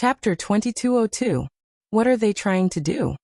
Chapter 2202. What are they trying to do?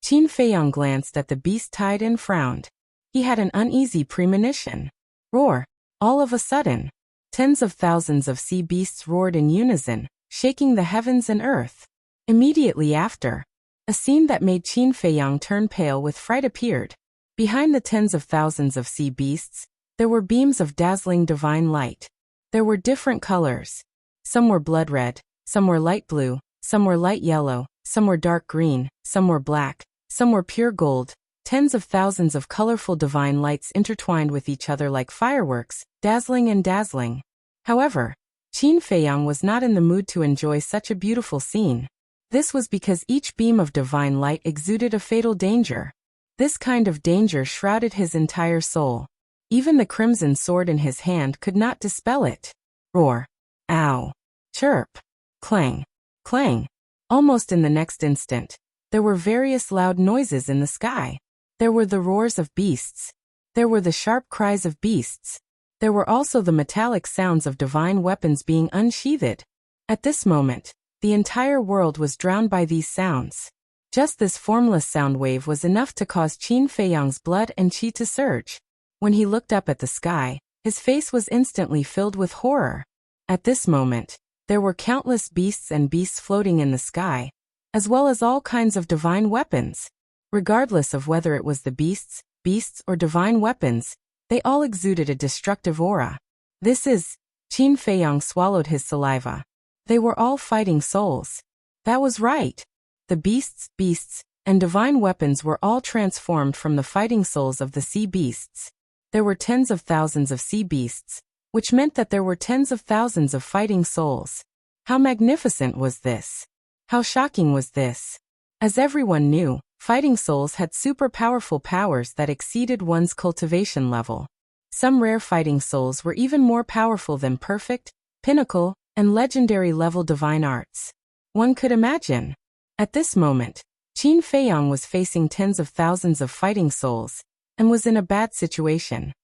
Qin Feiyang glanced at the beast-tide and frowned. He had an uneasy premonition. Roar! All of a sudden, tens of thousands of sea beasts roared in unison, shaking the heavens and earth. Immediately after, a scene that made Qin Feiyang turn pale with fright appeared. Behind the tens of thousands of sea beasts, there were beams of dazzling divine light. There were different colors. Some were blood red, some were light blue, some were light yellow, some were dark green, some were black, some were pure gold. Tens of thousands of colorful divine lights intertwined with each other like fireworks, dazzling and dazzling. However, Qin Feiyang was not in the mood to enjoy such a beautiful scene. This was because each beam of divine light exuded a fatal danger. This kind of danger shrouded his entire soul. Even the crimson sword in his hand could not dispel it. Roar! Ow! Chirp! Clang! Clang! Almost in the next instant, there were various loud noises in the sky. There were the roars of beasts. There were the sharp cries of beasts. There were also the metallic sounds of divine weapons being unsheathed. At this moment, the entire world was drowned by these sounds. Just this formless sound wave was enough to cause Qin Feiyang's blood and qi to surge. When he looked up at the sky, his face was instantly filled with horror. At this moment, there were countless beasts and beasts floating in the sky, as well as all kinds of divine weapons. Regardless of whether it was the beasts, or divine weapons, they all exuded a destructive aura. Qin Feiyang swallowed his saliva. They were all fighting souls. That was right. The beasts, and divine weapons were all transformed from the fighting souls of the sea beasts. There were tens of thousands of sea beasts, which meant that there were tens of thousands of fighting souls. How magnificent was this? How shocking was this? As everyone knew, fighting souls had super powerful powers that exceeded one's cultivation level. Some rare fighting souls were even more powerful than perfect, pinnacle, and legendary level divine arts. One could imagine. At this moment, Qin Feiyang was facing tens of thousands of fighting souls, and was in a bad situation.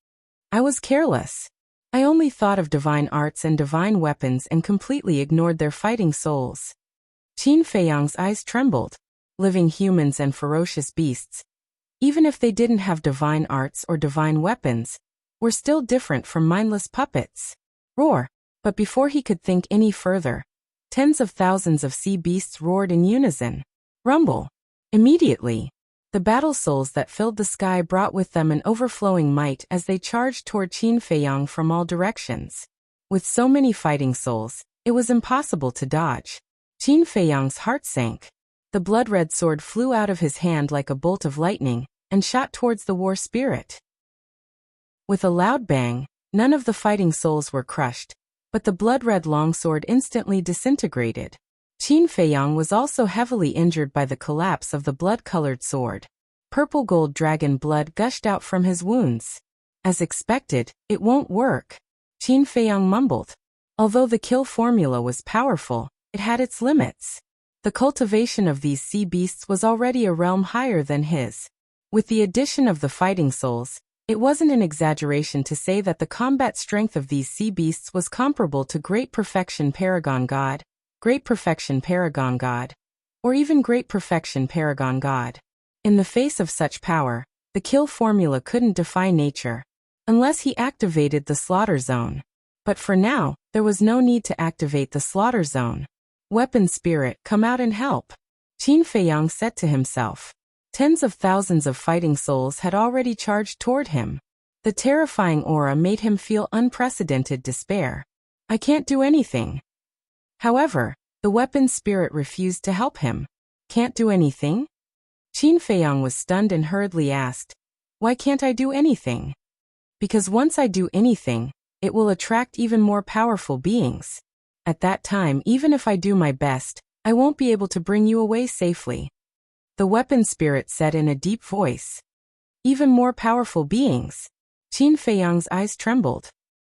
I was careless. I only thought of divine arts and divine weapons and completely ignored their fighting souls. Qin Feiyang's eyes trembled. Living humans and ferocious beasts, even if they didn't have divine arts or divine weapons, were still different from mindless puppets. Roar! But before he could think any further, tens of thousands of sea beasts roared in unison. Rumble! Immediately, the battle souls that filled the sky brought with them an overflowing might as they charged toward Qin Feiyang from all directions. With so many fighting souls, it was impossible to dodge. Qin Feiyang's heart sank. The blood-red sword flew out of his hand like a bolt of lightning, and shot towards the war spirit. With a loud bang, none of the fighting souls were crushed, but the blood-red longsword instantly disintegrated. Qin Feiyang was also heavily injured by the collapse of the blood-colored sword. Purple-gold dragon blood gushed out from his wounds. As expected, it won't work, Qin Feiyang mumbled. Although the kill formula was powerful, it had its limits. The cultivation of these sea beasts was already a realm higher than his. With the addition of the fighting souls, it wasn't an exaggeration to say that the combat strength of these sea beasts was comparable to Great Perfection Paragon God, Great Perfection Paragon God, or even Great Perfection Paragon God. In the face of such power, the kill formula couldn't defy nature, unless he activated the slaughter zone. But for now, there was no need to activate the slaughter zone. Weapon spirit, come out and help, Qin Feiyang said to himself. Tens of thousands of fighting souls had already charged toward him. The terrifying aura made him feel unprecedented despair. I can't do anything. However, the weapon spirit refused to help him. Can't do anything? Qin Feiyang was stunned and hurriedly asked, why can't I do anything? Because once I do anything, it will attract even more powerful beings. At that time, even if I do my best, I won't be able to bring you away safely. The weapon spirit said in a deep voice. Even more powerful beings. Qin Feiyang's eyes trembled.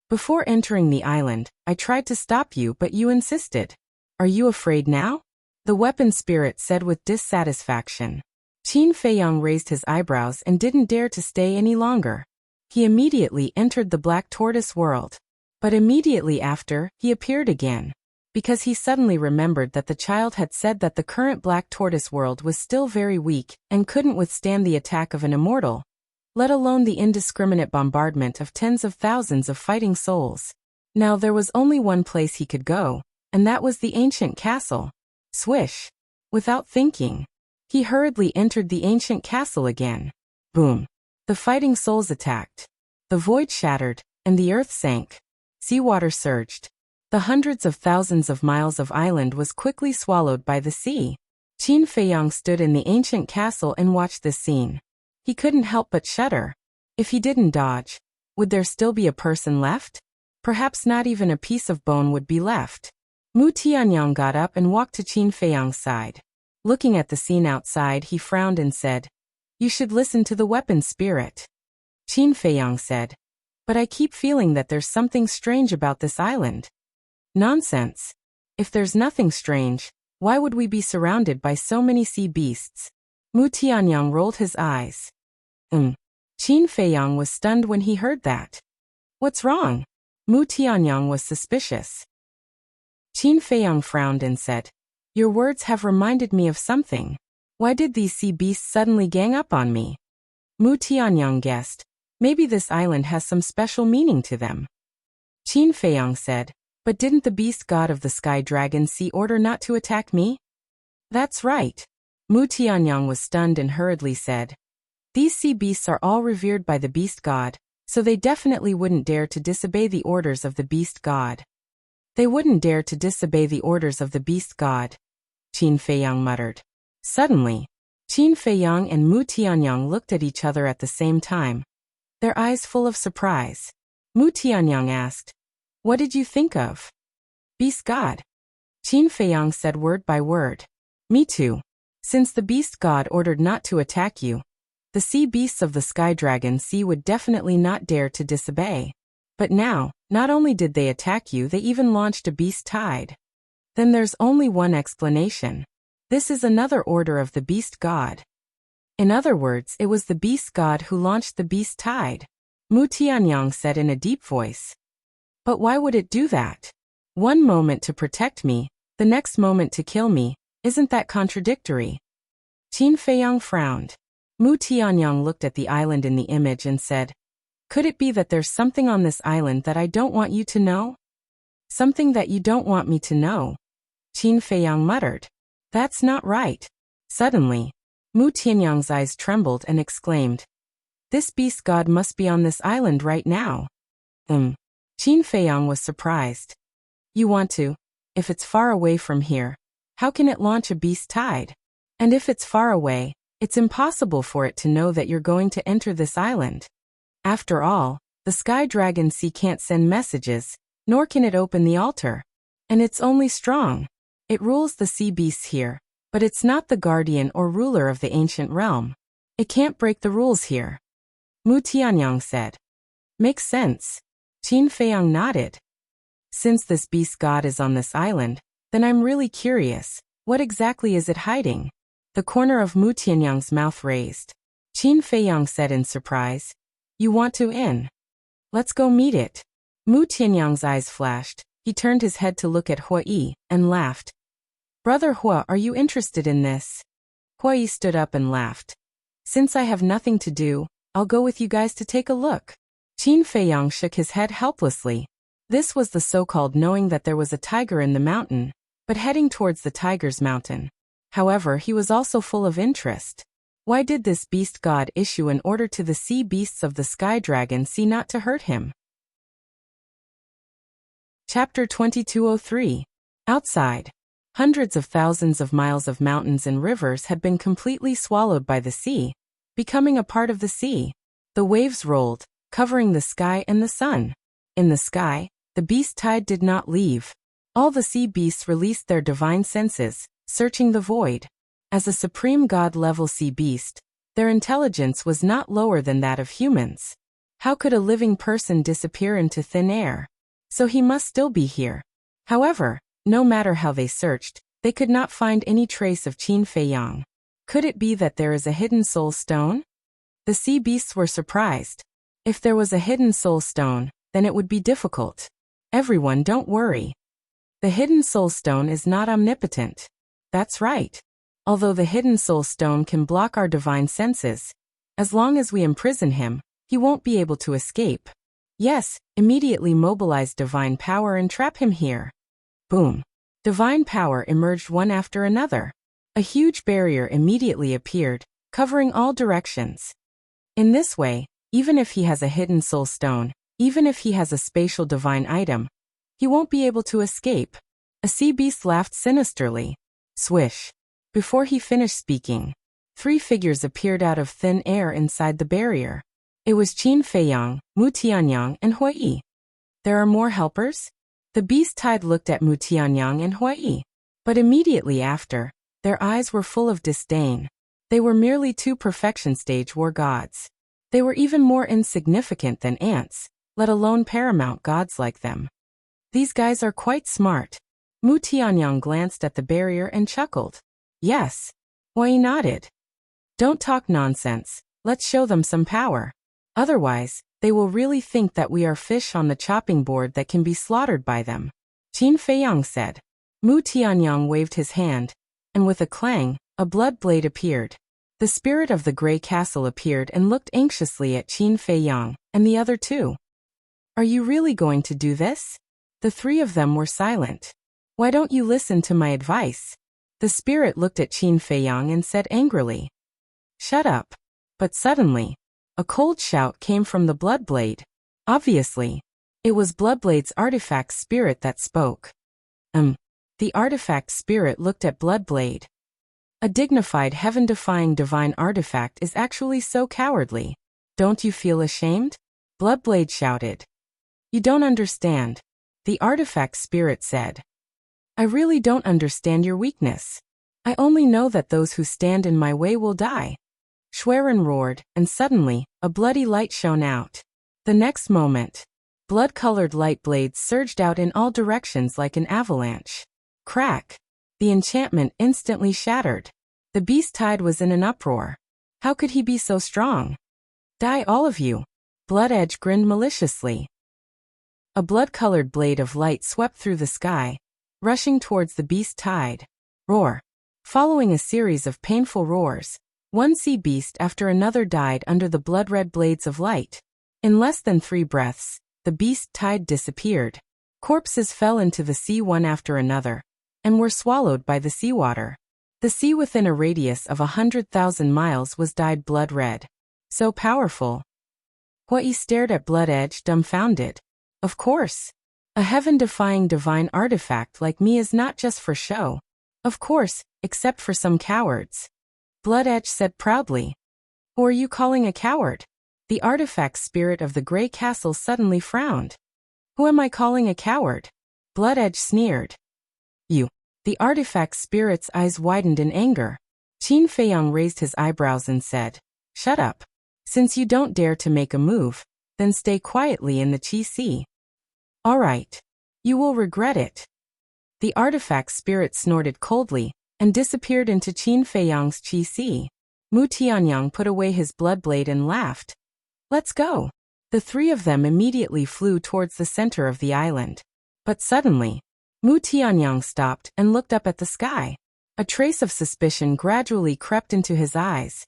Before entering the island, I tried to stop you but you insisted. Are you afraid now? The weapon spirit said with dissatisfaction. Qin Feiyang raised his eyebrows and didn't dare to stay any longer. He immediately entered the Black Tortoise world. But immediately after, he appeared again. because he suddenly remembered that the child had said that the current black tortoise world was still very weak and couldn't withstand the attack of an immortal, let alone the indiscriminate bombardment of tens of thousands of fighting souls. Now there was only one place he could go, and that was the ancient castle. Swish! Without thinking, he hurriedly entered the ancient castle again. Boom! The fighting souls attacked. The void shattered, and the earth sank. Seawater surged. The hundreds of thousands of miles of island was quickly swallowed by the sea. Qin Feiyang stood in the ancient castle and watched this scene. He couldn't help but shudder. If he didn't dodge, would there still be a person left? Perhaps not even a piece of bone would be left. Mu Tianyang got up and walked to Qin Feiyang's side. Looking at the scene outside, he frowned and said, "You should listen to the weapon spirit." Qin Feiyang said, "But I keep feeling that there's something strange about this island." Nonsense. If there's nothing strange, why would we be surrounded by so many sea beasts? Mu Tianyang rolled his eyes. Qin Feiyang was stunned when he heard that. What's wrong? Mu Tianyang was suspicious. Qin Feiyang frowned and said, "Your words have reminded me of something. Why did these sea beasts suddenly gang up on me?" Mu Tianyang guessed, maybe this island has some special meaning to them. Qin Feiyang said, "But didn't the beast god of the sky dragon sea order not to attack me?" "That's right." Mu Tianyang was stunned and hurriedly said, "These sea beasts are all revered by the beast god, so they definitely wouldn't dare to disobey the orders of the beast god." "They wouldn't dare to disobey the orders of the beast god," Qin Feiyang muttered. Suddenly, Qin Feiyang and Mu Tianyang looked at each other at the same time, their eyes full of surprise. Mu Tianyang asked, "What did you think of?" "Beast god." Qin Feiyang said word by word. "Me too. Since the beast god ordered not to attack you, the sea beasts of the sky dragon sea would definitely not dare to disobey. But now, not only did they attack you, they even launched a beast tide. Then there's only one explanation. This is another order of the beast god. In other words, it was the beast god who launched the beast tide," Mu Tianyang said in a deep voice. "But why would it do that? One moment to protect me, the next moment to kill me, isn't that contradictory?" Qin Feiyang frowned. Mu Tianyang looked at the island in the image and said, "Could it be that there's something on this island that I don't want you to know?" "Something that you don't want me to know?" Qin Feiyang muttered. "That's not right." Suddenly, Mu Tianyang's eyes trembled and exclaimed, "This beast god must be on this island right now." Qin Feiyang was surprised. "You want to? If it's far away from here, how can it launch a beast tide? And if it's far away, it's impossible for it to know that you're going to enter this island. After all, the sky dragon sea can't send messages, nor can it open the altar. And it's only strong. It rules the sea beasts here, but it's not the guardian or ruler of the ancient realm. It can't break the rules here." Mu Tianyang said. "Makes sense." Qin Feiyang nodded. "Since this beast god is on this island, then I'm really curious, what exactly is it hiding?" The corner of Mu Tianyang's mouth raised. Qin Feiyang said in surprise, "You want to in? Let's go meet it." Mu Tianyang's eyes flashed. He turned his head to look at Hua Yi, and laughed. "Brother Hua, are you interested in this?" Hua Yi stood up and laughed. "Since I have nothing to do, I'll go with you guys to take a look." Qin Feiyang shook his head helplessly. This was the so-called knowing that there was a tiger in the mountain, but heading towards the tiger's mountain. However, he was also full of interest. Why did this beast god issue an order to the sea beasts of the sky dragon sea not to hurt him? Chapter 2203. Outside. Hundreds of thousands of miles of mountains and rivers had been completely swallowed by the sea, becoming a part of the sea. The waves rolled, covering the sky and the sun. In the sky, the beast tide did not leave. All the sea beasts released their divine senses, searching the void. As a supreme god-level sea beast, their intelligence was not lower than that of humans. How could a living person disappear into thin air? So he must still be here. However, no matter how they searched, they could not find any trace of Qin Feiyang. Could it be that there is a hidden soul stone? The sea beasts were surprised. If there was a hidden soul stone, then it would be difficult. "Everyone, don't worry. The hidden soul stone is not omnipotent. That's right. Although the hidden soul stone can block our divine senses, as long as we imprison him, he won't be able to escape. Yes, immediately mobilize divine power and trap him here. Boom. Divine power emerged one after another. A huge barrier immediately appeared, covering all directions. In this way, even if he has a hidden soul stone, even if he has a spatial divine item, he won't be able to escape. A sea beast laughed sinisterly. Swish. Before he finished speaking, 3 figures appeared out of thin air inside the barrier. It was Qin Feiyang, Mu Tianyang, and Huai. There are more helpers? The beast tide looked at Mu Tianyang and Huai. But immediately after, their eyes were full of disdain. They were merely 2 perfection stage war gods. They were even more insignificant than ants, let alone paramount gods like them. These guys are quite smart. Mu Tianyang glanced at the barrier and chuckled. Yes. Huai nodded. Don't talk nonsense, let's show them some power. Otherwise, they will really think that we are fish on the chopping board that can be slaughtered by them. Qin Feiyang said. Mu Tianyang waved his hand, and with a clang, a blood blade appeared. The spirit of the gray castle appeared and looked anxiously at Qin Feiyang, and the other 2. Are you really going to do this? The 3 of them were silent. Why don't you listen to my advice? The spirit looked at Qin Feiyang and said angrily. Shut up. But suddenly, a cold shout came from the Bloodblade. Obviously, it was Bloodblade's artifact spirit that spoke. The artifact spirit looked at Bloodblade. A dignified heaven-defying divine artifact is actually so cowardly. Don't you feel ashamed? Bloodblade shouted. You don't understand. The artifact spirit said. I really don't understand your weakness. I only know that those who stand in my way will die. Schwerin roared, and suddenly, a bloody light shone out. The next moment, blood-colored light blades surged out in all directions like an avalanche. Crack! The enchantment instantly shattered. The beast tide was in an uproar. How could he be so strong? Die all of you! Blood Edge grinned maliciously. A blood-colored blade of light swept through the sky, rushing towards the beast tide. Roar! Following a series of painful roars, one sea beast after another died under the blood-red blades of light. In less than 3 breaths, the beast tide disappeared. Corpses fell into the sea one after another, and were swallowed by the seawater. The sea within a radius of 100,000 miles was dyed blood-red. So powerful. Huai stared at Blood Edge dumbfounded. Of course. A heaven-defying divine artifact like me is not just for show. Of course, except for some cowards. Blood Edge said proudly. Who are you calling a coward? The artifact spirit of the Grey Castle suddenly frowned. Who am I calling a coward? Blood Edge sneered. You. The artifact spirit's eyes widened in anger. Qin Feiyang raised his eyebrows and said, Shut up. Since you don't dare to make a move, then stay quietly in the Qi Sea. All right. You will regret it. The artifact spirit snorted coldly and disappeared into Qin Feiyang's Qi Sea. Mu Tianyang put away his blood blade and laughed. Let's go. The 3 of them immediately flew towards the center of the island. But suddenly, Mu Tianyang stopped and looked up at the sky. A trace of suspicion gradually crept into his eyes.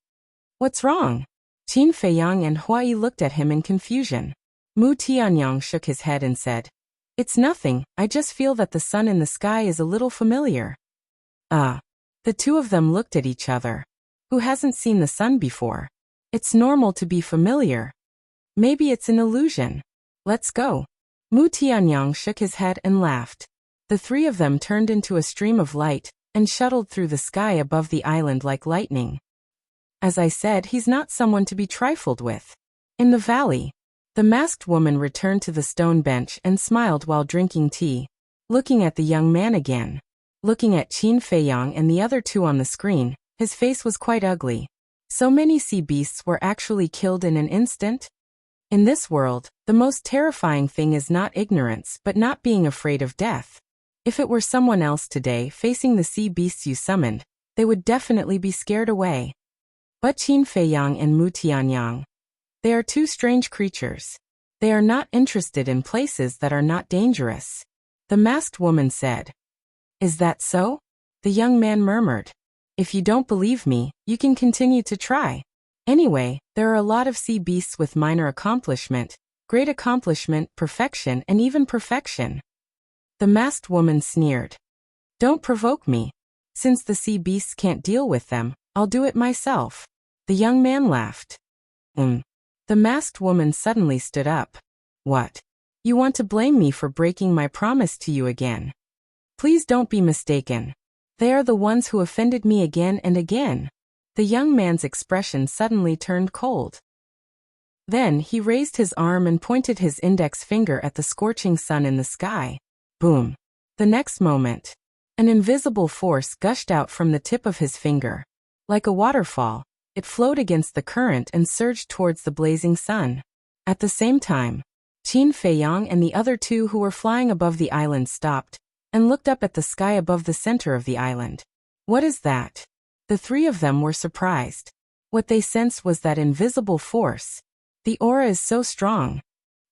What's wrong? Qin Feiyang and Huai looked at him in confusion. Mu Tianyang shook his head and said, It's nothing, I just feel that the sun in the sky is a little familiar. The 2 of them looked at each other. Who hasn't seen the sun before? It's normal to be familiar. Maybe it's an illusion. Let's go. Mu Tianyang shook his head and laughed. The 3 of them turned into a stream of light and shuttled through the sky above the island like lightning. As I said, he's not someone to be trifled with. In the valley, the masked woman returned to the stone bench and smiled while drinking tea, looking at the young man again. Looking at Qin Feiyang and the other 2 on the screen, his face was quite ugly. So many sea beasts were actually killed in an instant? In this world, the most terrifying thing is not ignorance but not being afraid of death. If it were someone else today facing the sea beasts you summoned, they would definitely be scared away. But Qin Feiyang and Mu Tianyang, they are 2 strange creatures. They are not interested in places that are not dangerous. The masked woman said. Is that so? The young man murmured. If you don't believe me, you can continue to try. Anyway, there are a lot of sea beasts with minor accomplishment, great accomplishment, perfection, and even perfection. The masked woman sneered. Don't provoke me. Since the sea beasts can't deal with them, I'll do it myself. The young man laughed. The masked woman suddenly stood up. What? You want to blame me for breaking my promise to you again? Please don't be mistaken. They are the ones who offended me again and again. The young man's expression suddenly turned cold. Then he raised his arm and pointed his index finger at the scorching sun in the sky. Boom. The next moment, an invisible force gushed out from the tip of his finger. Like a waterfall, it flowed against the current and surged towards the blazing sun. At the same time, Qin Feiyang and the other two who were flying above the island stopped and looked up at the sky above the center of the island. What is that? The three of them were surprised. What they sensed was that invisible force. The aura is so strong.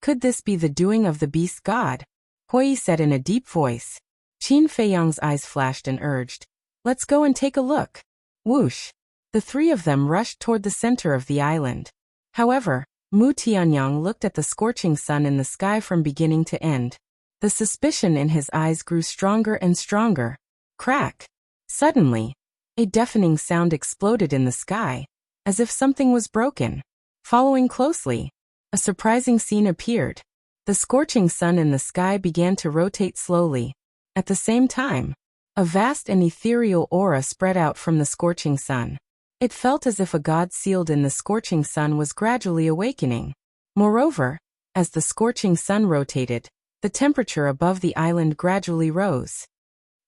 Could this be the doing of the beast god? Hui said in a deep voice. Qin Feiyang's eyes flashed and urged, let's go and take a look. Whoosh! The three of them rushed toward the center of the island. However, Mu Tianyang looked at the scorching sun in the sky from beginning to end. The suspicion in his eyes grew stronger and stronger. Crack! Suddenly, a deafening sound exploded in the sky, as if something was broken. Following closely, a surprising scene appeared. The scorching sun in the sky began to rotate slowly. At the same time, a vast and ethereal aura spread out from the scorching sun. It felt as if a god sealed in the scorching sun was gradually awakening. Moreover, as the scorching sun rotated, the temperature above the island gradually rose.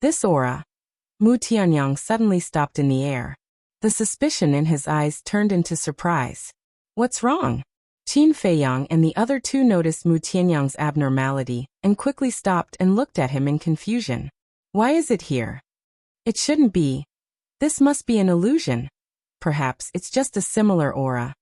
This aura. Mu Tianyang suddenly stopped in the air. The suspicion in his eyes turned into surprise. What's wrong? Qin Feiyang and the other two noticed Mu Tianyang's abnormality and quickly stopped and looked at him in confusion. Why is it here? It shouldn't be. This must be an illusion. Perhaps it's just a similar aura.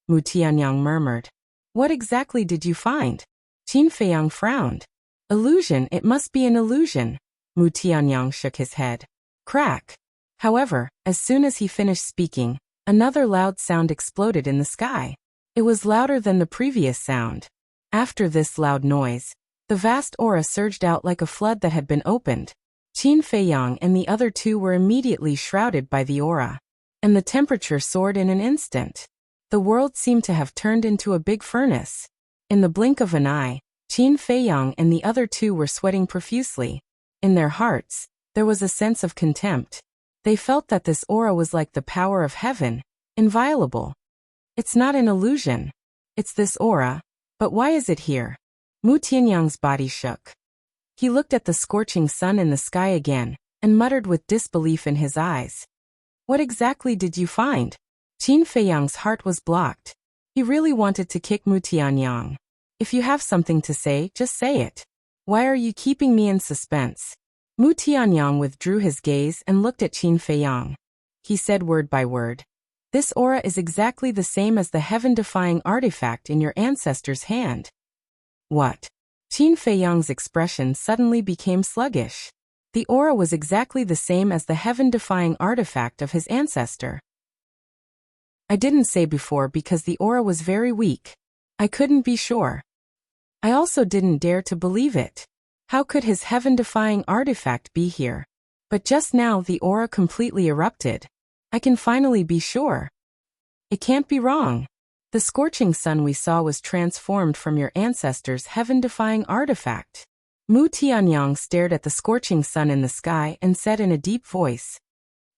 Mu Tianyang murmured. What exactly did you find? Qin Feiyang frowned. Illusion, it must be an illusion. Mu Tianyang shook his head. Crack. However, as soon as he finished speaking, another loud sound exploded in the sky. It was louder than the previous sound. After this loud noise, the vast aura surged out like a flood that had been opened. Qin Feiyang and the other two were immediately shrouded by the aura. And the temperature soared in an instant. The world seemed to have turned into a big furnace. In the blink of an eye, Qin Feiyang and the other two were sweating profusely. In their hearts, there was a sense of contempt. They felt that this aura was like the power of heaven, inviolable. It's not an illusion. It's this aura. But why is it here? Mu Tianyang's body shook. He looked at the scorching sun in the sky again, and muttered with disbelief in his eyes. What exactly did you find? Qin Feiyang's heart was blocked. He really wanted to kick Mu Tianyang. If you have something to say, just say it. Why are you keeping me in suspense? Mu Tianyang withdrew his gaze and looked at Qin Feiyang. He said word by word. This aura is exactly the same as the heaven-defying artifact in your ancestor's hand. What? Qin Feiyang's expression suddenly became sluggish. The aura was exactly the same as the heaven-defying artifact of his ancestor. I didn't say before because the aura was very weak. I couldn't be sure. I also didn't dare to believe it. How could his heaven-defying artifact be here? But just now the aura completely erupted. I can finally be sure. It can't be wrong. The scorching sun we saw was transformed from your ancestor's heaven-defying artifact. Mu Tianyang stared at the scorching sun in the sky and said in a deep voice,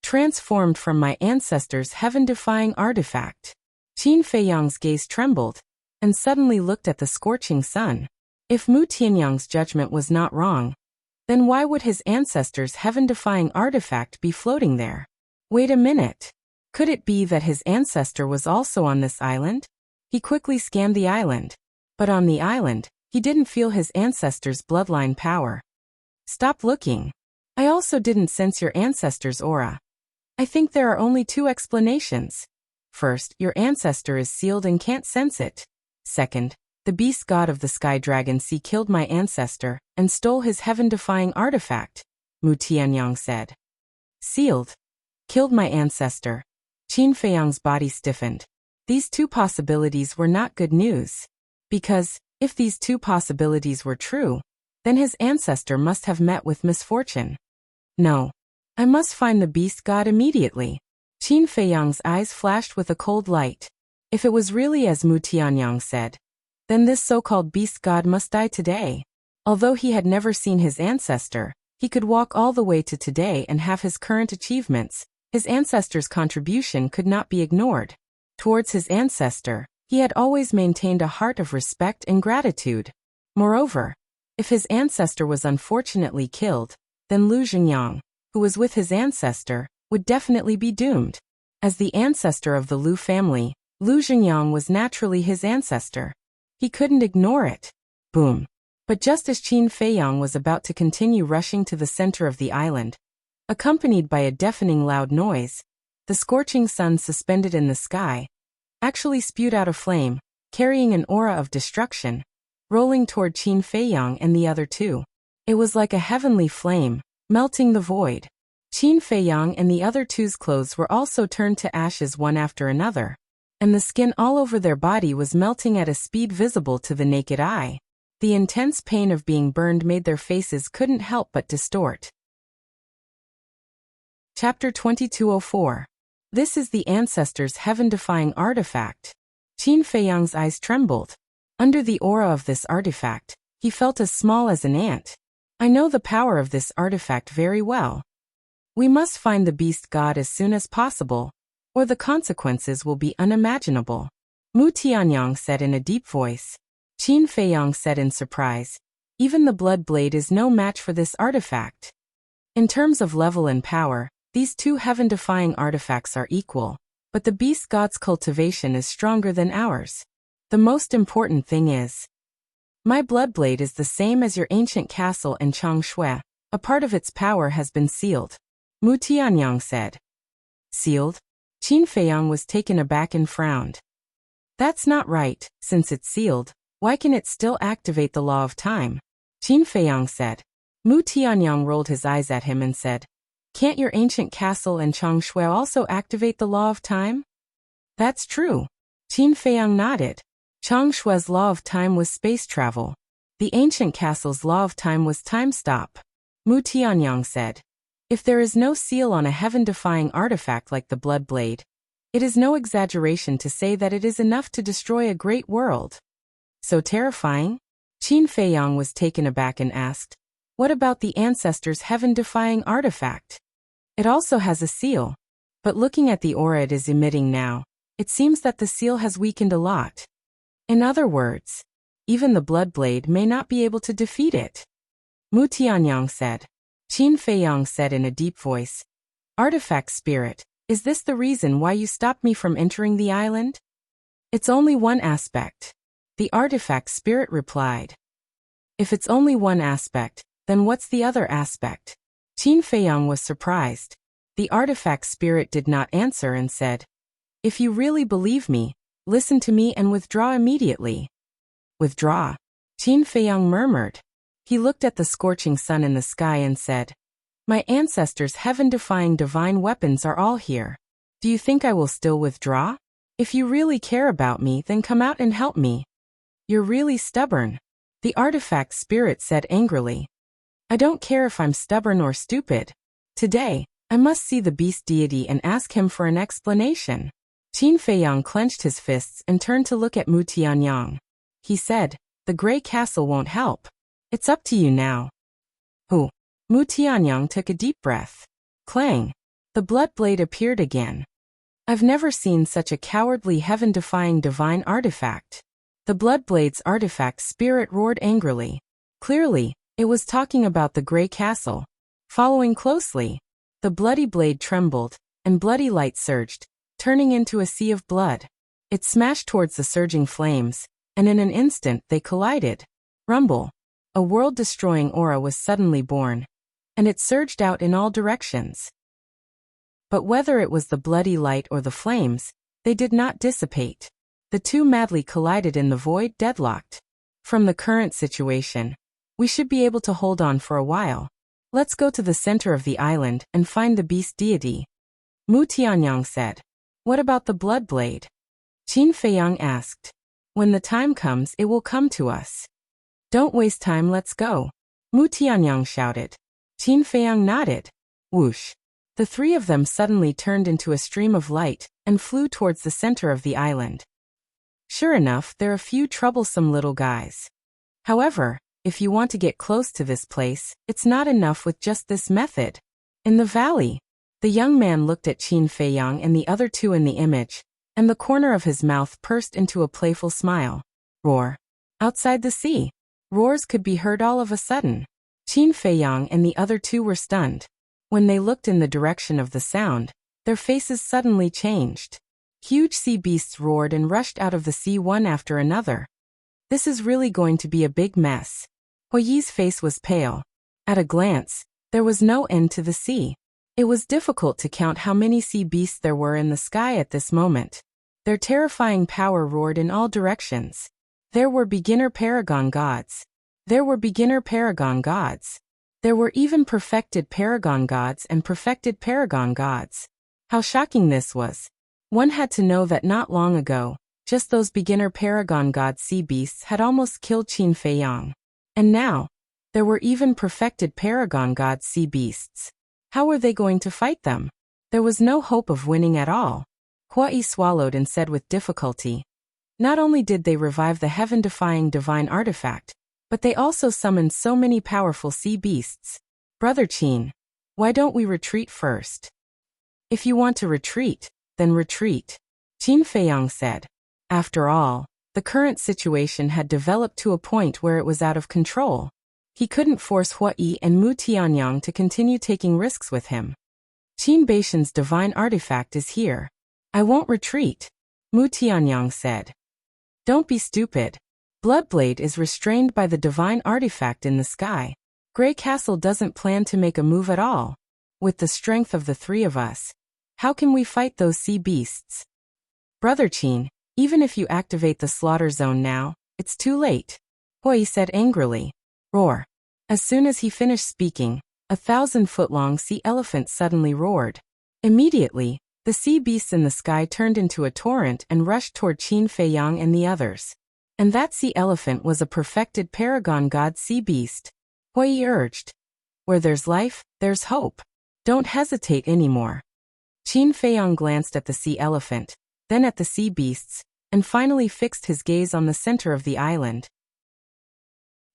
transformed from my ancestor's heaven-defying artifact. Qin Feiyang's gaze trembled, and suddenly looked at the scorching sun. If Mu Tianyang's judgment was not wrong, then why would his ancestor's heaven-defying artifact be floating there? Wait a minute. Could it be that his ancestor was also on this island? He quickly scanned the island. But on the island, he didn't feel his ancestor's bloodline power. Stop looking. I also didn't sense your ancestor's aura. I think there are only two explanations. First, your ancestor is sealed and can't sense it. Second, The beast god of the sky dragon sea killed my ancestor and stole his heaven-defying artifact, Mu Tianyang said. Sealed. Killed my ancestor. Qin Feiyang's body stiffened. These two possibilities were not good news. Because, if these two possibilities were true, then his ancestor must have met with misfortune. No. I must find the beast god immediately. Qin Feiyang's eyes flashed with a cold light. If it was really as Mu Tianyang said, then this so-called beast god must die today. Although he had never seen his ancestor, he could walk all the way to today and have his current achievements. His ancestor's contribution could not be ignored. Towards his ancestor, he had always maintained a heart of respect and gratitude. Moreover, if his ancestor was unfortunately killed, then Lu Xingyang, who was with his ancestor, would definitely be doomed. As the ancestor of the Lu family, Lu Xingyang was naturally his ancestor. He couldn't ignore it. Boom. But just as Qin Feiyang was about to continue rushing to the center of the island, accompanied by a deafening loud noise, the scorching sun suspended in the sky actually spewed out a flame, carrying an aura of destruction, rolling toward Qin Feiyang and the other two. It was like a heavenly flame, melting the void. Qin Feiyang and the other two's clothes were also turned to ashes one after another, and the skin all over their body was melting at a speed visible to the naked eye. The intense pain of being burned made their faces couldn't help but distort. Chapter 2204. This is the ancestor's heaven-defying artifact. Qin Feiyang's eyes trembled. Under the aura of this artifact, he felt as small as an ant. I know the power of this artifact very well. We must find the beast god as soon as possible, or the consequences will be unimaginable. Mu Tianyang said in a deep voice. Qin Feiyang said in surprise, even the blood blade is no match for this artifact. In terms of level and power, these two heaven-defying artifacts are equal, but the beast god's cultivation is stronger than ours. The most important thing is, my blood blade is the same as your ancient castle in Changshui. A part of its power has been sealed. Mu Tianyang said. Sealed? Qin Feiyang was taken aback and frowned. That's not right. Since it's sealed, why can it still activate the law of time? Qin Feiyang said. Mu Tianyang rolled his eyes at him and said, can't your ancient castle in Changshui also activate the law of time? That's true. Qin Feiyang nodded. Changshui's law of time was space travel. The ancient castle's law of time was time stop. Mu Tianyang said. If there is no seal on a heaven-defying artifact like the blood blade, it is no exaggeration to say that it is enough to destroy a great world. So terrifying? Qin Feiyang was taken aback and asked, what about the ancestor's heaven-defying artifact? It also has a seal. But looking at the aura it is emitting now, it seems that the seal has weakened a lot. In other words, even the blood blade may not be able to defeat it. Mu Tianyang said. Qin Feiyang said in a deep voice, artifact spirit, is this the reason why you stopped me from entering the island? It's only one aspect. The artifact spirit replied. If it's only one aspect, then what's the other aspect? Qin Feiyang was surprised. The artifact spirit did not answer and said, if you really believe me, listen to me and withdraw immediately. Withdraw? Qin Feiyang murmured. He looked at the scorching sun in the sky and said, my ancestors' heaven-defying divine weapons are all here. Do you think I will still withdraw? If you really care about me, then come out and help me. You're really stubborn. The artifact spirit said angrily. I don't care if I'm stubborn or stupid. Today, I must see the beast deity and ask him for an explanation. Qin Feiyang clenched his fists and turned to look at Mu Tianyang. He said, the gray castle won't help. It's up to you now. Who? Mu Tianyang took a deep breath. Clang. The blood blade appeared again. I've never seen such a cowardly heaven-defying divine artifact. The blood blade's artifact spirit roared angrily. Clearly, it was talking about the gray castle. Following closely, the bloody blade trembled, and bloody light surged, turning into a sea of blood. It smashed towards the surging flames, and in an instant they collided. Rumble. A world-destroying aura was suddenly born, and it surged out in all directions. But whether it was the bloody light or the flames, they did not dissipate. The two madly collided in the void, deadlocked. From the current situation, we should be able to hold on for a while. Let's go to the center of the island and find the beast deity. Mu Tianyang said. What about the blood blade? Qin Feiyang asked. When the time comes, it will come to us. Don't waste time, let's go. Mu Tianyang shouted. Qin Feiyang nodded. Whoosh. The three of them suddenly turned into a stream of light and flew towards the center of the island. Sure enough, they're a few troublesome little guys. However, if you want to get close to this place, it's not enough with just this method. In the valley, the young man looked at Qin Feiyang and the other two in the image, and the corner of his mouth pursed into a playful smile. Roar. Outside the sea, roars could be heard all of a sudden. Qin Feiyang and the other two were stunned. When they looked in the direction of the sound, their faces suddenly changed. Huge sea beasts roared and rushed out of the sea one after another. This is really going to be a big mess. Hui's face was pale. At a glance, there was no end to the sea. It was difficult to count how many sea beasts there were in the sky at this moment. Their terrifying power roared in all directions. There were beginner paragon gods. There were beginner paragon gods. There were even perfected paragon gods and perfected paragon gods. How shocking this was. One had to know that not long ago, just those beginner paragon god sea beasts had almost killed Qin Feiyang. And now, there were even perfected paragon god sea beasts. How were they going to fight them? There was no hope of winning at all. Hui swallowed and said with difficulty. Not only did they revive the heaven-defying divine artifact, but they also summoned so many powerful sea beasts. Brother Qin, why don't we retreat first? If you want to retreat, then retreat, Qin Feiyang said. After all, the current situation had developed to a point where it was out of control. He couldn't force Hui and Mu Tianyang to continue taking risks with him. Qin Baishan's divine artifact is here. I won't retreat, Mu Tianyang said. Don't be stupid. Bloodblade is restrained by the divine artifact in the sky. Grey Castle doesn't plan to make a move at all. With the strength of the three of us, how can we fight those sea beasts? Brother Qin, even if you activate the slaughter zone now, it's too late, Hui said angrily. Roar. As soon as he finished speaking, a 1,000-foot-long sea elephant suddenly roared. Immediately, the sea beasts in the sky turned into a torrent and rushed toward Qin Feiyang and the others. And that sea elephant was a perfected paragon god sea beast. Hui urged. Where there's life, there's hope. Don't hesitate anymore. Qin Feiyang glanced at the sea elephant, then at the sea beasts, and finally fixed his gaze on the center of the island.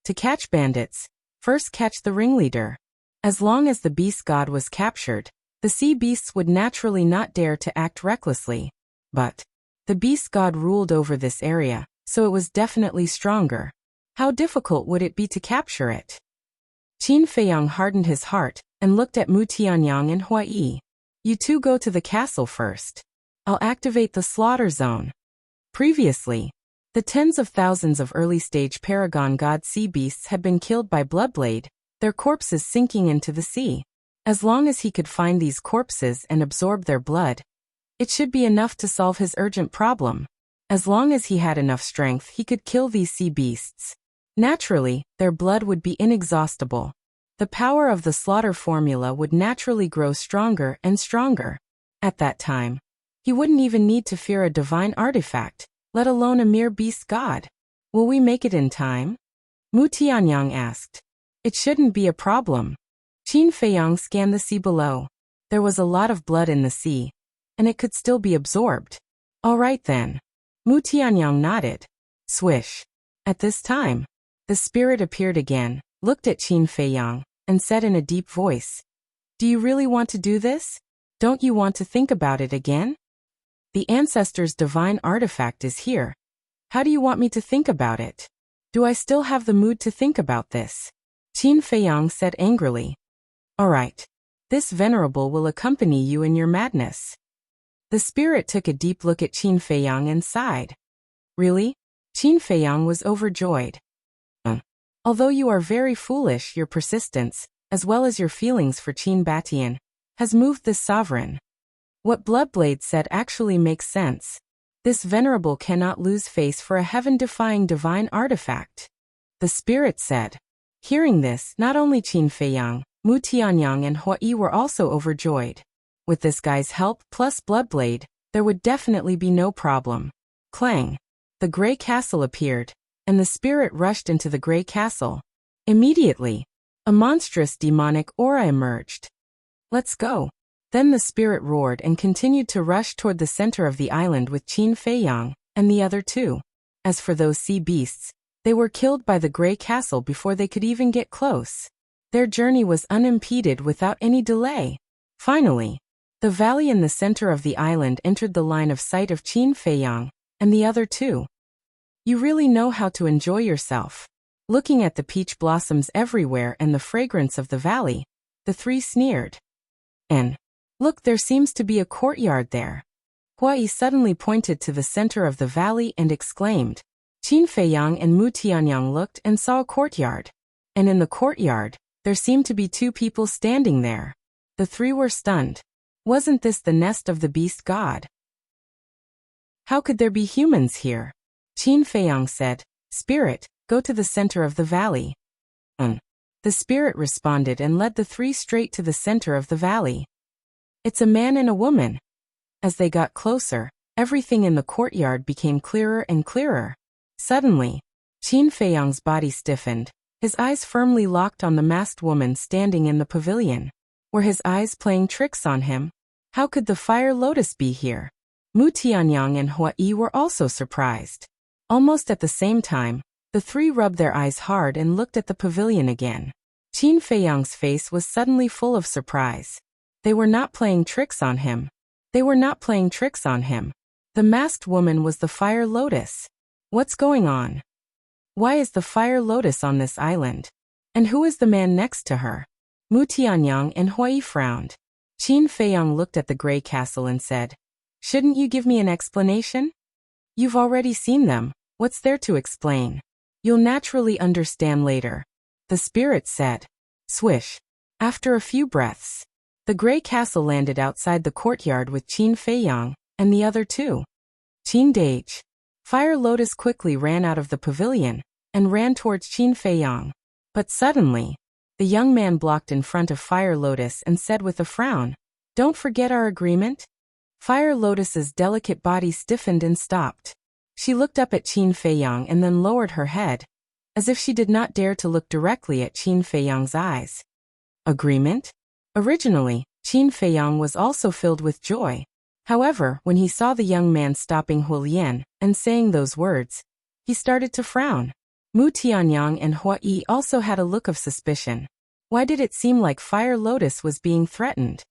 To catch bandits, first catch the ringleader. As long as the beast god was captured, the sea beasts would naturally not dare to act recklessly. But the beast god ruled over this area, so it was definitely stronger. How difficult would it be to capture it? Qin Feiyang hardened his heart and looked at Mu Tianyang and Hui. You two go to the castle first. I'll activate the slaughter zone. Previously, the tens of thousands of early-stage paragon god sea beasts had been killed by Bloodblade, their corpses sinking into the sea. As long as he could find these corpses and absorb their blood, it should be enough to solve his urgent problem. As long as he had enough strength, he could kill these sea beasts. Naturally, their blood would be inexhaustible. The power of the slaughter formula would naturally grow stronger and stronger. At that time, he wouldn't even need to fear a divine artifact, let alone a mere beast god. Will we make it in time? Mu Tianyang asked. It shouldn't be a problem. Qin Feiyang scanned the sea below. There was a lot of blood in the sea, and it could still be absorbed. All right then. Mu Tianyang nodded. Swish. At this time, the spirit appeared again, looked at Qin Feiyang, and said in a deep voice, Do you really want to do this? Don't you want to think about it again? The ancestor's divine artifact is here. How do you want me to think about it? Do I still have the mood to think about this? Qin Feiyang said angrily. All right. This venerable will accompany you in your madness. The spirit took a deep look at Qin Feiyang and sighed. Really? Qin Feiyang was overjoyed. Although you are very foolish, your persistence, as well as your feelings for Qin Batian, has moved this sovereign. What Bloodblade said actually makes sense. This venerable cannot lose face for a heaven-defying divine artifact. The spirit said. Hearing this, not only Qin Feiyang, Mu Tianyang and Hua Yi were also overjoyed. With this guy's help plus Bloodblade, there would definitely be no problem. Clang! The Grey Castle appeared, and the spirit rushed into the Grey Castle. Immediately, a monstrous demonic aura emerged. Let's go. Then the spirit roared and continued to rush toward the center of the island with Qin Feiyang and the other two. As for those sea beasts, they were killed by the Grey Castle before they could even get close. Their journey was unimpeded without any delay. Finally, the valley in the center of the island entered the line of sight of Qin Feiyang and the other two. You really know how to enjoy yourself. Looking at the peach blossoms everywhere and the fragrance of the valley, the three sneered. And, look, there seems to be a courtyard there. Hua Yi suddenly pointed to the center of the valley and exclaimed. Qin Feiyang and Mu Tianyang looked and saw a courtyard. And in the courtyard, there seemed to be two people standing there. The three were stunned. Wasn't this the nest of the beast god? How could there be humans here? Qin Feiyang said, Spirit, go to the center of the valley. The spirit responded and led the three straight to the center of the valley. It's a man and a woman. As they got closer, everything in the courtyard became clearer and clearer. Suddenly, Qin Feiyang's body stiffened, his eyes firmly locked on the masked woman standing in the pavilion. Were his eyes playing tricks on him? How could the fire lotus be here? Mu Tianyang and Hua Yi were also surprised. Almost at the same time, the three rubbed their eyes hard and looked at the pavilion again. Qin Feiyang's face was suddenly full of surprise. They were not playing tricks on him. They were not playing tricks on him. The masked woman was the fire lotus. What's going on? Why is the fire lotus on this island? And who is the man next to her? Mu Tianyang and Hua Yi frowned. Qin Feiyang looked at the Grey Castle and said, Shouldn't you give me an explanation? You've already seen them. What's there to explain? You'll naturally understand later. The spirit said. Swish. After a few breaths, the Grey Castle landed outside the courtyard with Qin Feiyang and the other two. Qin Dage. Fire Lotus quickly ran out of the pavilion and ran towards Qin Feiyang. But suddenly, the young man blocked in front of Fire Lotus and said with a frown, Don't forget our agreement? Fire Lotus's delicate body stiffened and stopped. She looked up at Qin Feiyang and then lowered her head, as if she did not dare to look directly at Qin Feiyang's eyes. Agreement? Originally, Qin Feiyang was also filled with joy. However, when he saw the young man stopping Hulian and saying those words, he started to frown. Mu Tianyang and Hua Yi also had a look of suspicion. Why did it seem like Fire Lotus was being threatened?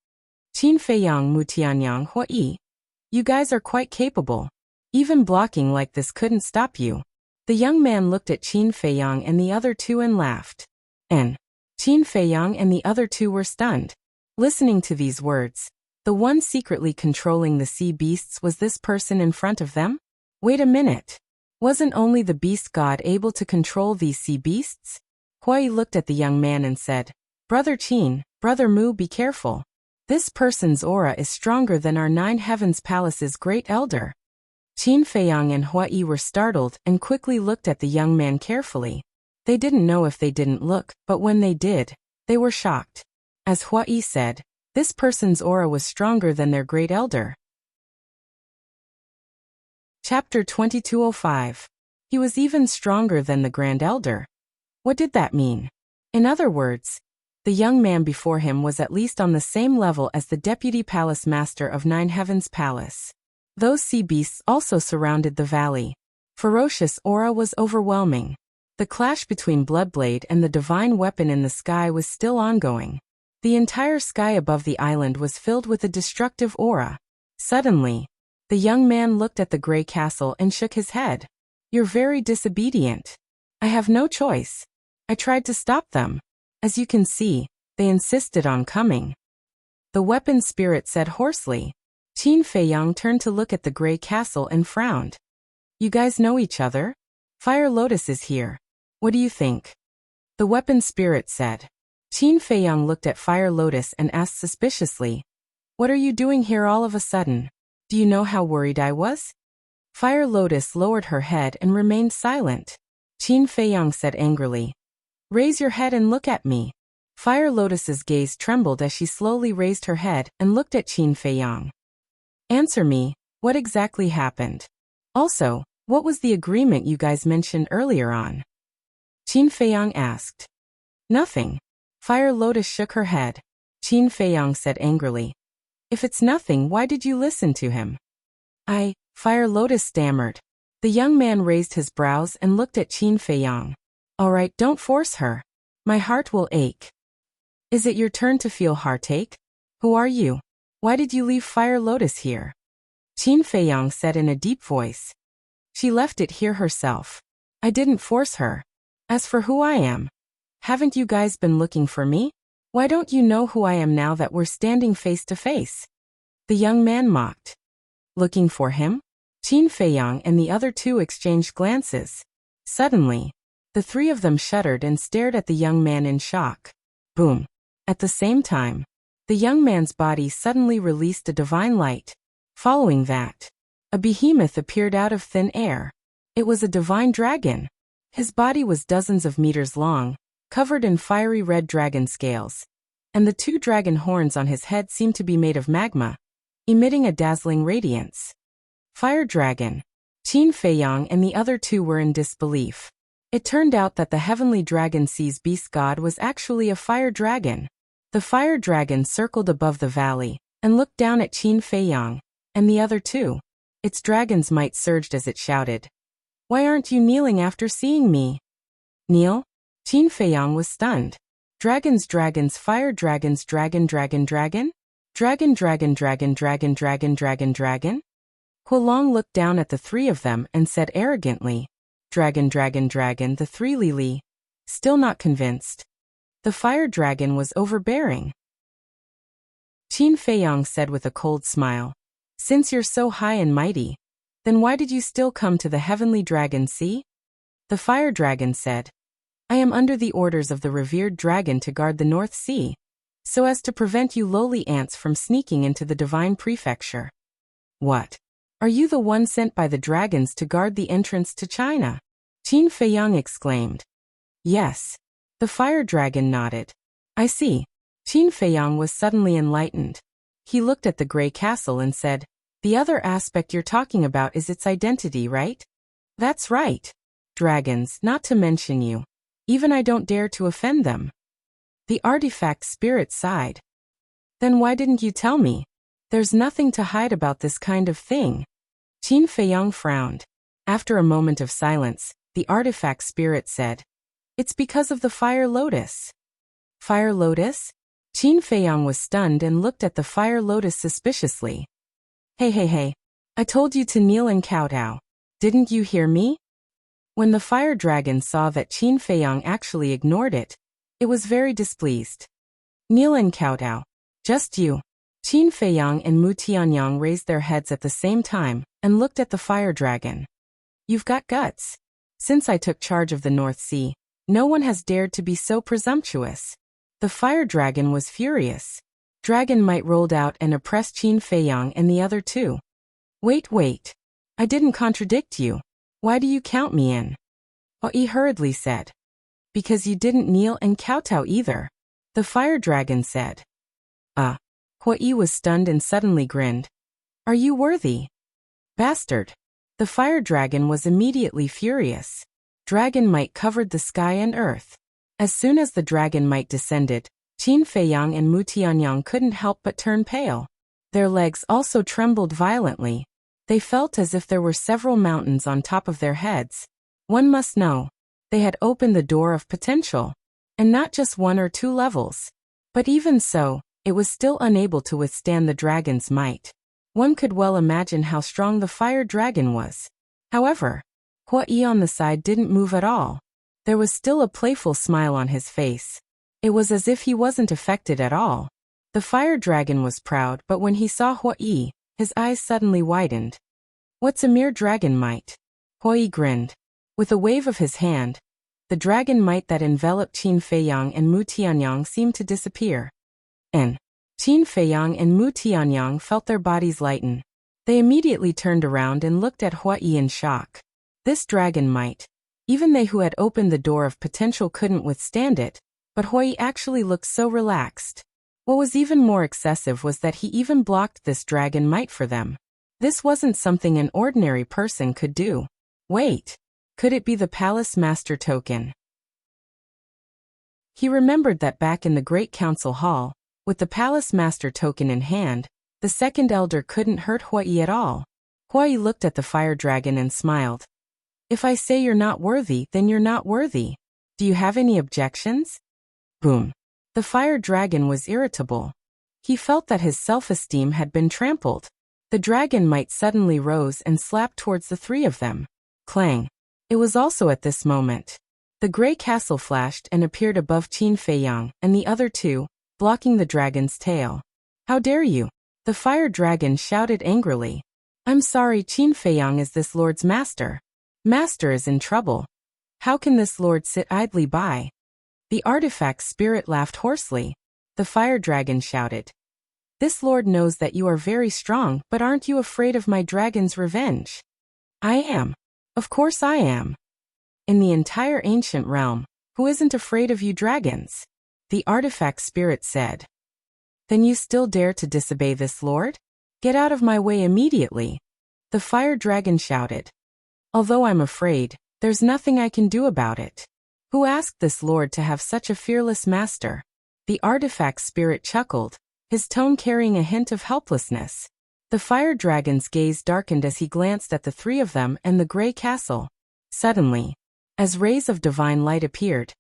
Qin Feiyang, Mu Tianyang, Hua Yi. You guys are quite capable. Even blocking like this couldn't stop you. The young man looked at Qin Feiyang and the other two and laughed. And Qin Feiyang and the other two were stunned. Listening to these words, the one secretly controlling the sea beasts was this person in front of them? Wait a minute. Wasn't only the beast god able to control these sea beasts? Hua Yi looked at the young man and said, Brother Qin, Brother Mu, be careful. This person's aura is stronger than our Nine Heavens Palace's great elder. Qin Feiyang and Hua Yi were startled and quickly looked at the young man carefully. They didn't know if they didn't look, but when they did, they were shocked. As Hua Yi said, this person's aura was stronger than their great elder. Chapter 2205. He was even stronger than the Grand Elder. What did that mean? In other words, the young man before him was at least on the same level as the Deputy Palace Master of Nine Heavens Palace. Those sea beasts also surrounded the valley. Ferocious aura was overwhelming. The clash between Bloodblade and the divine weapon in the sky was still ongoing. The entire sky above the island was filled with a destructive aura. Suddenly, the young man looked at the Grey Castle and shook his head. You're very disobedient. I have no choice. I tried to stop them. As you can see, they insisted on coming. The weapon spirit said hoarsely. Qin Feiyang turned to look at the Grey Castle and frowned. You guys know each other? Fire Lotus is here. What do you think? The weapon spirit said. Qin Feiyang looked at Fire Lotus and asked suspiciously, What are you doing here all of a sudden? Do you know how worried I was? Fire Lotus lowered her head and remained silent. Qin Feiyang said angrily, "Raise your head and look at me." Fire Lotus's gaze trembled as she slowly raised her head and looked at Qin Feiyang. "Answer me, what exactly happened? Also, what was the agreement you guys mentioned earlier on?" Qin Feiyang asked. "Nothing." Fire Lotus shook her head. Qin Feiyang said angrily, "If it's nothing, why did you listen to him?" Fire Lotus stammered. The young man raised his brows and looked at Qin Feiyang. "All right, don't force her. My heart will ache." "Is it your turn to feel heartache? Who are you? Why did you leave Fire Lotus here?" Qin Feiyang said in a deep voice. "She left it here herself. I didn't force her. As for who I am, haven't you guys been looking for me? Why don't you know who I am now that we're standing face to face?" The young man mocked. "Looking for him?" Qin Feiyang and the other two exchanged glances. Suddenly, the three of them shuddered and stared at the young man in shock. Boom. At the same time, the young man's body suddenly released a divine light. Following that, a behemoth appeared out of thin air. It was a divine dragon. His body was dozens of meters long, covered in fiery red dragon scales, and the two dragon horns on his head seemed to be made of magma, emitting a dazzling radiance. Fire Dragon. Qin Feiyang and the other two were in disbelief. It turned out that the heavenly dragon sea's beast god was actually a fire dragon. The fire dragon circled above the valley and looked down at Qin Feiyang and the other two. Its dragon's might surged as it shouted, "Why aren't you kneeling after seeing me?" "Kneel?" Qin Feiyang was stunned. Dragons, fire dragons, dragon, dragon, dragon? Dragon, dragon, dragon, dragon, dragon, dragon, dragon? Huolong looked down at the three of them and said arrogantly, "Dragon, dragon, dragon, the three Lili." Still not convinced. The fire dragon was overbearing. Qin Feiyang said with a cold smile, "Since you're so high and mighty, then why did you still come to the heavenly dragon sea?" The fire dragon said, "I am under the orders of the revered dragon to guard the North Sea, so as to prevent you lowly ants from sneaking into the divine prefecture." "What? Are you the one sent by the dragons to guard the entrance to China?" Qin Feiyang exclaimed. "Yes." The fire dragon nodded. "I see." Qin Feiyang was suddenly enlightened. He looked at the gray castle and said, "The other aspect you're talking about is its identity, right?" "That's right. Dragons, not to mention you. Even I don't dare to offend them." The artifact spirit sighed. "Then why didn't you tell me? There's nothing to hide about this kind of thing." Qin Feiyang frowned. After a moment of silence, the artifact spirit said, "It's because of the Fire Lotus." "Fire Lotus?" Qin Feiyang was stunned and looked at the Fire Lotus suspiciously. Hey, I told you to kneel and kowtow. Didn't you hear me?" When the fire dragon saw that Qin Feiyang actually ignored it, it was very displeased. "Kneel and kowtow. Just you." Qin Feiyang and Mu Tianyang raised their heads at the same time and looked at the fire dragon. "You've got guts. Since I took charge of the North Sea, no one has dared to be so presumptuous." The fire dragon was furious. Dragon might rolled out and oppressed Qin Feiyang and the other two. Wait. I didn't contradict you. Why do you count me in?" He hurriedly said. "Because you didn't kneel and kowtow either," the fire dragon said. Hui was stunned and suddenly grinned. "Are you worthy?" "Bastard." The fire dragon was immediately furious. Dragon might covered the sky and earth. As soon as the dragon might descended, Qin Feiyang and Mu Tianyang couldn't help but turn pale. Their legs also trembled violently. They felt as if there were several mountains on top of their heads. One must know, they had opened the door of potential. And not just 1 or 2 levels. But even so, it was still unable to withstand the dragon's might. One could well imagine how strong the fire dragon was. However, Hui on the side didn't move at all. There was still a playful smile on his face. It was as if he wasn't affected at all. The fire dragon was proud, but when he saw Hui, his eyes suddenly widened. "What's a mere dragon might?" Hui grinned. With a wave of his hand, the dragon might that enveloped Qin Feiyang and Mu Tianyang seemed to disappear. And Qin Feiyang and Mu Tianyang felt their bodies lighten. They immediately turned around and looked at Hua Yi in shock. This dragon might. Even they who had opened the door of potential couldn't withstand it, but Hua Yi actually looked so relaxed. What was even more excessive was that he even blocked this dragon might for them. This wasn't something an ordinary person could do. Wait. Could it be the Palace Master token? He remembered that back in the Great Council Hall, with the Palace Master token in hand, the second elder couldn't hurt Hua Yi at all. Hua Yi looked at the fire dragon and smiled. If I say you're not worthy, then you're not worthy. Do you have any objections? Boom. The fire dragon was irritable. He felt that his self-esteem had been trampled. The dragon might suddenly rose and slapped towards the three of them. Clang. It was also at this moment. The gray castle flashed and appeared above Qin Feiyang and the other two, blocking the dragon's tail. How dare you? The fire dragon shouted angrily. I'm sorry, Qin Feiyang is this lord's master. Master is in trouble. How can this lord sit idly by? The artifact spirit laughed hoarsely. The fire dragon shouted. This lord knows that you are very strong, but aren't you afraid of my dragon's revenge? I am. Of course I am. In the entire ancient realm, who isn't afraid of you dragons? The artifact spirit said. Then you still dare to disobey this lord? Get out of my way immediately. The fire dragon shouted. Although I'm afraid, there's nothing I can do about it. Who asked this lord to have such a fearless master? The artifact spirit chuckled, his tone carrying a hint of helplessness. The fire dragon's gaze darkened as he glanced at the three of them and the gray castle. Suddenly, as rays of divine light appeared,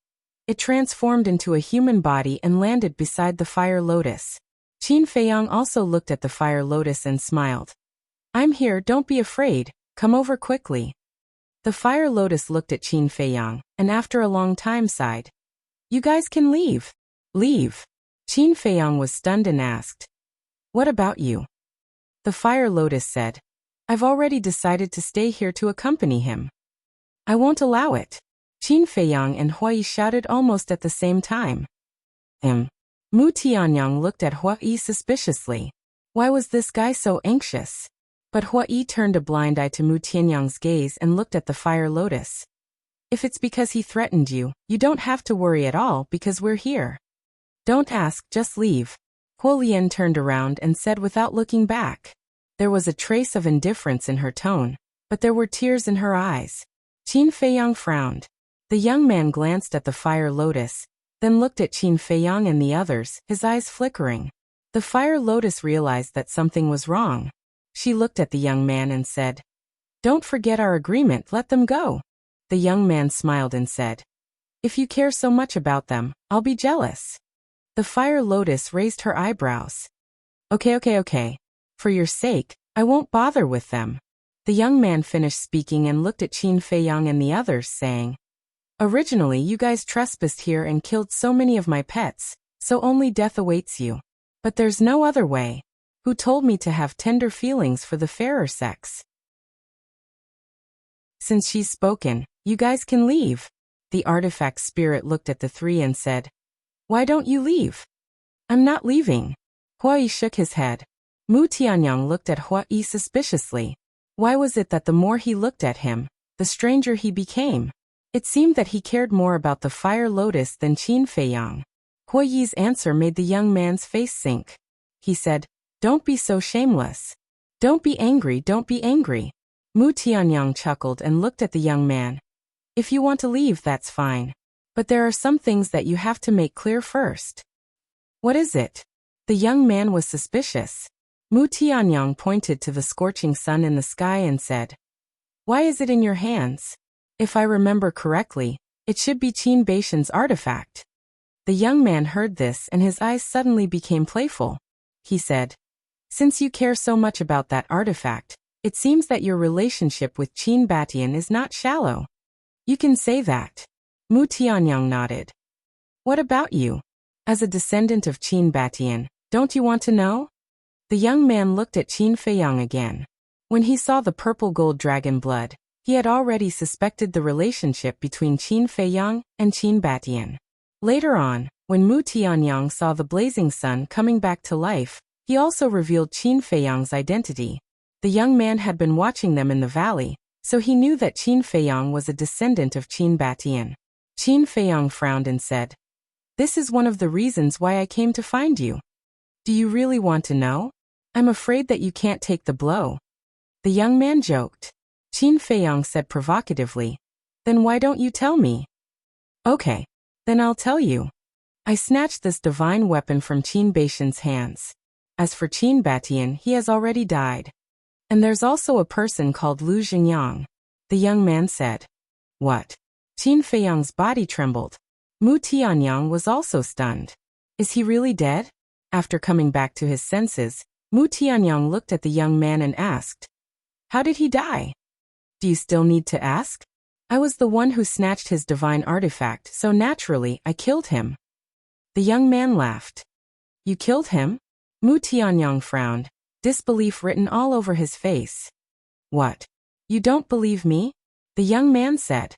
it transformed into a human body and landed beside the fire lotus. Qin Feiyang also looked at the fire lotus and smiled. I'm here, don't be afraid, come over quickly. The fire lotus looked at Qin Feiyang, and after a long time sighed. You guys can leave. Leave. Qin Feiyang was stunned and asked. What about you? The fire lotus said. I've already decided to stay here to accompany him. I won't allow it. Qin Feiyang and Hua Yi shouted almost at the same time. Mu Tianyang looked at Hua Yi suspiciously. Why was this guy so anxious? But Hua Yi turned a blind eye to Mu Tianyang's gaze and looked at the fire lotus. If it's because he threatened you, you don't have to worry at all because we're here. Don't ask, just leave. Huo Lian turned around and said without looking back. There was a trace of indifference in her tone, but there were tears in her eyes. Qin Feiyang frowned. The young man glanced at the fire lotus, then looked at Qin Feiyang and the others, his eyes flickering. The fire lotus realized that something was wrong. She looked at the young man and said, Don't forget our agreement, let them go. The young man smiled and said, If you care so much about them, I'll be jealous. The fire lotus raised her eyebrows. Okay. For your sake, I won't bother with them. The young man finished speaking and looked at Qin Feiyang and the others, saying, Originally you guys trespassed here and killed so many of my pets, so only death awaits you. But there's no other way. Who told me to have tender feelings for the fairer sex? Since she's spoken, you guys can leave. The artifact spirit looked at the three and said, Why don't you leave? I'm not leaving. Hua Yi shook his head. Mu Tianyang looked at Hua Yi suspiciously. Why was it that the more he looked at him, the stranger he became? It seemed that he cared more about the fire lotus than Qin Feiyang. Hua Yi's answer made the young man's face sink. He said, Don't be so shameless. Don't be angry. Mu Tianyang chuckled and looked at the young man. If you want to leave, that's fine. But there are some things that you have to make clear first. What is it? The young man was suspicious. Mu Tianyang pointed to the scorching sun in the sky and said, Why is it in your hands? If I remember correctly, it should be Qin Beishan's artifact. The young man heard this and his eyes suddenly became playful. He said, Since you care so much about that artifact, it seems that your relationship with Qin Batian is not shallow. You can say that. Mu Tianyang nodded. What about you? As a descendant of Qin Batian, don't you want to know? The young man looked at Qin Feiyang again. When he saw the purple gold dragon blood, he had already suspected the relationship between Qin Feiyang and Qin Batian. Later on, when Mu Tianyang saw the blazing sun coming back to life, he also revealed Qin Feiyang's identity. The young man had been watching them in the valley, so he knew that Qin Feiyang was a descendant of Qin Batian. Qin Feiyang frowned and said, "This is one of the reasons why I came to find you. Do you really want to know? I'm afraid that you can't take the blow." The young man joked. Qin Feiyang said provocatively, "Then why don't you tell me?" "Okay, then I'll tell you. I snatched this divine weapon from Qin Batian's hands. As for Qin Batian, he has already died. And there's also a person called Lu Xingyang," the young man said. "What?" Qin Feiyang's body trembled. Mu Tianyang was also stunned. "Is he really dead?" After coming back to his senses, Mu Tianyang looked at the young man and asked, "How did he die?" "Do you still need to ask? I was the one who snatched his divine artifact, so naturally I killed him." The young man laughed. "You killed him?" Mu Tianyang frowned, disbelief written all over his face. "What? You don't believe me?" the young man said.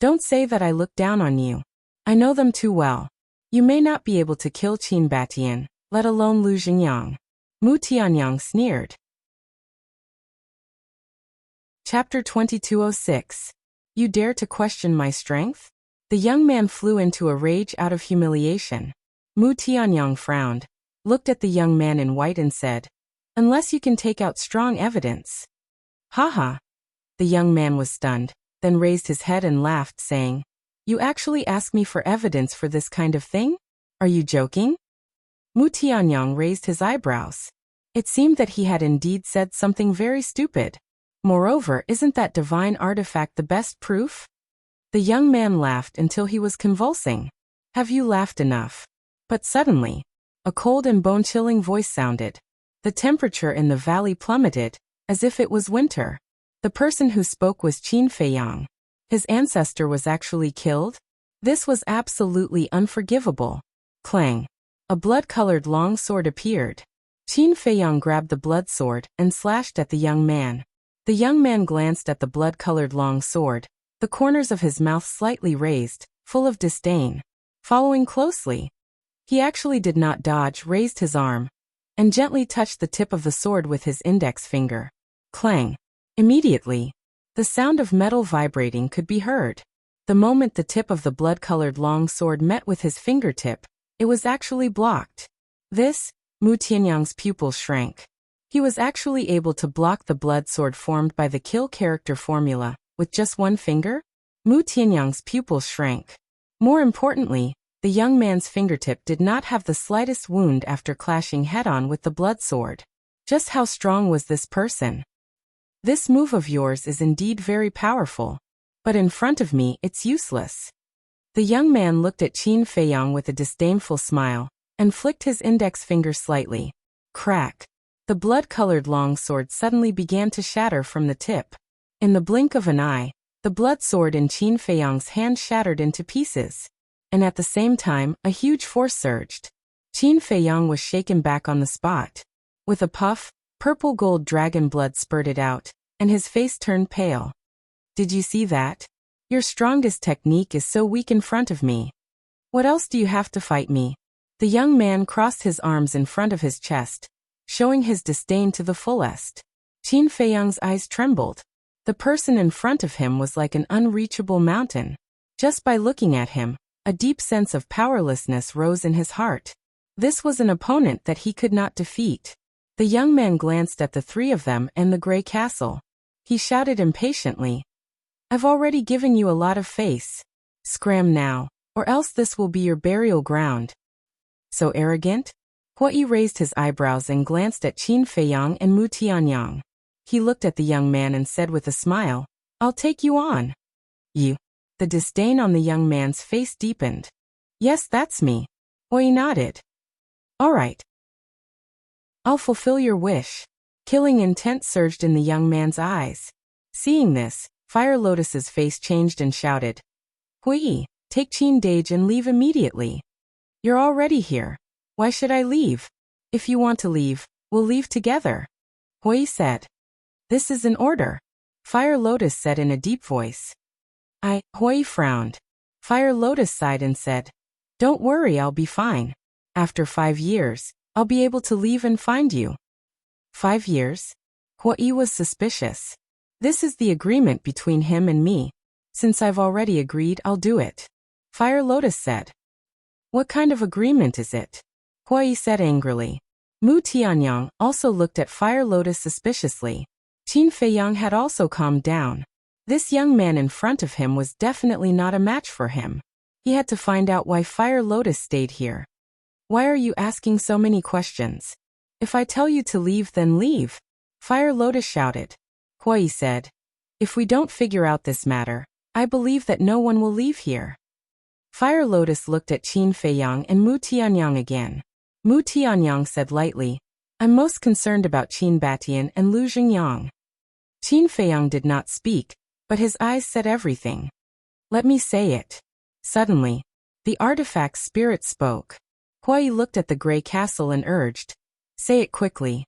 "Don't say that I look down on you. I know them too well. You may not be able to kill Qin Batian, let alone Lu Xingyang." Mu Tianyang sneered. Chapter 2206. You dare to question my strength? The young man flew into a rage out of humiliation. Mu Tianyang frowned, looked at the young man in white and said, "Unless you can take out strong evidence." "Haha." The young man was stunned, then raised his head and laughed, saying, "You actually ask me for evidence for this kind of thing? Are you joking?" Mu Tianyang raised his eyebrows. It seemed that he had indeed said something very stupid. Moreover, isn't that divine artifact the best proof? The young man laughed until he was convulsing. "Have you laughed enough?" But suddenly, a cold and bone-chilling voice sounded. The temperature in the valley plummeted, as if it was winter. The person who spoke was Qin Feiyang. His ancestor was actually killed? This was absolutely unforgivable. Clang. A blood-colored long sword appeared. Qin Feiyang grabbed the blood sword and slashed at the young man. The young man glanced at the blood-colored long sword, the corners of his mouth slightly raised, full of disdain. Following closely, he actually did not dodge, raised his arm, and gently touched the tip of the sword with his index finger. Clang. Immediately, the sound of metal vibrating could be heard. The moment the tip of the blood-colored long sword met with his fingertip, it was actually blocked. This, Mu Tianyang's pupil shrank. He was actually able to block the blood sword formed by the kill character formula, with just one finger? Mu Tianyang's pupil shrank. More importantly, the young man's fingertip did not have the slightest wound after clashing head-on with the blood sword. Just how strong was this person? "This move of yours is indeed very powerful, but in front of me it's useless." The young man looked at Qin Feiyang with a disdainful smile, and flicked his index finger slightly. Crack. The blood-colored long sword suddenly began to shatter from the tip. In the blink of an eye, the blood sword in Qin Feiyang's hand shattered into pieces. And at the same time, a huge force surged. Qin Feiyang was shaken back on the spot. With a puff, purple-gold dragon blood spurted out, and his face turned pale. "Did you see that? Your strongest technique is so weak in front of me. What else do you have to fight me?" The young man crossed his arms in front of his chest, showing his disdain to the fullest. Qin Feiyang's eyes trembled. The person in front of him was like an unreachable mountain. Just by looking at him, a deep sense of powerlessness rose in his heart. This was an opponent that he could not defeat. The young man glanced at the three of them and the gray castle. He shouted impatiently, "I've already given you a lot of face. Scram now, or else this will be your burial ground." "So arrogant?" Hui raised his eyebrows and glanced at Qin Feiyang and Mu Tianyang. He looked at the young man and said with a smile, "I'll take you on." "You?" The disdain on the young man's face deepened. "Yes, that's me." Hui nodded. "All right. I'll fulfill your wish." Killing intent surged in the young man's eyes. Seeing this, Fire Lotus's face changed and shouted, "Hui, take Qin Dage and leave immediately. You're already here. Why should I leave? If you want to leave, we'll leave together." Hui said. "This is an order," Fire Lotus said in a deep voice. Hui frowned. Fire Lotus sighed and said, "Don't worry, I'll be fine. After 5 years, I'll be able to leave and find you." 5 years? Huai was suspicious. This is the agreement between him and me. Since I've already agreed, I'll do it. Fire Lotus said. What kind of agreement is it? Huai said angrily. Mu Tianyang also looked at Fire Lotus suspiciously. Qin Feiyang had also calmed down. This young man in front of him was definitely not a match for him. He had to find out why Fire Lotus stayed here. Why are you asking so many questions? If I tell you to leave, then leave. Fire Lotus shouted. Huai said. If we don't figure out this matter, I believe that no one will leave here. Fire Lotus looked at Qin Feiyang and Mu Tianyang again. Mu Tianyang said lightly, I'm most concerned about Qin Batian and Lu Xingyang. Qin Feiyang did not speak, but his eyes said everything. Let me say it. Suddenly, the artifact spirit spoke. Huai looked at the gray castle and urged, say it quickly.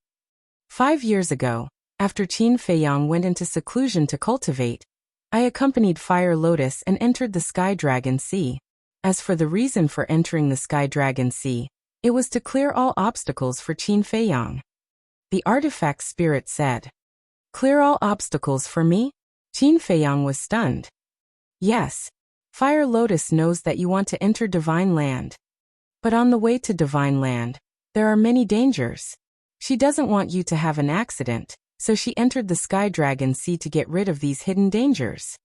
5 years ago, after Qin Feiyang went into seclusion to cultivate, I accompanied Fire Lotus and entered the Sky Dragon Sea. As for the reason for entering the Sky Dragon Sea, it was to clear all obstacles for Qin Feiyang. The artifact spirit said. Clear all obstacles for me? Qin Feiyang was stunned. Yes. Fire Lotus knows that you want to enter Divine Land. But on the way to Divine Land, there are many dangers. She doesn't want you to have an accident, so she entered the Sky Dragon Sea to get rid of these hidden dangers.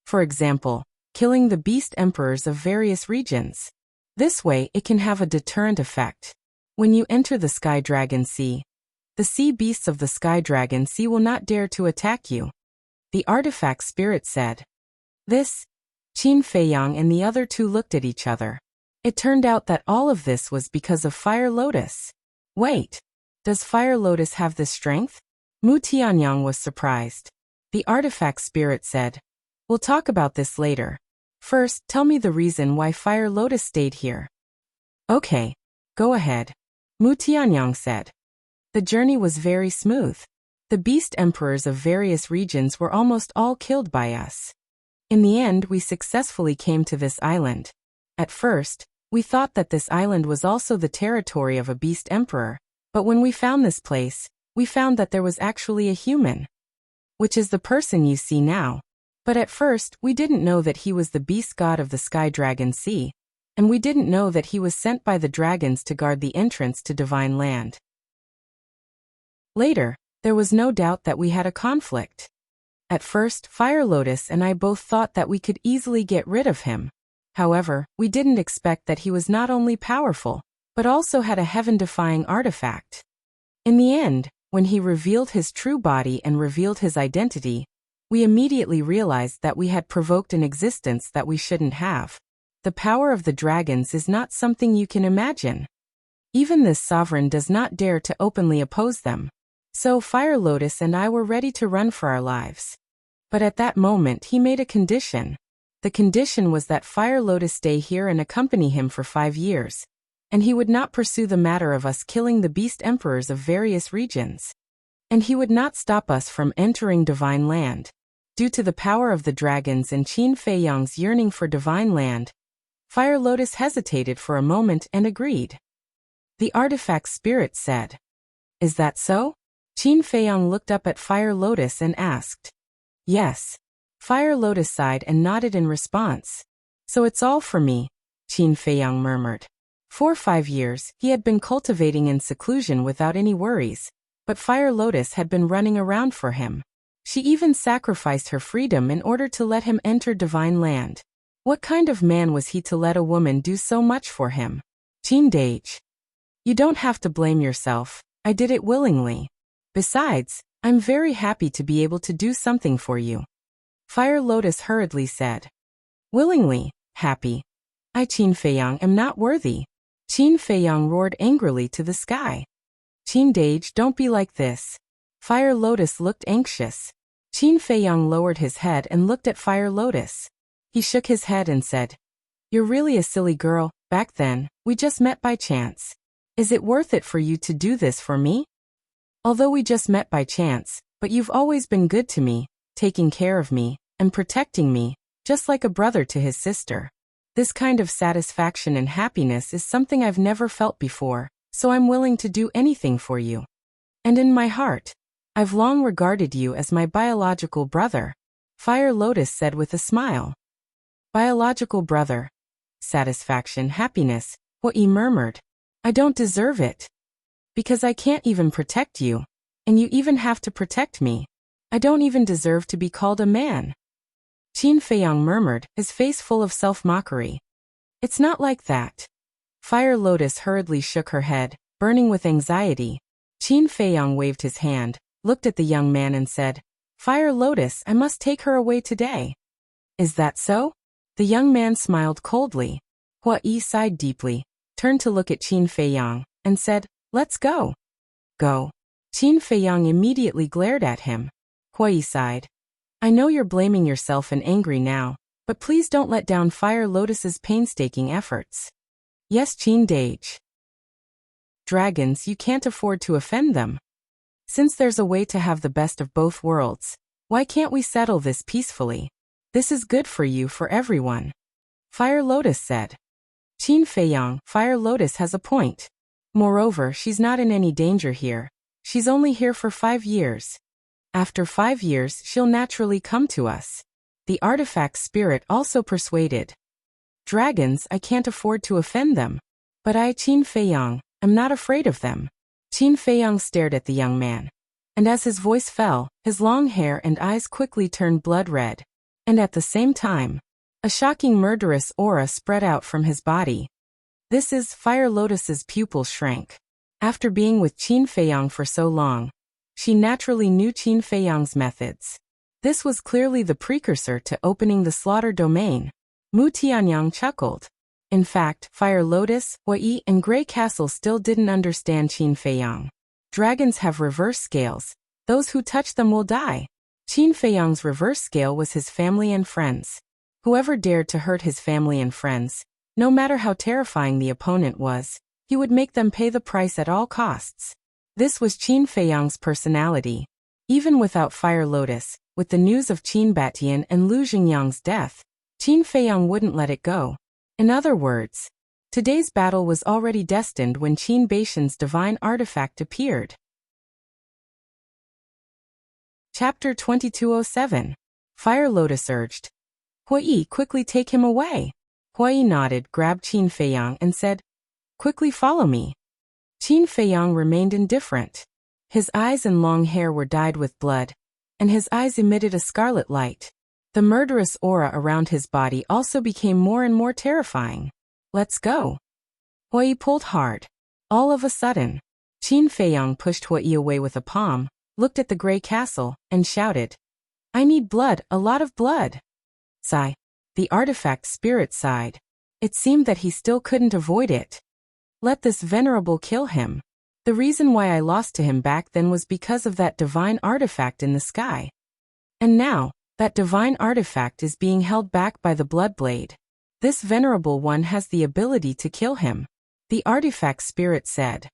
For example, killing the beast emperors of various regions. This way, it can have a deterrent effect. When you enter the Sky Dragon Sea, the sea beasts of the Sky Dragon Sea will not dare to attack you. The artifact spirit said. This, Qin Feiyang and the other two looked at each other. It turned out that all of this was because of Fire Lotus. Wait, does Fire Lotus have this strength? Mu Tianyang was surprised. The artifact spirit said, we'll talk about this later. First, tell me the reason why Fire Lotus stayed here. Okay, go ahead. Mu Tianyang said. The journey was very smooth. The beast emperors of various regions were almost all killed by us. In the end, we successfully came to this island. At first, we thought that this island was also the territory of a beast emperor, but when we found this place, we found that there was actually a human, which is the person you see now. But at first, we didn't know that he was the beast god of the Sky Dragon Sea, and we didn't know that he was sent by the dragons to guard the entrance to Divine Land. Later, there was no doubt that we had a conflict. At first, Fire Lotus and I both thought that we could easily get rid of him. However, we didn't expect that he was not only powerful, but also had a heaven-defying artifact. In the end, when he revealed his true body and revealed his identity, we immediately realized that we had provoked an existence that we shouldn't have. The power of the dragons is not something you can imagine. Even this sovereign does not dare to openly oppose them. So Fire Lotus and I were ready to run for our lives. But at that moment he made a condition. The condition was that Fire Lotus stay here and accompany him for 5 years, and he would not pursue the matter of us killing the beast emperors of various regions. And he would not stop us from entering Divine Land. Due to the power of the dragons and Qin Feiyang's yearning for Divine Land, Fire Lotus hesitated for a moment and agreed. The artifact spirit said, Is that so? Qin Feiyang looked up at Fire Lotus and asked. Yes. Fire Lotus sighed and nodded in response. So it's all for me, Qin Feiyang murmured. For 5 years, he had been cultivating in seclusion without any worries, but Fire Lotus had been running around for him. She even sacrificed her freedom in order to let him enter Divine Land. What kind of man was he to let a woman do so much for him? Qin Dage. You don't have to blame yourself, I did it willingly. Besides, I'm very happy to be able to do something for you. Fire Lotus hurriedly said. Willingly, happy. I Qin Feiyang am not worthy. Qin Feiyang roared angrily to the sky. Qin Dage, don't be like this. Fire Lotus looked anxious. Qin Feiyang lowered his head and looked at Fire Lotus. He shook his head and said, You're really a silly girl, back then, we just met by chance. Is it worth it for you to do this for me? Although we just met by chance, but you've always been good to me, taking care of me, and protecting me, just like a brother to his sister. This kind of satisfaction and happiness is something I've never felt before, so I'm willing to do anything for you. And in my heart, I've long regarded you as my biological brother, Fire Lotus said with a smile. Biological brother. Satisfaction, happiness, what he murmured. I don't deserve it. Because I can't even protect you. And you even have to protect me. I don't even deserve to be called a man. Qin Feiyang murmured, his face full of self-mockery. It's not like that. Fire Lotus hurriedly shook her head, burning with anxiety. Qin Feiyang waved his hand, looked at the young man and said, Fire Lotus, I must take her away today. Is that so? The young man smiled coldly. Hua Yi sighed deeply, turned to look at Qin Feiyang, and said, Let's go. Go. Qin Feiyang immediately glared at him. Hua Yi sighed. I know you're blaming yourself and angry now, but please don't let down Fire Lotus's painstaking efforts. Yes, Qin Dage. Dragons, you can't afford to offend them. Since there's a way to have the best of both worlds, why can't we settle this peacefully? This is good for you, for everyone. Fire Lotus said. Qin Feiyang, Fire Lotus has a point. Moreover, she's not in any danger here. She's only here for 5 years. After 5 years, she'll naturally come to us. The artifact spirit also persuaded. Dragons, I can't afford to offend them. But I, Qin Feiyang, am not afraid of them. Qin Feiyang stared at the young man. And as his voice fell, his long hair and eyes quickly turned blood red. And at the same time, a shocking murderous aura spread out from his body. This is Fire Lotus's pupil shrank. After being with Qin Feiyang for so long, she naturally knew Qin Feiyang's methods. This was clearly the precursor to opening the slaughter domain. Mu Tianyang chuckled. In fact, Fire Lotus, Hua Yi, and Grey Castle still didn't understand Qin Feiyang. Dragons have reverse scales. Those who touch them will die. Qin Feiyang's reverse scale was his family and friends. Whoever dared to hurt his family and friends, no matter how terrifying the opponent was, he would make them pay the price at all costs. This was Qin Feiyang's personality. Even without Fire Lotus, with the news of Qin Batian and Lu Xingyang's death, Qin Feiyang wouldn't let it go. In other words, today's battle was already destined when Qin Batian's divine artifact appeared. Chapter 2207. Fire Lotus urged. Hua Yi, quickly take him away. Hua Yi nodded, grabbed Qin Feiyang and said, Quickly follow me. Qin Feiyang remained indifferent. His eyes and long hair were dyed with blood, and his eyes emitted a scarlet light. The murderous aura around his body also became more and more terrifying. Let's go. Hua Yi pulled hard. All of a sudden, Qin Feiyang pushed Hua Yi away with a palm, looked at the Grey Castle, and shouted, I need blood, a lot of blood. Sigh. The artifact spirit sighed. It seemed that he still couldn't avoid it. Let this venerable kill him. The reason why I lost to him back then was because of that divine artifact in the sky. And now, that divine artifact is being held back by the Bloodblade. This venerable one has the ability to kill him. The artifact spirit said.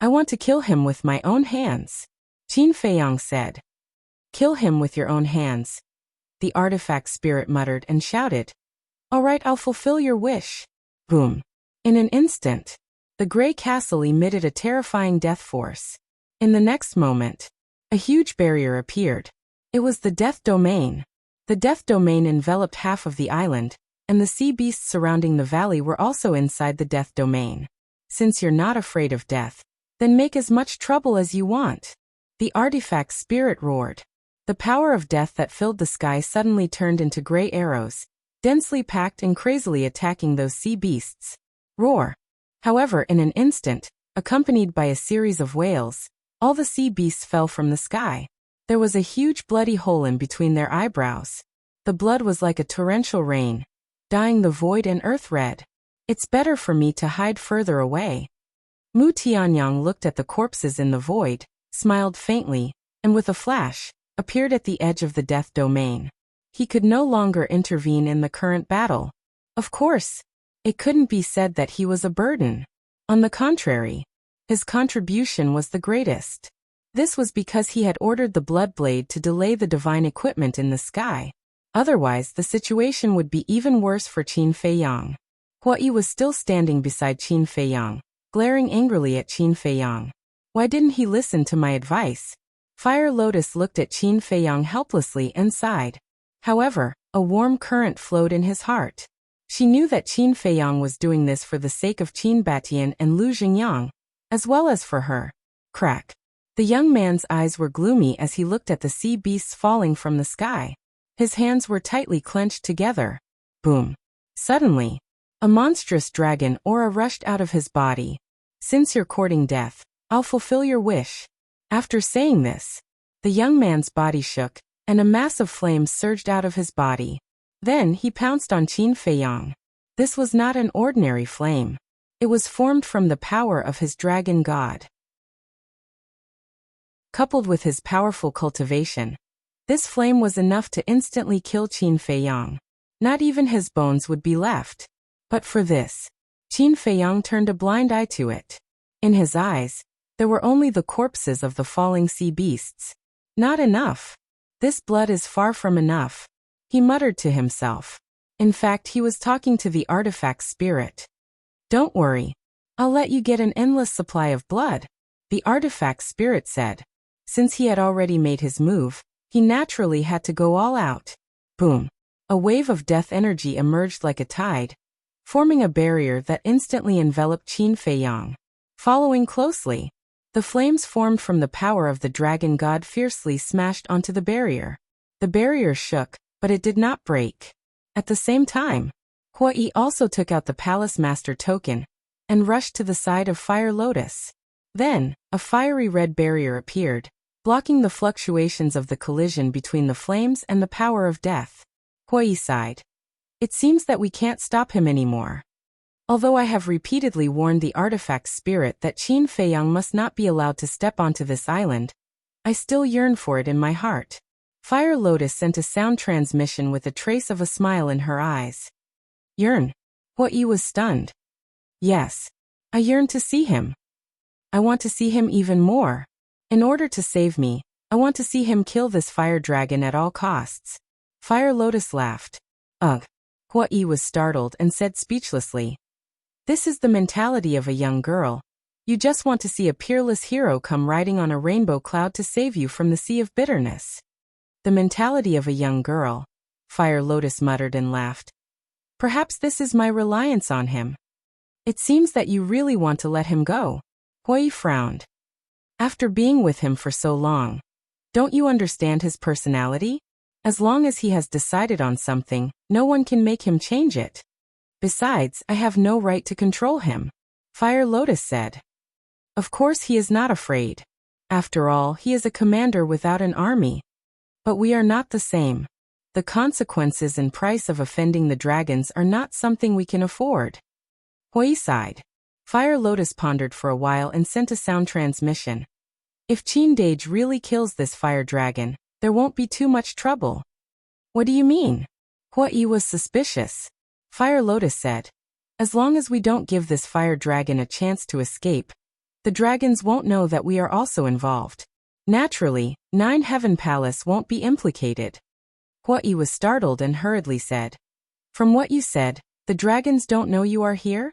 I want to kill him with my own hands. Qin Feiyang said. Kill him with your own hands. The artifact spirit muttered and shouted. All right, I'll fulfill your wish. Boom. In an instant, the Grey Castle emitted a terrifying death force. In the next moment, a huge barrier appeared. It was the Death Domain. The Death Domain enveloped half of the island, and the sea beasts surrounding the valley were also inside the Death Domain. Since you're not afraid of death, then make as much trouble as you want. The artifact spirit roared. The power of death that filled the sky suddenly turned into gray arrows, densely packed and crazily attacking those sea beasts. Roar. However, in an instant, accompanied by a series of wails, all the sea beasts fell from the sky. There was a huge bloody hole in between their eyebrows. The blood was like a torrential rain, dyeing the void and earth red. It's better for me to hide further away. Mu Tianyang looked at the corpses in the void, smiled faintly, and with a flash, appeared at the edge of the Death Domain. He could no longer intervene in the current battle. Of course, it couldn't be said that he was a burden. On the contrary, his contribution was the greatest. This was because he had ordered the Bloodblade to delay the divine equipment in the sky. Otherwise, the situation would be even worse for Qin Feiyang. Hua Yi was still standing beside Qin Feiyang, glaring angrily at Qin Feiyang. Why didn't he listen to my advice? Fire Lotus looked at Qin Feiyang helplessly and sighed. However, a warm current flowed in his heart. She knew that Qin Feiyang was doing this for the sake of Qin Batian and Lu Jingyang, as well as for her. Crack. The young man's eyes were gloomy as he looked at the sea beasts falling from the sky. His hands were tightly clenched together. Boom. Suddenly, a monstrous dragon aura rushed out of his body. Since you're courting death, I'll fulfill your wish. After saying this, the young man's body shook, and a mass of flames surged out of his body. Then he pounced on Qin Feiyang. This was not an ordinary flame. It was formed from the power of his dragon god. Coupled with his powerful cultivation, this flame was enough to instantly kill Qin Feiyang. Not even his bones would be left. But for this, Qin Feiyang turned a blind eye to it. In his eyes, there were only the corpses of the falling sea beasts. Not enough. This blood is far from enough, he muttered to himself. In fact, he was talking to the artifact spirit. Don't worry. I'll let you get an endless supply of blood, the artifact spirit said. Since he had already made his move, he naturally had to go all out. Boom. A wave of death energy emerged like a tide, forming a barrier that instantly enveloped Qin Feiyang. Following closely, the flames formed from the power of the dragon god fiercely smashed onto the barrier. The barrier shook, but it did not break. At the same time, Huai also took out the Palace Master token and rushed to the side of Fire Lotus. Then, a fiery red barrier appeared, blocking the fluctuations of the collision between the flames and the power of death. Huai sighed. It seems that we can't stop him anymore. Although I have repeatedly warned the artifact spirit that Qin Feiyang must not be allowed to step onto this island, I still yearn for it in my heart. Fire Lotus sent a sound transmission with a trace of a smile in her eyes. Yearn? Huai was stunned. Yes. I yearn to see him. I want to see him even more. In order to save me, I want to see him kill this fire dragon at all costs. Fire Lotus laughed. Ugh. Huai was startled and said speechlessly. This is the mentality of a young girl. You just want to see a peerless hero come riding on a rainbow cloud to save you from the sea of bitterness. The mentality of a young girl, Fire Lotus muttered and laughed. Perhaps this is my reliance on him. It seems that you really want to let him go. Huai frowned. After being with him for so long, don't you understand his personality? As long as he has decided on something, no one can make him change it. Besides, I have no right to control him, Fire Lotus said. Of course he is not afraid. After all, he is a commander without an army. But we are not the same. The consequences and price of offending the dragons are not something we can afford. Huai sighed. Fire Lotus pondered for a while and sent a sound transmission. If Qin Dage really kills this fire dragon, there won't be too much trouble. What do you mean? Huai was suspicious. Fire Lotus said. As long as we don't give this fire dragon a chance to escape, the dragons won't know that we are also involved. Naturally, Nine Heaven Palace won't be implicated. Huai was startled and hurriedly said. From what you said, the dragons don't know you are here?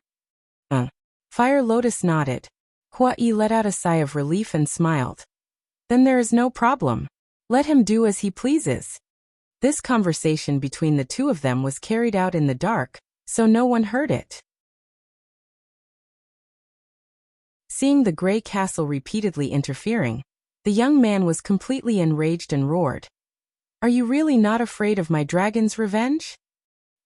Fire Lotus nodded. Huai let out a sigh of relief and smiled. Then there is no problem. Let him do as he pleases. This conversation between the two of them was carried out in the dark, so no one heard it. Seeing the gray castle repeatedly interfering, the young man was completely enraged and roared. Are you really not afraid of my dragon's revenge?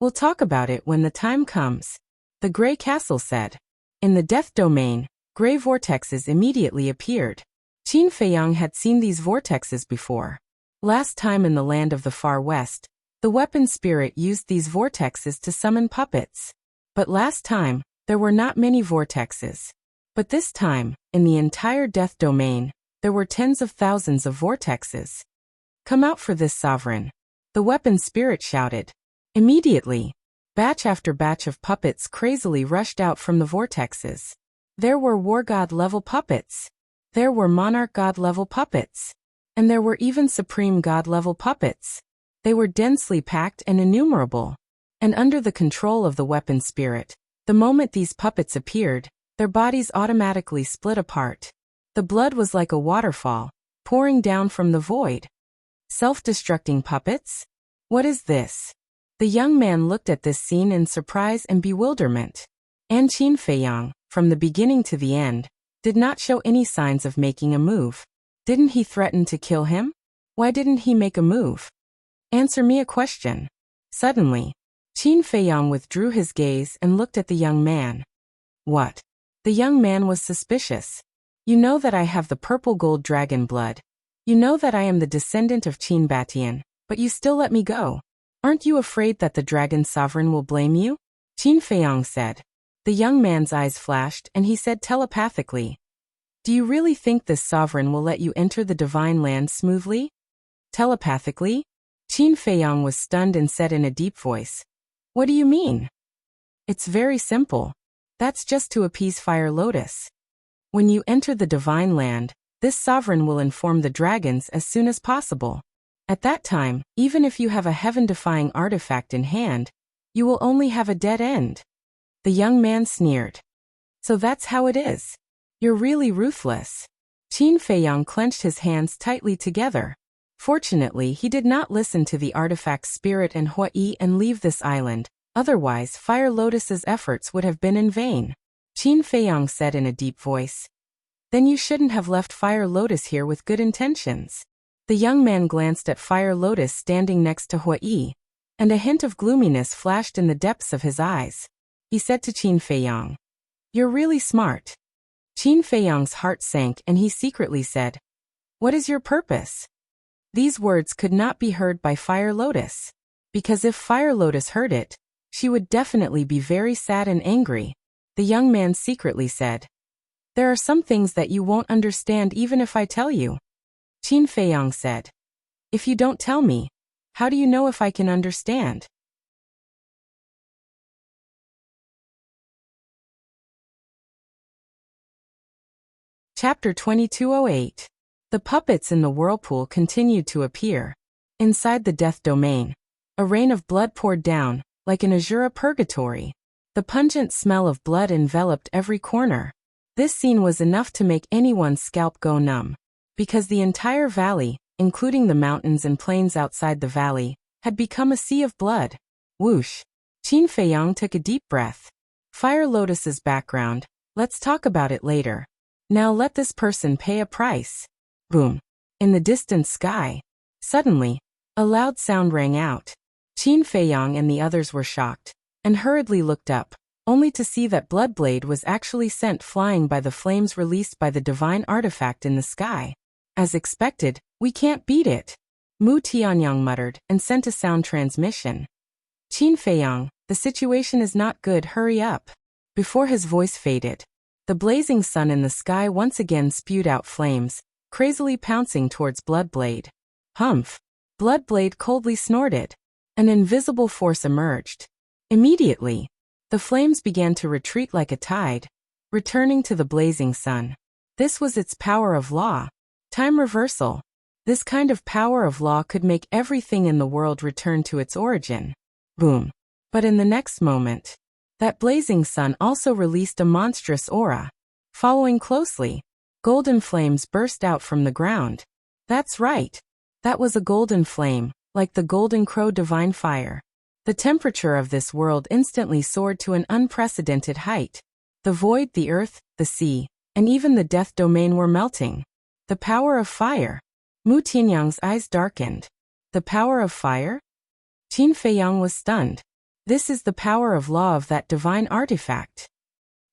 We'll talk about it when the time comes, the gray castle said. In the death domain, gray vortexes immediately appeared. Qin Feiyang had seen these vortexes before. Last time in the land of the far west, the weapon spirit used these vortexes to summon puppets. But last time, there were not many vortexes. But this time, in the entire death domain, there were tens of thousands of vortexes. Come out for this sovereign, the weapon spirit shouted. Immediately, batch after batch of puppets crazily rushed out from the vortexes. There were war god level puppets. There were monarch god level puppets. And there were even supreme god level puppets. They were densely packed and innumerable. And under the control of the weapon spirit, the moment these puppets appeared, their bodies automatically split apart. The blood was like a waterfall, pouring down from the void. Self-destructing puppets? What is this? The young man looked at this scene in surprise and bewilderment. And Qin Feiyang, from the beginning to the end, did not show any signs of making a move. Didn't he threaten to kill him? Why didn't he make a move? Answer me a question. Suddenly, Qin Feiyang withdrew his gaze and looked at the young man. What? The young man was suspicious. You know that I have the purple gold dragon blood. You know that I am the descendant of Qin Batian, but you still let me go. Aren't you afraid that the dragon sovereign will blame you? Qin Feiyang said. The young man's eyes flashed and he said telepathically, do you really think this sovereign will let you enter the divine land smoothly? Telepathically? Qin Feiyang was stunned and said in a deep voice, what do you mean? It's very simple. That's just to appease Fire Lotus. When you enter the divine land, this sovereign will inform the dragons as soon as possible. At that time, even if you have a heaven-defying artifact in hand, you will only have a dead end. The young man sneered. So that's how it is. You're really ruthless. Qin Feiyang clenched his hands tightly together. Fortunately, he did not listen to the artifact's spirit and Huai and leave this island, otherwise Fire Lotus's efforts would have been in vain. Qin Feiyang said in a deep voice. Then you shouldn't have left Fire Lotus here with good intentions. The young man glanced at Fire Lotus standing next to Huai, and a hint of gloominess flashed in the depths of his eyes. He said to Qin Feiyang, you're really smart. Qin Feiyang's heart sank and he secretly said, what is your purpose? These words could not be heard by Fire Lotus, because if Fire Lotus heard it, she would definitely be very sad and angry. The young man secretly said, there are some things that you won't understand even if I tell you. Qin Feiyang said, if you don't tell me, how do you know if I can understand? Chapter 2208. The puppets in the whirlpool continued to appear. Inside the death domain, a rain of blood poured down, like an azure purgatory. The pungent smell of blood enveloped every corner. This scene was enough to make anyone's scalp go numb, because the entire valley, including the mountains and plains outside the valley, had become a sea of blood. Whoosh! Qin Feiyang took a deep breath. Fire Lotus's background, let's talk about it later. Now let this person pay a price. Boom! In the distant sky, suddenly, a loud sound rang out. Qin Feiyang and the others were shocked, and hurriedly looked up, only to see that Bloodblade was actually sent flying by the flames released by the divine artifact in the sky. As expected, we can't beat it. Mu Tianyang muttered and sent a sound transmission. Qin Feiyang, the situation is not good, hurry up. Before his voice faded, the blazing sun in the sky once again spewed out flames, crazily pouncing towards Bloodblade. Humph! Bloodblade coldly snorted. An invisible force emerged. Immediately, the flames began to retreat like a tide, returning to the blazing sun. This was its power of law. Time reversal. This kind of power of law could make everything in the world return to its origin. Boom. But in the next moment, that blazing sun also released a monstrous aura. Following closely, golden flames burst out from the ground. That's right. That was a golden flame, like the golden crow divine fire. The temperature of this world instantly soared to an unprecedented height. The void, the earth, the sea, and even the death domain were melting. The power of fire. Mu Tianyang's eyes darkened. The power of fire? Qin Feiyang was stunned. This is the power of law of that divine artifact.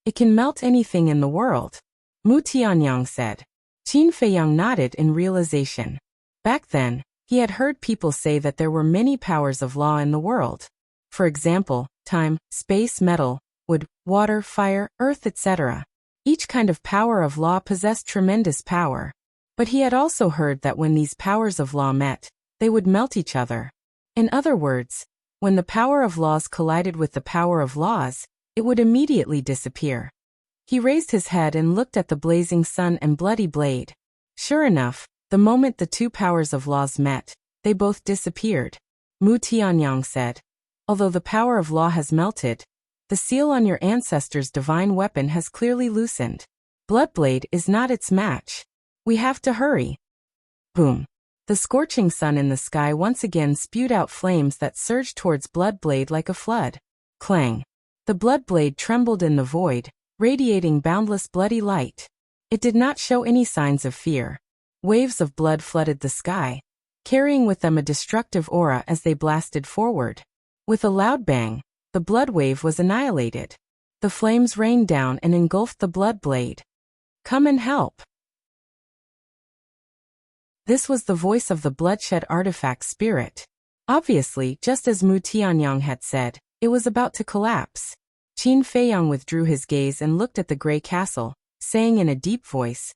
It can melt anything in the world. Mu Tianyang said. Qin Feiyang nodded in realization. Back then, he had heard people say that there were many powers of law in the world. For example, time, space, metal, wood, water, fire, earth, etc. Each kind of power of law possessed tremendous power. But he had also heard that when these powers of law met, they would melt each other. In other words, when the power of laws collided with the power of laws, it would immediately disappear. He raised his head and looked at the blazing sun and bloody blade. Sure enough, the moment the two powers of laws met, they both disappeared. Mu Tianyang said, although the power of law has melted, the seal on your ancestor's divine weapon has clearly loosened. Bloodblade is not its match. We have to hurry. Boom. The scorching sun in the sky once again spewed out flames that surged towards Bloodblade like a flood. Clang. The Bloodblade trembled in the void, radiating boundless bloody light. It did not show any signs of fear. Waves of blood flooded the sky, carrying with them a destructive aura as they blasted forward. With a loud bang, the blood wave was annihilated. The flames rained down and engulfed the Bloodblade. Come and help. This was the voice of the bloodshed artifact spirit. Obviously, just as Mu Tianyang had said, it was about to collapse. Qin Feiyang withdrew his gaze and looked at the gray castle, saying in a deep voice,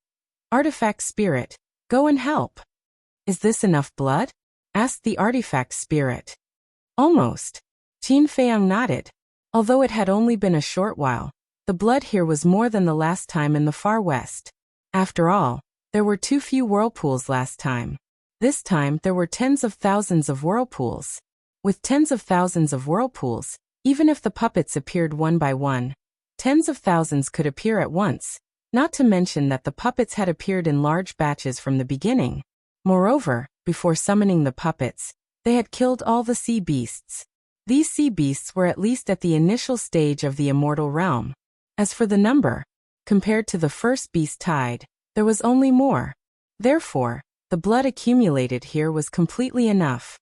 "Artifact spirit, go and help." "Is this enough blood?" asked the artifact spirit. "Almost." Qin Feiyang nodded. Although it had only been a short while, the blood here was more than the last time in the far west. After all, there were too few whirlpools last time. This time there were tens of thousands of whirlpools. With tens of thousands of whirlpools, even if the puppets appeared one by one, tens of thousands could appear at once, not to mention that the puppets had appeared in large batches from the beginning. Moreover, before summoning the puppets, they had killed all the sea beasts. These sea beasts were at least at the initial stage of the immortal realm. As for the number, compared to the first beast tide, there was only more. Therefore, the blood accumulated here was completely enough.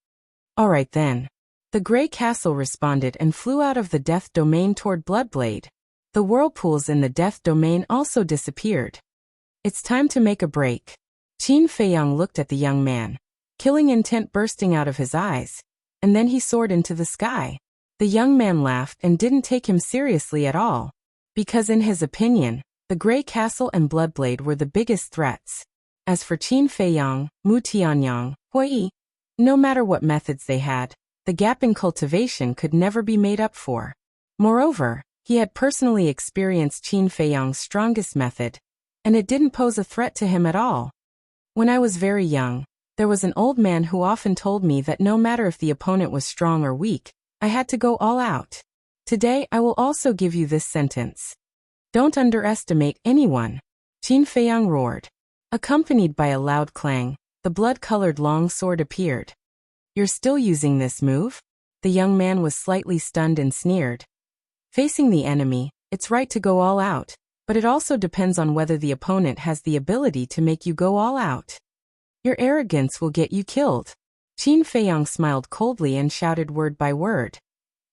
All right then. The gray castle responded and flew out of the death domain toward Bloodblade. The whirlpools in the death domain also disappeared. It's time to make a break. Qin Feiyang looked at the young man, killing intent bursting out of his eyes, and then he soared into the sky. The young man laughed and didn't take him seriously at all, because in his opinion, the gray castle and Bloodblade were the biggest threats. As for Qin Feiyang, Mu Tianyang, Hui, no matter what methods they had, the gap in cultivation could never be made up for. Moreover, he had personally experienced Qin Feiyang's strongest method, and it didn't pose a threat to him at all. When I was very young, there was an old man who often told me that no matter if the opponent was strong or weak, I had to go all out. Today I will also give you this sentence. Don't underestimate anyone. Qin Feiyang roared. Accompanied by a loud clang, the blood-colored long sword appeared. You're still using this move? The young man was slightly stunned and sneered. Facing the enemy, it's right to go all out, but it also depends on whether the opponent has the ability to make you go all out. Your arrogance will get you killed. Qin Feiyang smiled coldly and shouted word by word.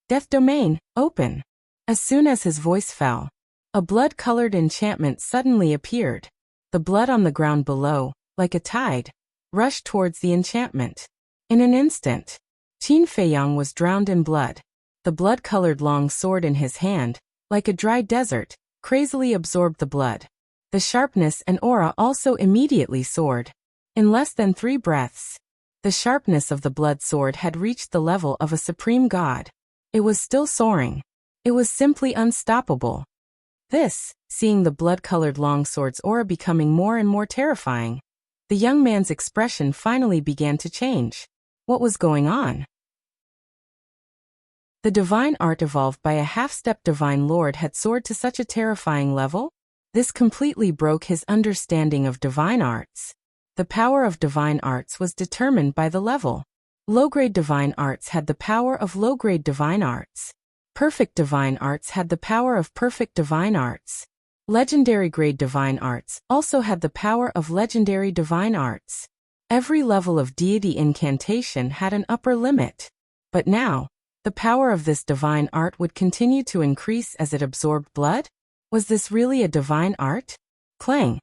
Death domain, open. As soon as his voice fell, a blood-colored enchantment suddenly appeared. The blood on the ground below, like a tide, rushed towards the enchantment. In an instant, Qin Feiyang was drowned in blood. The blood-colored long sword in his hand, like a dry desert, crazily absorbed the blood. The sharpness and aura also immediately soared. In less than 3 breaths, the sharpness of the blood sword had reached the level of a supreme god. It was still soaring. It was simply unstoppable. This, seeing the blood-colored longsword's aura becoming more and more terrifying, the young man's expression finally began to change. What was going on? The divine art evolved by a half-step divine lord had soared to such a terrifying level? This completely broke his understanding of divine arts. The power of divine arts was determined by the level. Low-grade divine arts had the power of low-grade divine arts. Perfect divine arts had the power of perfect divine arts. Legendary grade divine arts also had the power of legendary divine arts. Every level of deity incantation had an upper limit. But now, the power of this divine art would continue to increase as it absorbed blood? Was this really a divine art? Clang!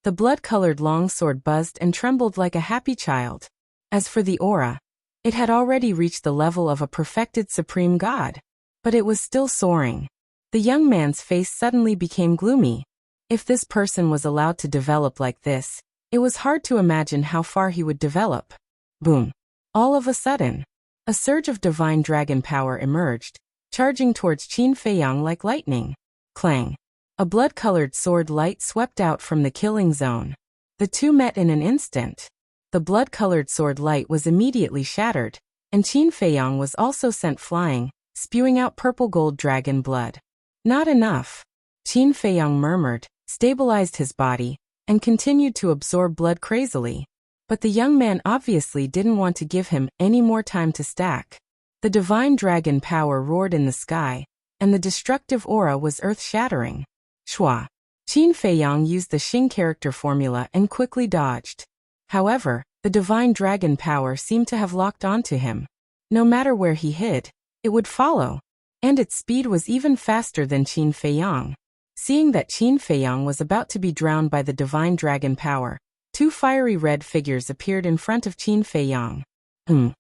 The blood-colored longsword buzzed and trembled like a happy child. As for the aura, it had already reached the level of a perfected supreme god. But it was still soaring. The young man's face suddenly became gloomy. If this person was allowed to develop like this, it was hard to imagine how far he would develop. Boom! All of a sudden, a surge of divine dragon power emerged, charging towards Qin Feiyang like lightning. Clang! A blood-colored sword light swept out from the killing zone. The two met in an instant. The blood-colored sword light was immediately shattered, and Qin Feiyang was also sent flying, spewing out purple gold dragon blood. Not enough. Qin Feiyang murmured, stabilized his body, and continued to absorb blood crazily. But the young man obviously didn't want to give him any more time to stack. The divine dragon power roared in the sky, and the destructive aura was earth-shattering. Shua. Qin Feiyang used the Xing character formula and quickly dodged. However, the divine dragon power seemed to have locked onto him. No matter where he hid, it would follow, and its speed was even faster than Qin Feiyang. Seeing that Qin Feiyang was about to be drowned by the divine dragon power, two fiery red figures appeared in front of Qin Feiyang. Qin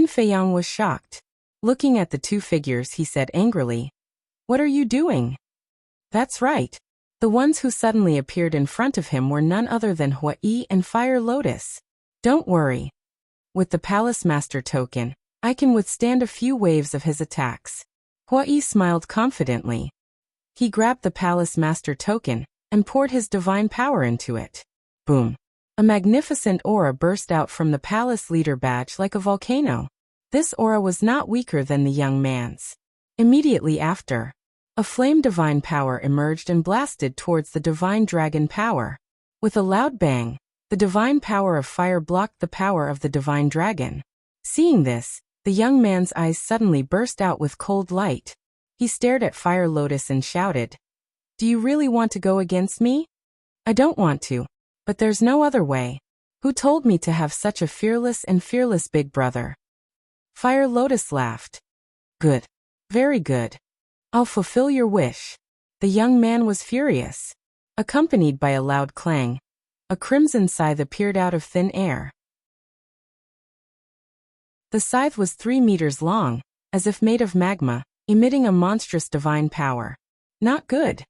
Feiyang was shocked. Looking at the two figures, he said angrily, "What are you doing?" That's right. The ones who suddenly appeared in front of him were none other than Huai and Fire Lotus. Don't worry. With the Palace Master token, I can withstand a few waves of his attacks. Huai smiled confidently. He grabbed the Palace Master token and poured his divine power into it. Boom. A magnificent aura burst out from the palace leader badge like a volcano. This aura was not weaker than the young man's. Immediately after, a flame divine power emerged and blasted towards the divine dragon power. With a loud bang, the divine power of fire blocked the power of the divine dragon. Seeing this, the young man's eyes suddenly burst out with cold light. He stared at Fire Lotus and shouted, "Do you really want to go against me?" "I don't want to, but there's no other way. Who told me to have such a fearless big brother?" Fire Lotus laughed. "Good. Very good. I'll fulfill your wish." The young man was furious. Accompanied by a loud clang, a crimson scythe appeared out of thin air. The scythe was 3 meters long, as if made of magma, emitting a monstrous divine power. Not good.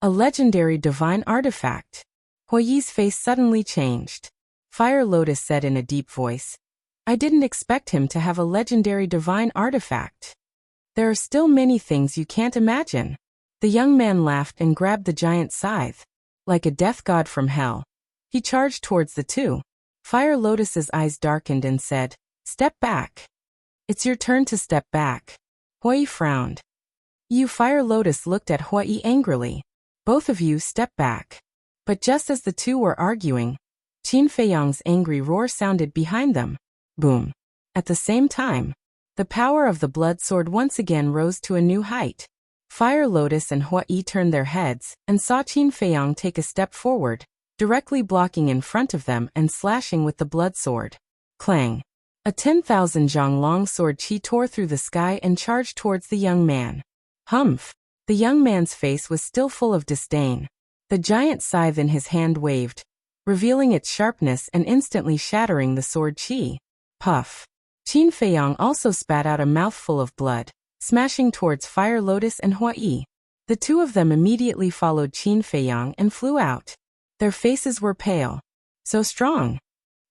A legendary divine artifact. Huai's face suddenly changed. Fire Lotus said in a deep voice, "I didn't expect him to have a legendary divine artifact. There are still many things you can't imagine." The young man laughed and grabbed the giant scythe. Like a death god from hell, he charged towards the two. Fire Lotus's eyes darkened and said, "Step back." "It's your turn to step back." Huai frowned. You Fire Lotus looked at Huai angrily. "Both of you step back." But just as the two were arguing, Qin Feiyang's angry roar sounded behind them. Boom. At the same time, the power of the blood sword once again rose to a new height. Fire Lotus and Huai turned their heads and saw Qin Feiyang take a step forward, directly blocking in front of them and slashing with the blood sword. Clang. A 10,000 zhang long sword chi tore through the sky and charged towards the young man. Humph! The young man's face was still full of disdain. The giant scythe in his hand waved, revealing its sharpness and instantly shattering the sword chi. Puff! Qin Feiyang also spat out a mouthful of blood, smashing towards Fire Lotus and Huai. The two of them immediately followed Qin Feiyang and flew out. Their faces were pale. So strong.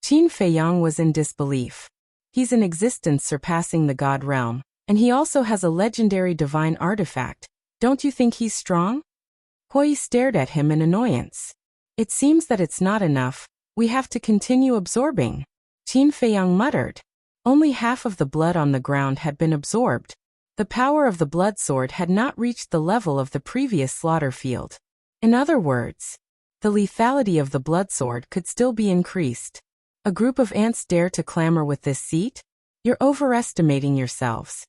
Qin Feiyang was in disbelief. He's an existence surpassing the god realm, and he also has a legendary divine artifact. Don't you think he's strong? Huai stared at him in annoyance. It seems that it's not enough. We have to continue absorbing. Qin Feiyang muttered. Only half of the blood on the ground had been absorbed. The power of the blood sword had not reached the level of the previous slaughter field. In other words, the lethality of the blood sword could still be increased. A group of ants dare to clamor with this seat? You're overestimating yourselves.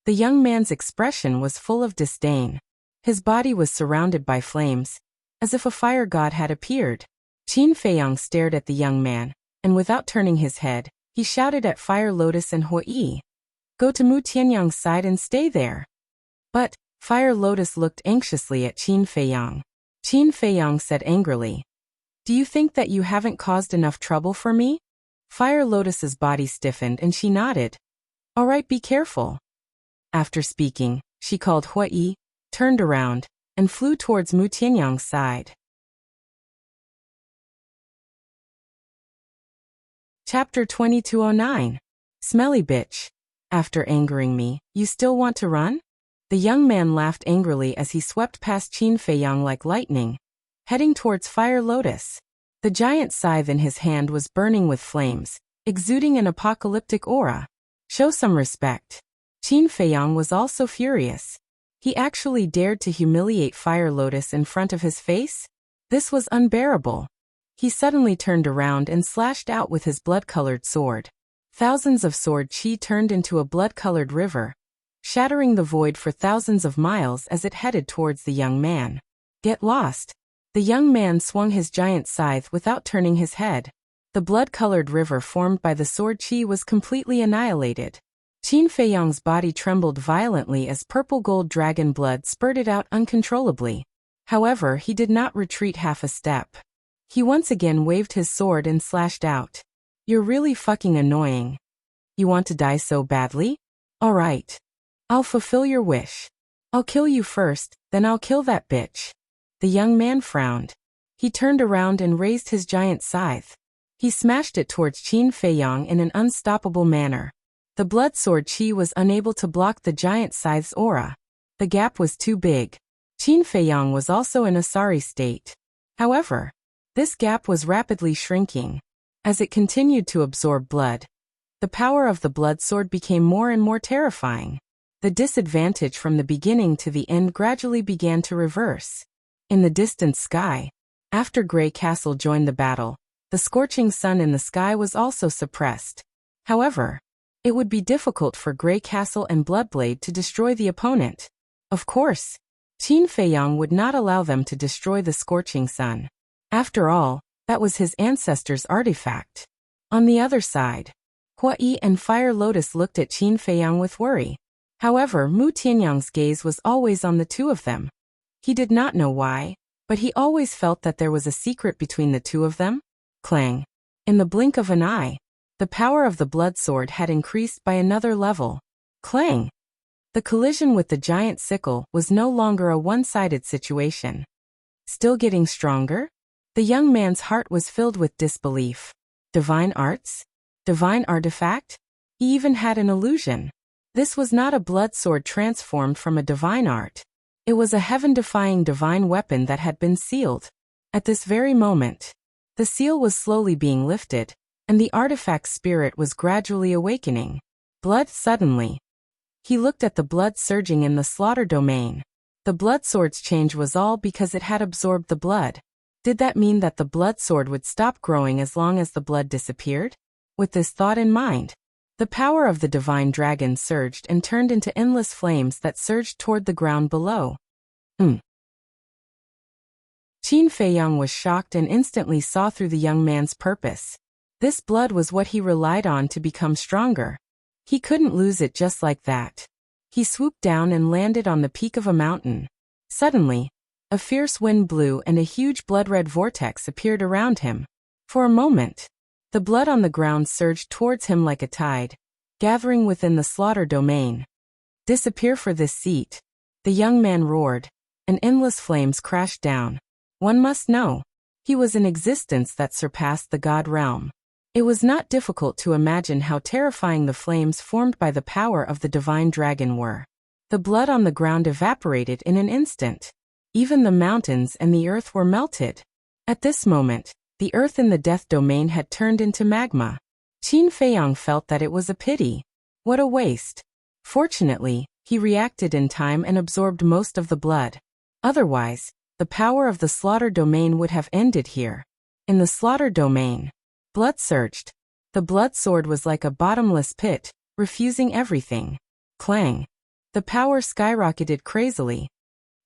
The young man's expression was full of disdain. His body was surrounded by flames, as if a fire god had appeared. Qin Feiyang stared at the young man, and without turning his head, he shouted at Fire Lotus and Huai. "Go to Mu Tianyang's side and stay there." But Fire Lotus looked anxiously at Qin Feiyang. Qin Feiyang said angrily, "Do you think that you haven't caused enough trouble for me?" Fire Lotus's body stiffened and she nodded. "All right, be careful." After speaking, she called Huai, turned around, and flew towards Mu Tianyang's side. Chapter 2209. Smelly bitch. After angering me, you still want to run? The young man laughed angrily as he swept past Qin Feiyang like lightning, heading towards Fire Lotus. The giant scythe in his hand was burning with flames, exuding an apocalyptic aura. Show some respect. Qin Feiyang was also furious. He actually dared to humiliate Fire Lotus in front of his face? This was unbearable. He suddenly turned around and slashed out with his blood-colored sword. Thousands of sword chi turned into a blood-colored river, shattering the void for thousands of miles as it headed towards the young man. Get lost. The young man swung his giant scythe without turning his head. The blood-colored river formed by the sword chi was completely annihilated. Qin Feiyang's body trembled violently as purple-gold dragon blood spurted out uncontrollably. However, he did not retreat half a step. He once again waved his sword and slashed out. You're really fucking annoying. You want to die so badly? Alright. I'll fulfill your wish. I'll kill you first, then I'll kill that bitch. The young man frowned. He turned around and raised his giant scythe. He smashed it towards Qin Feiyang in an unstoppable manner. The blood sword chi was unable to block the giant scythe's aura. The gap was too big. Qin Feiyang was also in a sorry state. However, this gap was rapidly shrinking. As it continued to absorb blood, the power of the blood sword became more and more terrifying. The disadvantage from the beginning to the end gradually began to reverse. In the distant sky, after Grey Castle joined the battle, the scorching sun in the sky was also suppressed. However, it would be difficult for Grey Castle and Bloodblade to destroy the opponent. Of course, Qin Feiyang would not allow them to destroy the scorching sun. After all, that was his ancestor's artifact. On the other side, Hua Yi and Fire Lotus looked at Qin Feiyang with worry. However, Mu Tianyang's gaze was always on the two of them. He did not know why, but he always felt that there was a secret between the two of them. Clang. In the blink of an eye, the power of the blood sword had increased by another level. Clang! The collision with the giant sickle was no longer a one-sided situation. Still getting stronger? The young man's heart was filled with disbelief. Divine arts? Divine artifact? He even had an illusion. This was not a blood sword transformed from a divine art. It was a heaven-defying divine weapon that had been sealed. At this very moment, the seal was slowly being lifted, and the artifact's spirit was gradually awakening. Blood suddenly. He looked at the blood surging in the slaughter domain. The blood sword's change was all because it had absorbed the blood. Did that mean that the blood sword would stop growing as long as the blood disappeared? With this thought in mind, the power of the divine dragon surged and turned into endless flames that surged toward the ground below. Qin Feiyang was shocked and instantly saw through the young man's purpose. This blood was what he relied on to become stronger. He couldn't lose it just like that. He swooped down and landed on the peak of a mountain. Suddenly, a fierce wind blew and a huge blood-red vortex appeared around him. For a moment, the blood on the ground surged towards him like a tide, gathering within the slaughter domain. Disappear for this seat, the young man roared, and endless flames crashed down. One must know, he was an existence that surpassed the god realm. It was not difficult to imagine how terrifying the flames formed by the power of the divine dragon were. The blood on the ground evaporated in an instant. Even the mountains and the earth were melted. At this moment, the earth in the death domain had turned into magma. Qin Feiyang felt that it was a pity. What a waste. Fortunately, he reacted in time and absorbed most of the blood. Otherwise, the power of the slaughter domain would have ended here. In the slaughter domain, blood surged. The blood sword was like a bottomless pit, refusing everything. Clang. The power skyrocketed crazily.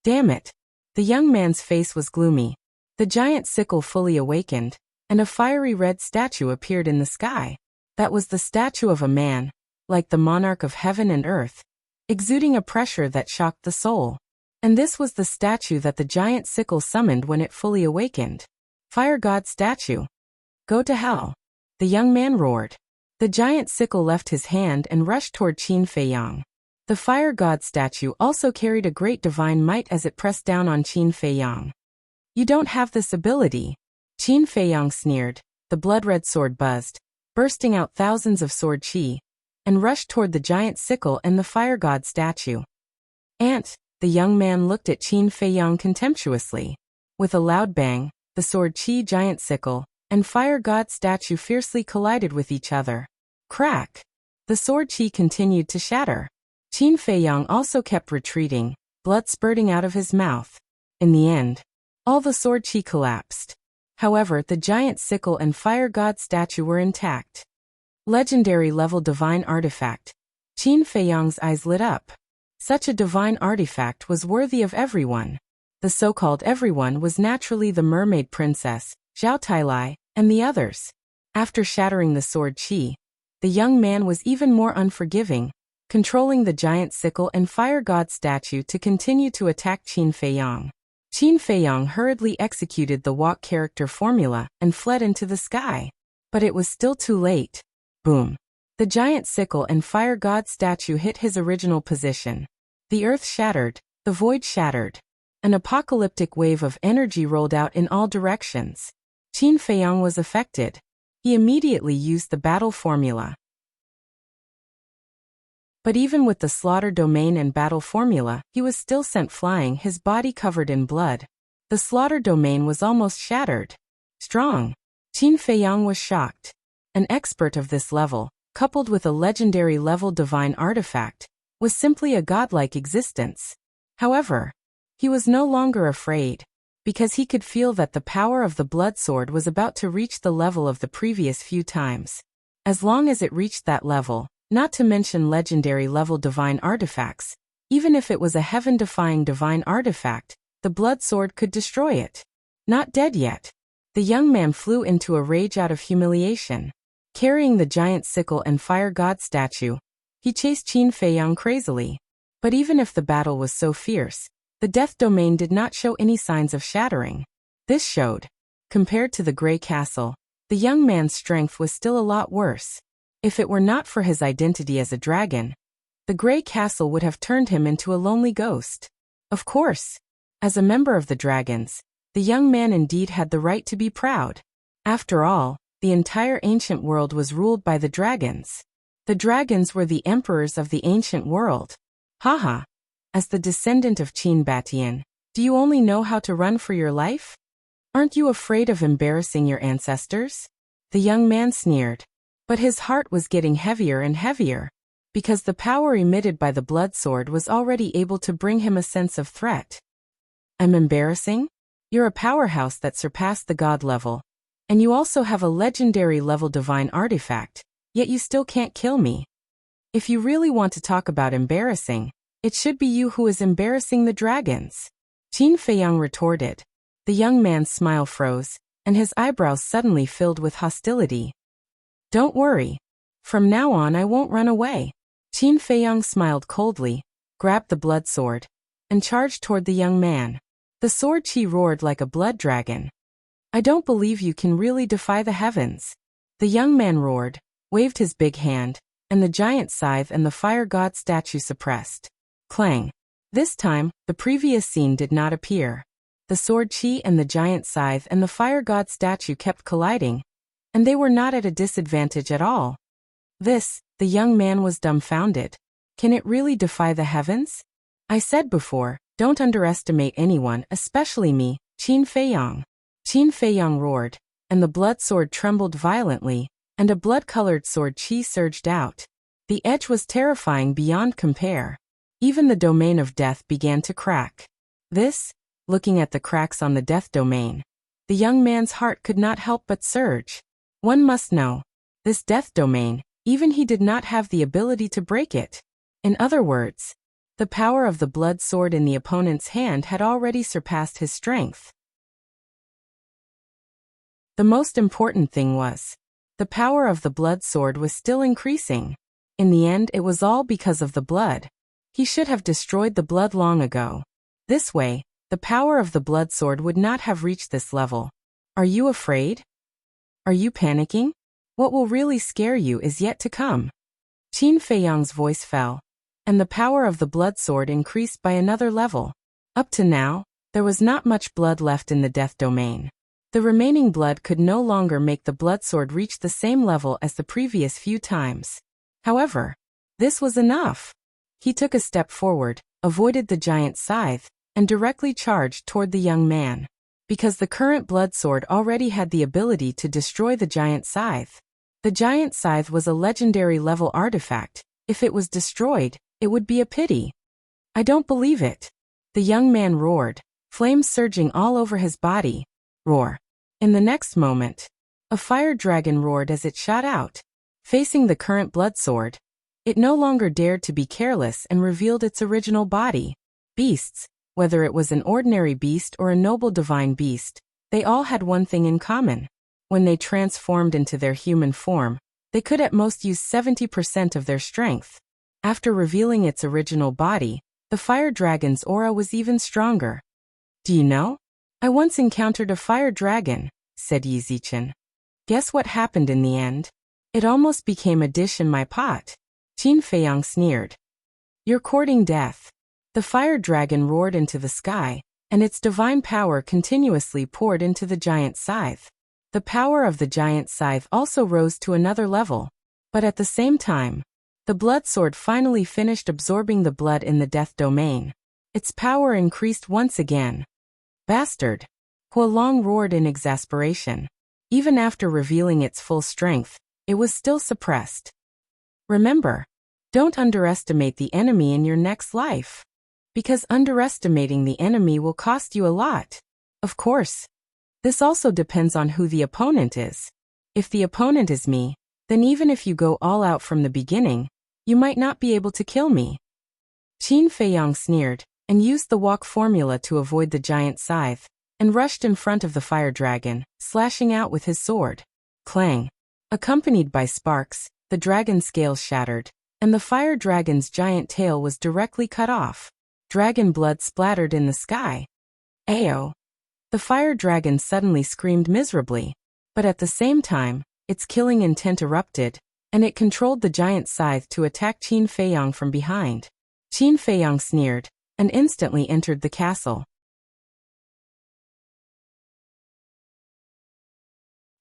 Damn it. The young man's face was gloomy. The giant sickle fully awakened, and a fiery red statue appeared in the sky. That was the statue of a man, like the monarch of heaven and earth, exuding a pressure that shocked the soul. And this was the statue that the giant sickle summoned when it fully awakened. Fire god statue. Go to hell. The young man roared. The giant sickle left his hand and rushed toward Qin Feiyang. The fire god statue also carried a great divine might as it pressed down on Qin Feiyang. You don't have this ability. Qin Feiyang sneered. The blood-red sword buzzed, bursting out thousands of sword chi, and rushed toward the giant sickle and the fire god statue. Ant, the young man looked at Qin Feiyang contemptuously. With a loud bang, the sword chi giant sickle and fire god statue fiercely collided with each other. Crack! The sword chi continued to shatter. Qin Feiyang also kept retreating, blood spurting out of his mouth. In the end, all the sword chi collapsed. However, the giant sickle and fire god statue were intact. Legendary level divine artifact. Qin Feiyang's eyes lit up. Such a divine artifact was worthy of everyone. The so-called everyone was naturally the mermaid princess, Zhao Tailai, and the others. After shattering the sword Qi, the young man was even more unforgiving, controlling the giant sickle and fire god statue to continue to attack Qin Feiyang. Qin Feiyang hurriedly executed the walk character formula and fled into the sky. But it was still too late. Boom. The giant sickle and fire god statue hit his original position. The earth shattered, the void shattered. An apocalyptic wave of energy rolled out in all directions. Qin Feiyang was affected. He immediately used the battle formula. But even with the slaughter domain and battle formula, he was still sent flying, his body covered in blood. The slaughter domain was almost shattered. Strong. Qin Feiyang was shocked. An expert of this level, coupled with a legendary level divine artifact, was simply a godlike existence. However, he was no longer afraid, because he could feel that the power of the blood sword was about to reach the level of the previous few times. As long as it reached that level, not to mention legendary level divine artifacts, even if it was a heaven-defying divine artifact, the blood sword could destroy it. Not dead yet. The young man flew into a rage out of humiliation. Carrying the giant sickle and fire god statue, he chased Qin Feiyang crazily. But even if the battle was so fierce, the death domain did not show any signs of shattering. This showed, compared to the Grey Castle, the young man's strength was still a lot worse. If it were not for his identity as a dragon, the Grey Castle would have turned him into a lonely ghost. Of course, as a member of the dragons, the young man indeed had the right to be proud. After all, the entire ancient world was ruled by the dragons. The dragons were the emperors of the ancient world. Haha. As the descendant of Qin Batian, do you only know how to run for your life? Aren't you afraid of embarrassing your ancestors? The young man sneered. But his heart was getting heavier and heavier, because the power emitted by the blood sword was already able to bring him a sense of threat. I'm embarrassing? You're a powerhouse that surpassed the god level, and you also have a legendary level divine artifact, yet you still can't kill me. If you really want to talk about embarrassing, it should be you who is embarrassing the dragons. Qin Feiyang retorted. The young man's smile froze, and his eyebrows suddenly filled with hostility. Don't worry. From now on I won't run away. Qin Feiyang smiled coldly, grabbed the blood sword, and charged toward the young man. The sword Qi roared like a blood dragon. I don't believe you can really defy the heavens. The young man roared, waved his big hand, and the giant scythe and the fire god statue suppressed. Clang. This time, the previous scene did not appear. The sword Qi and the giant scythe and the fire god statue kept colliding, and they were not at a disadvantage at all. The young man was dumbfounded. Can it really defy the heavens? I said before, don't underestimate anyone, especially me, Qin Feiyang. Qin Feiyang roared, and the blood sword trembled violently, and a blood-colored sword Qi surged out. The edge was terrifying beyond compare. Even the domain of death began to crack. Looking at the cracks on the death domain, the young man's heart could not help but surge. One must know, this death domain, even he did not have the ability to break it. In other words, the power of the blood sword in the opponent's hand had already surpassed his strength. The most important thing was, the power of the blood sword was still increasing. In the end, it was all because of the blood. He should have destroyed the blood long ago. This way, the power of the blood sword would not have reached this level. Are you afraid? Are you panicking? What will really scare you is yet to come. Qin Feiyang's voice fell, and the power of the blood sword increased by another level. Up to now, there was not much blood left in the death domain. The remaining blood could no longer make the blood sword reach the same level as the previous few times. However, this was enough. He took a step forward, avoided the giant scythe, and directly charged toward the young man. Because the current blood sword already had the ability to destroy the giant scythe. The giant scythe was a legendary level artifact. If it was destroyed, it would be a pity. I don't believe it. The young man roared, flames surging all over his body. Roar. In the next moment, a fire dragon roared as it shot out. Facing the current blood sword, it no longer dared to be careless and revealed its original body. Beasts, whether it was an ordinary beast or a noble divine beast, they all had one thing in common. When they transformed into their human form, they could at most use 70% of their strength. After revealing its original body, the fire dragon's aura was even stronger. Do you know? I once encountered a fire dragon, said Yi Zichen. Guess what happened in the end? It almost became a dish in my pot. Qin Feiyang sneered. You're courting death. The fire dragon roared into the sky, and its divine power continuously poured into the giant scythe. The power of the giant scythe also rose to another level. But at the same time, the blood sword finally finished absorbing the blood in the death domain. Its power increased once again. Bastard! Huolong roared in exasperation. Even after revealing its full strength, it was still suppressed. Remember, don't underestimate the enemy in your next life. Because underestimating the enemy will cost you a lot. Of course. This also depends on who the opponent is. If the opponent is me, then even if you go all out from the beginning, you might not be able to kill me. Qin Feiyang sneered, and used the walk formula to avoid the giant scythe, and rushed in front of the fire dragon, slashing out with his sword. Clang! Accompanied by sparks, the dragon's scales shattered, and the fire dragon's giant tail was directly cut off. Dragon blood splattered in the sky. Ayo! The fire dragon suddenly screamed miserably, but at the same time, its killing intent erupted, and it controlled the giant scythe to attack Qin Feiyang from behind. Qin Feiyang sneered, and instantly entered the castle.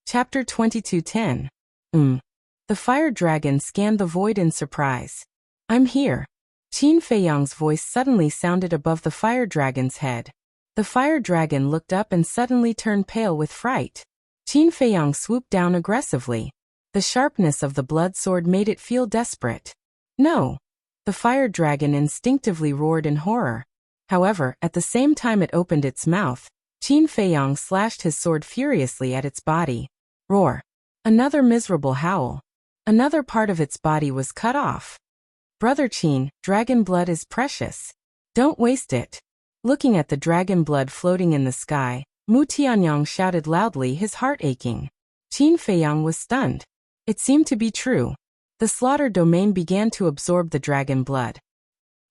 Chapter 22:10. The fire dragon scanned the void in surprise. I'm here. Qin Feiyang's voice suddenly sounded above the fire dragon's head. The fire dragon looked up and suddenly turned pale with fright. Qin Feiyang swooped down aggressively. The sharpness of the blood sword made it feel desperate. No! The fire dragon instinctively roared in horror. However, at the same time it opened its mouth, Qin Feiyang slashed his sword furiously at its body. Roar! Another miserable howl. Another part of its body was cut off. Brother Qin, dragon blood is precious. Don't waste it. Looking at the dragon blood floating in the sky, Mu Tianyang shouted loudly, his heart aching. Qin Feiyang was stunned. It seemed to be true. The slaughter domain began to absorb the dragon blood.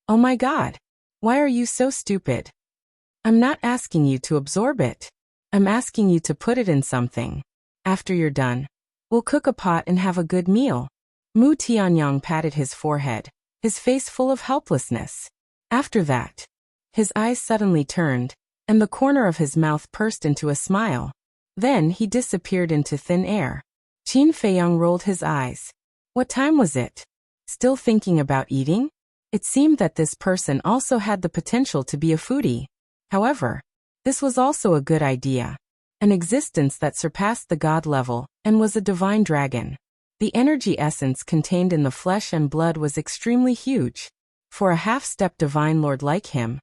Oh my god! Why are you so stupid? I'm not asking you to absorb it. I'm asking you to put it in something. After you're done, we'll cook a pot and have a good meal. Mu Tianyang patted his forehead, his face full of helplessness. After that, his eyes suddenly turned, and the corner of his mouth pursed into a smile. Then he disappeared into thin air. Qin Feiyang rolled his eyes. What time was it? Still thinking about eating? It seemed that this person also had the potential to be a foodie. However, this was also a good idea. An existence that surpassed the god level, and was a divine dragon. The energy essence contained in the flesh and blood was extremely huge. For a half-step divine lord like him,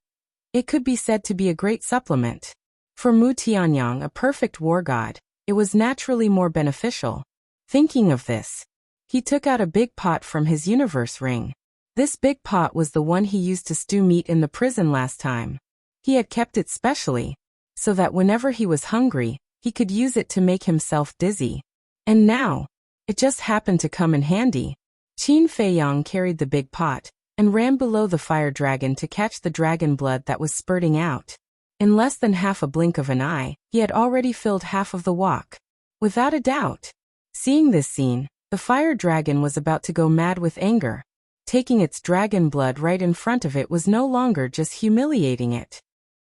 it could be said to be a great supplement. For Mu Tianyang, a perfect war god, it was naturally more beneficial. Thinking of this, he took out a big pot from his universe ring. This big pot was the one he used to stew meat in the prison last time. He had kept it specially, so that whenever he was hungry, he could use it to make himself dizzy. And now, it just happened to come in handy. Qin Feiyang carried the big pot, and ran below the fire dragon to catch the dragon blood that was spurting out. In less than half a blink of an eye, he had already filled half of the wok. Without a doubt. Seeing this scene, the fire dragon was about to go mad with anger. Taking its dragon blood right in front of it was no longer just humiliating it.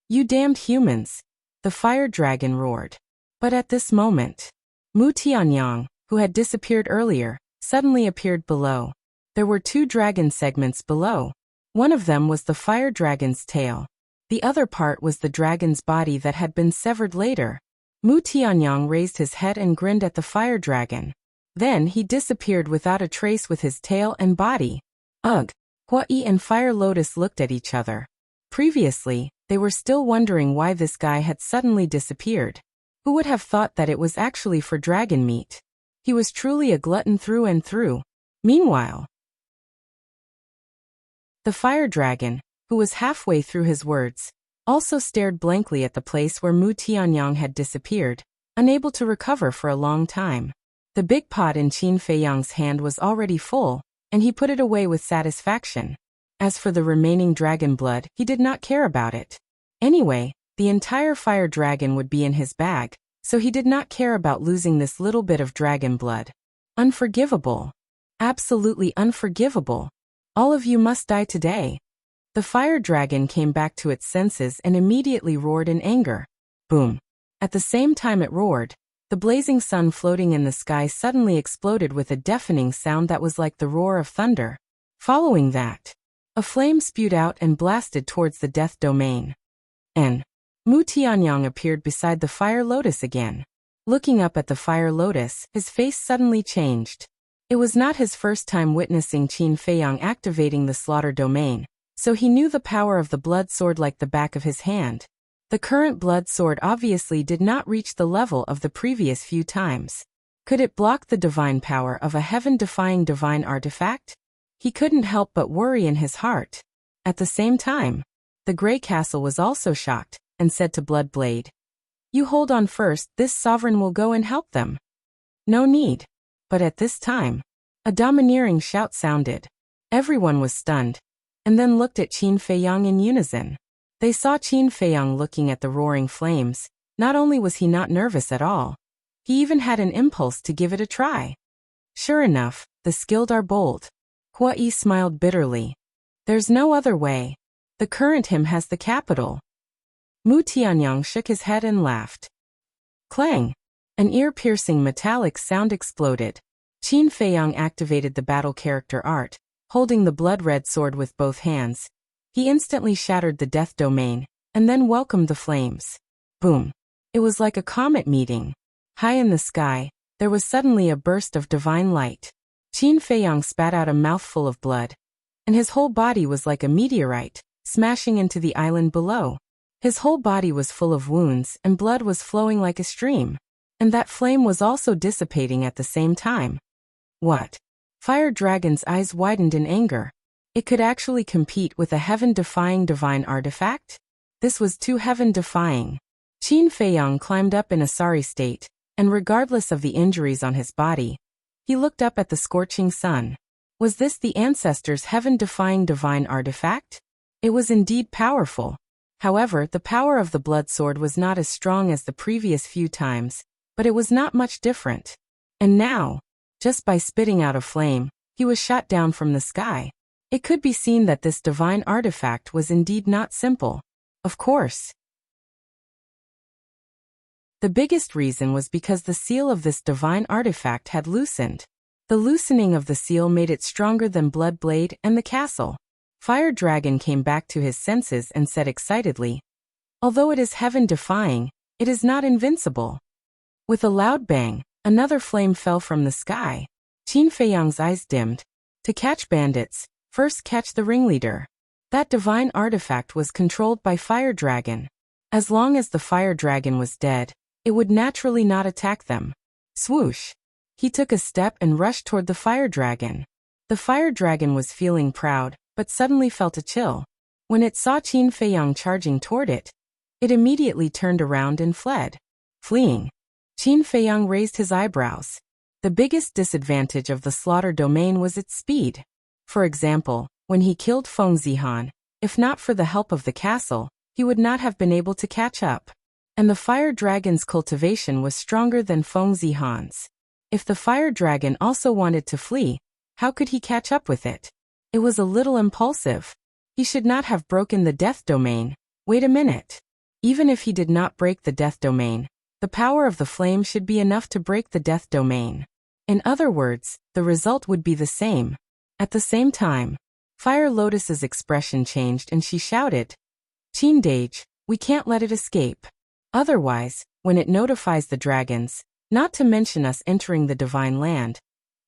You damned humans! The fire dragon roared. But at this moment, Mu Tianyang, who had disappeared earlier, suddenly appeared below. There were two dragon segments below. One of them was the fire dragon's tail. The other part was the dragon's body that had been severed later. Mu Tianyang raised his head and grinned at the fire dragon. Then he disappeared without a trace with his tail and body. Ugh! Hua Yi and Fire Lotus looked at each other. Previously, they were still wondering why this guy had suddenly disappeared. Who would have thought that it was actually for dragon meat? He was truly a glutton through and through. Meanwhile, the fire dragon, who was halfway through his words, also stared blankly at the place where Mu Tianyang had disappeared, unable to recover for a long time. The big pot in Qin Feiyang's hand was already full, and he put it away with satisfaction. As for the remaining dragon blood, he did not care about it. Anyway, the entire fire dragon would be in his bag, so he did not care about losing this little bit of dragon blood. Unforgivable. Absolutely unforgivable. All of you must die today. The fire dragon came back to its senses and immediately roared in anger. Boom. At the same time it roared, the blazing sun floating in the sky suddenly exploded with a deafening sound that was like the roar of thunder. Following that, a flame spewed out and blasted towards the death domain. And Mu Tianyang appeared beside the fire lotus again. Looking up at the fire lotus, his face suddenly changed. It was not his first time witnessing Qin Feiyang activating the slaughter domain, so he knew the power of the blood sword like the back of his hand. The current blood sword obviously did not reach the level of the previous few times. Could it block the divine power of a heaven-defying divine artifact? He couldn't help but worry in his heart. At the same time, the Grey Castle was also shocked, and said to Bloodblade, "You hold on first, this sovereign will go and help them." No need. But at this time, a domineering shout sounded. Everyone was stunned, and then looked at Qin Feiyang in unison. They saw Qin Feiyang looking at the roaring flames. Not only was he not nervous at all, he even had an impulse to give it a try. Sure enough, the skilled are bold. Hua Yi smiled bitterly. There's no other way. The current him has the capital. Mu Tianyang shook his head and laughed. Clang! An ear-piercing metallic sound exploded. Qin Feiyang activated the battle character art, holding the blood-red sword with both hands. He instantly shattered the death domain, and then welcomed the flames. Boom! It was like a comet meeting. High in the sky, there was suddenly a burst of divine light. Qin Feiyang spat out a mouthful of blood, and his whole body was like a meteorite, smashing into the island below. His whole body was full of wounds, and blood was flowing like a stream. And that flame was also dissipating at the same time. What? Fire Dragon's eyes widened in anger. It could actually compete with a heaven-defying divine artifact? This was too heaven-defying. Qin Feiyang climbed up in a sorry state, and regardless of the injuries on his body, he looked up at the scorching sun. Was this the ancestors' heaven-defying divine artifact? It was indeed powerful. However, the power of the blood sword was not as strong as the previous few times, but it was not much different. And now, just by spitting out a flame, he was shot down from the sky. It could be seen that this divine artifact was indeed not simple. Of course. The biggest reason was because the seal of this divine artifact had loosened. The loosening of the seal made it stronger than Bloodblade and the castle. Fire Dragon came back to his senses and said excitedly, "Although it is heaven-defying, it is not invincible." With a loud bang, another flame fell from the sky. Qin Feiyang's eyes dimmed. To catch bandits, first catch the ringleader. That divine artifact was controlled by Fire Dragon. As long as the Fire Dragon was dead, it would naturally not attack them. Swoosh! He took a step and rushed toward the Fire Dragon. The Fire Dragon was feeling proud, but suddenly felt a chill. When it saw Qin Feiyang charging toward it, it immediately turned around and fled. Fleeing. Qin Feiyang raised his eyebrows. The biggest disadvantage of the slaughter domain was its speed. For example, when he killed Feng Zihan, if not for the help of the castle, he would not have been able to catch up. And the Fire Dragon's cultivation was stronger than Feng Zihan's. If the Fire Dragon also wanted to flee, how could he catch up with it? It was a little impulsive. He should not have broken the death domain. Wait a minute. Even if he did not break the death domain, the power of the flame should be enough to break the death domain. In other words, the result would be the same. At the same time, Fire Lotus's expression changed and she shouted, "Qin Dage, we can't let it escape. Otherwise, when it notifies the dragons, not to mention us entering the divine land,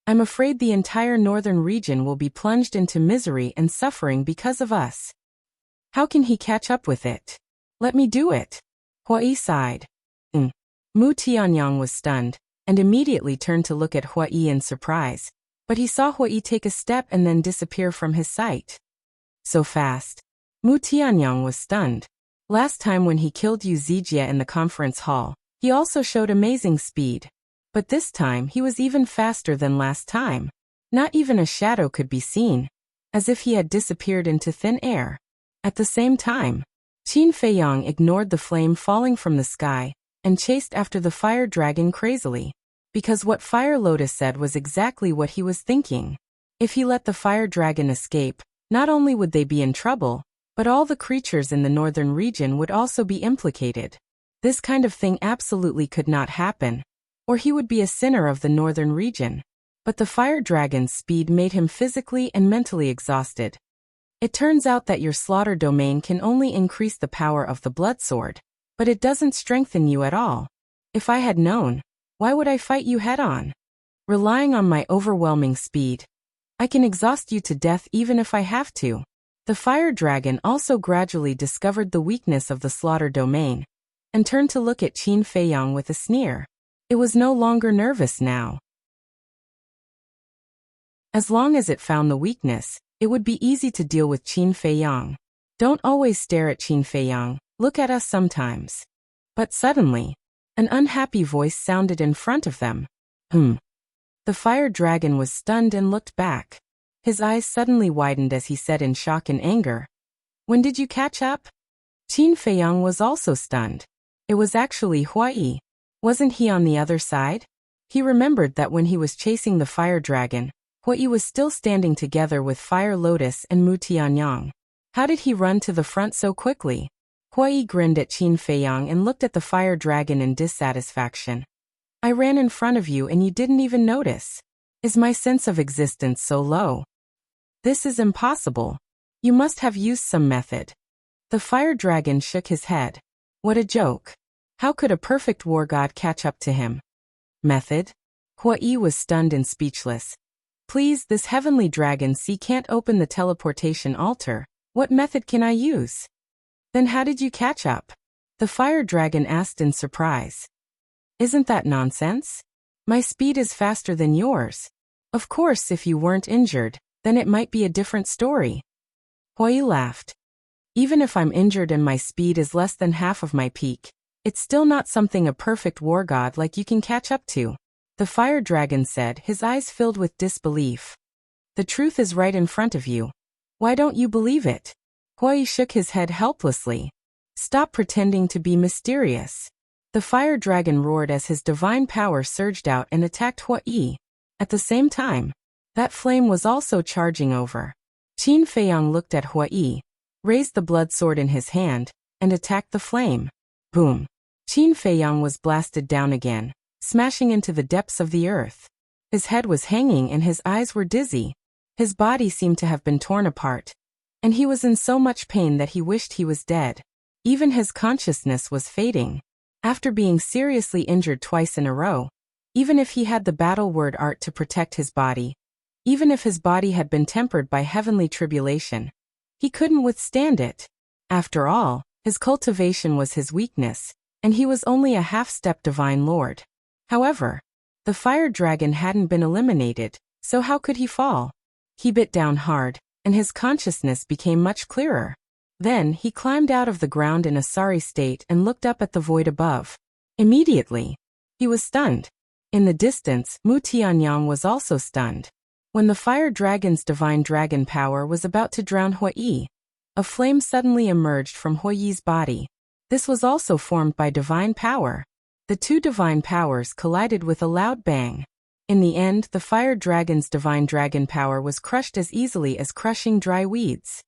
I'm afraid the entire northern region will be plunged into misery and suffering because of us. How can he catch up with it? Let me do it." Hua Yi sighed. Mu Tianyang was stunned, and immediately turned to look at Hua Yi in surprise. But he saw Hua Yi take a step and then disappear from his sight. So fast. Mu Tianyang was stunned. Last time when he killed Yu Zijia in the conference hall, he also showed amazing speed. But this time he was even faster than last time. Not even a shadow could be seen, as if he had disappeared into thin air. At the same time, Qin Feiyang ignored the flame falling from the sky and chased after the fire dragon crazily. Because what Fire Lotus said was exactly what he was thinking. If he let the fire dragon escape, not only would they be in trouble, but all the creatures in the northern region would also be implicated. This kind of thing absolutely could not happen, or he would be a sinner of the northern region. But the fire dragon's speed made him physically and mentally exhausted. It turns out that your slaughter domain can only increase the power of the blood sword, but it doesn't strengthen you at all. If I had known, why would I fight you head-on? Relying on my overwhelming speed, I can exhaust you to death even if I have to. The fire dragon also gradually discovered the weakness of the slaughter domain, and turned to look at Qin Feiyang with a sneer. It was no longer nervous now. As long as it found the weakness, it would be easy to deal with Qin Feiyang. Don't always stare at Qin Feiyang, look at us sometimes. But suddenly, an unhappy voice sounded in front of them. The fire dragon was stunned and looked back. His eyes suddenly widened as he said in shock and anger, "When did you catch up?" Qin Feiyang was also stunned. It was actually Hua Yi. Wasn't he on the other side? He remembered that when he was chasing the fire dragon, Hua Yi was still standing together with Fire Lotus and Mu Tianyang. How did he run to the front so quickly? Hua Yi grinned at Qin Feiyang and looked at the fire dragon in dissatisfaction. "I ran in front of you and you didn't even notice. Is my sense of existence so low? This is impossible. You must have used some method." The fire dragon shook his head. What a joke. How could a perfect war god catch up to him? Method? Hua Yi was stunned and speechless. "Please, this heavenly dragon can't open the teleportation altar. What method can I use?" "Then how did you catch up?" the fire dragon asked in surprise. "Isn't that nonsense? My speed is faster than yours. Of course, if you weren't injured, then it might be a different story." Hua Yi laughed. "Even if I'm injured and my speed is less than half of my peak, it's still not something a perfect war god like you can catch up to," the fire dragon said, his eyes filled with disbelief. "The truth is right in front of you. Why don't you believe it?" Hua Yi shook his head helplessly. "Stop pretending to be mysterious." The fire dragon roared as his divine power surged out and attacked Hua Yi. At the same time, that flame was also charging over. Qin Feiyang looked at Hua Yi, raised the blood sword in his hand, and attacked the flame. Boom! Qin Feiyang was blasted down again, smashing into the depths of the earth. His head was hanging and his eyes were dizzy. His body seemed to have been torn apart, and he was in so much pain that he wished he was dead. Even his consciousness was fading. After being seriously injured twice in a row, even if he had the battle word art to protect his body, even if his body had been tempered by heavenly tribulation, he couldn't withstand it. After all, his cultivation was his weakness, and he was only a half-step divine lord. However, the fire dragon hadn't been eliminated, so how could he fall? He bit down hard, and his consciousness became much clearer. Then he climbed out of the ground in a sorry state and looked up at the void above. Immediately, he was stunned. In the distance, Mu Tianyang was also stunned. When the fire dragon's divine dragon power was about to drown Hua Yi, a flame suddenly emerged from Hua Yi's body. This was also formed by divine power. The two divine powers collided with a loud bang. In the end, the fire dragon's divine dragon power was crushed as easily as crushing dry weeds.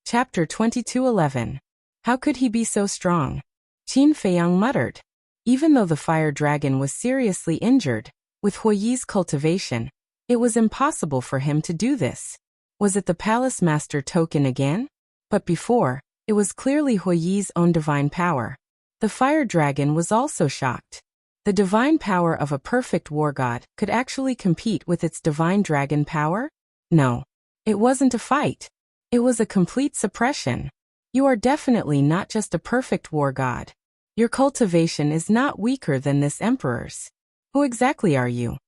Chapter 22:11. How could he be so strong? Qin Feiyang muttered. Even though the fire dragon was seriously injured, with Hua Yi's cultivation, it was impossible for him to do this. Was it the Palace Master token again? But before, it was clearly Hua Yi's own divine power. The fire dragon was also shocked. The divine power of a perfect war god could actually compete with its divine dragon power? No. It wasn't a fight. It was a complete suppression. You are definitely not just a perfect war god. Your cultivation is not weaker than this emperor's. Who exactly are you?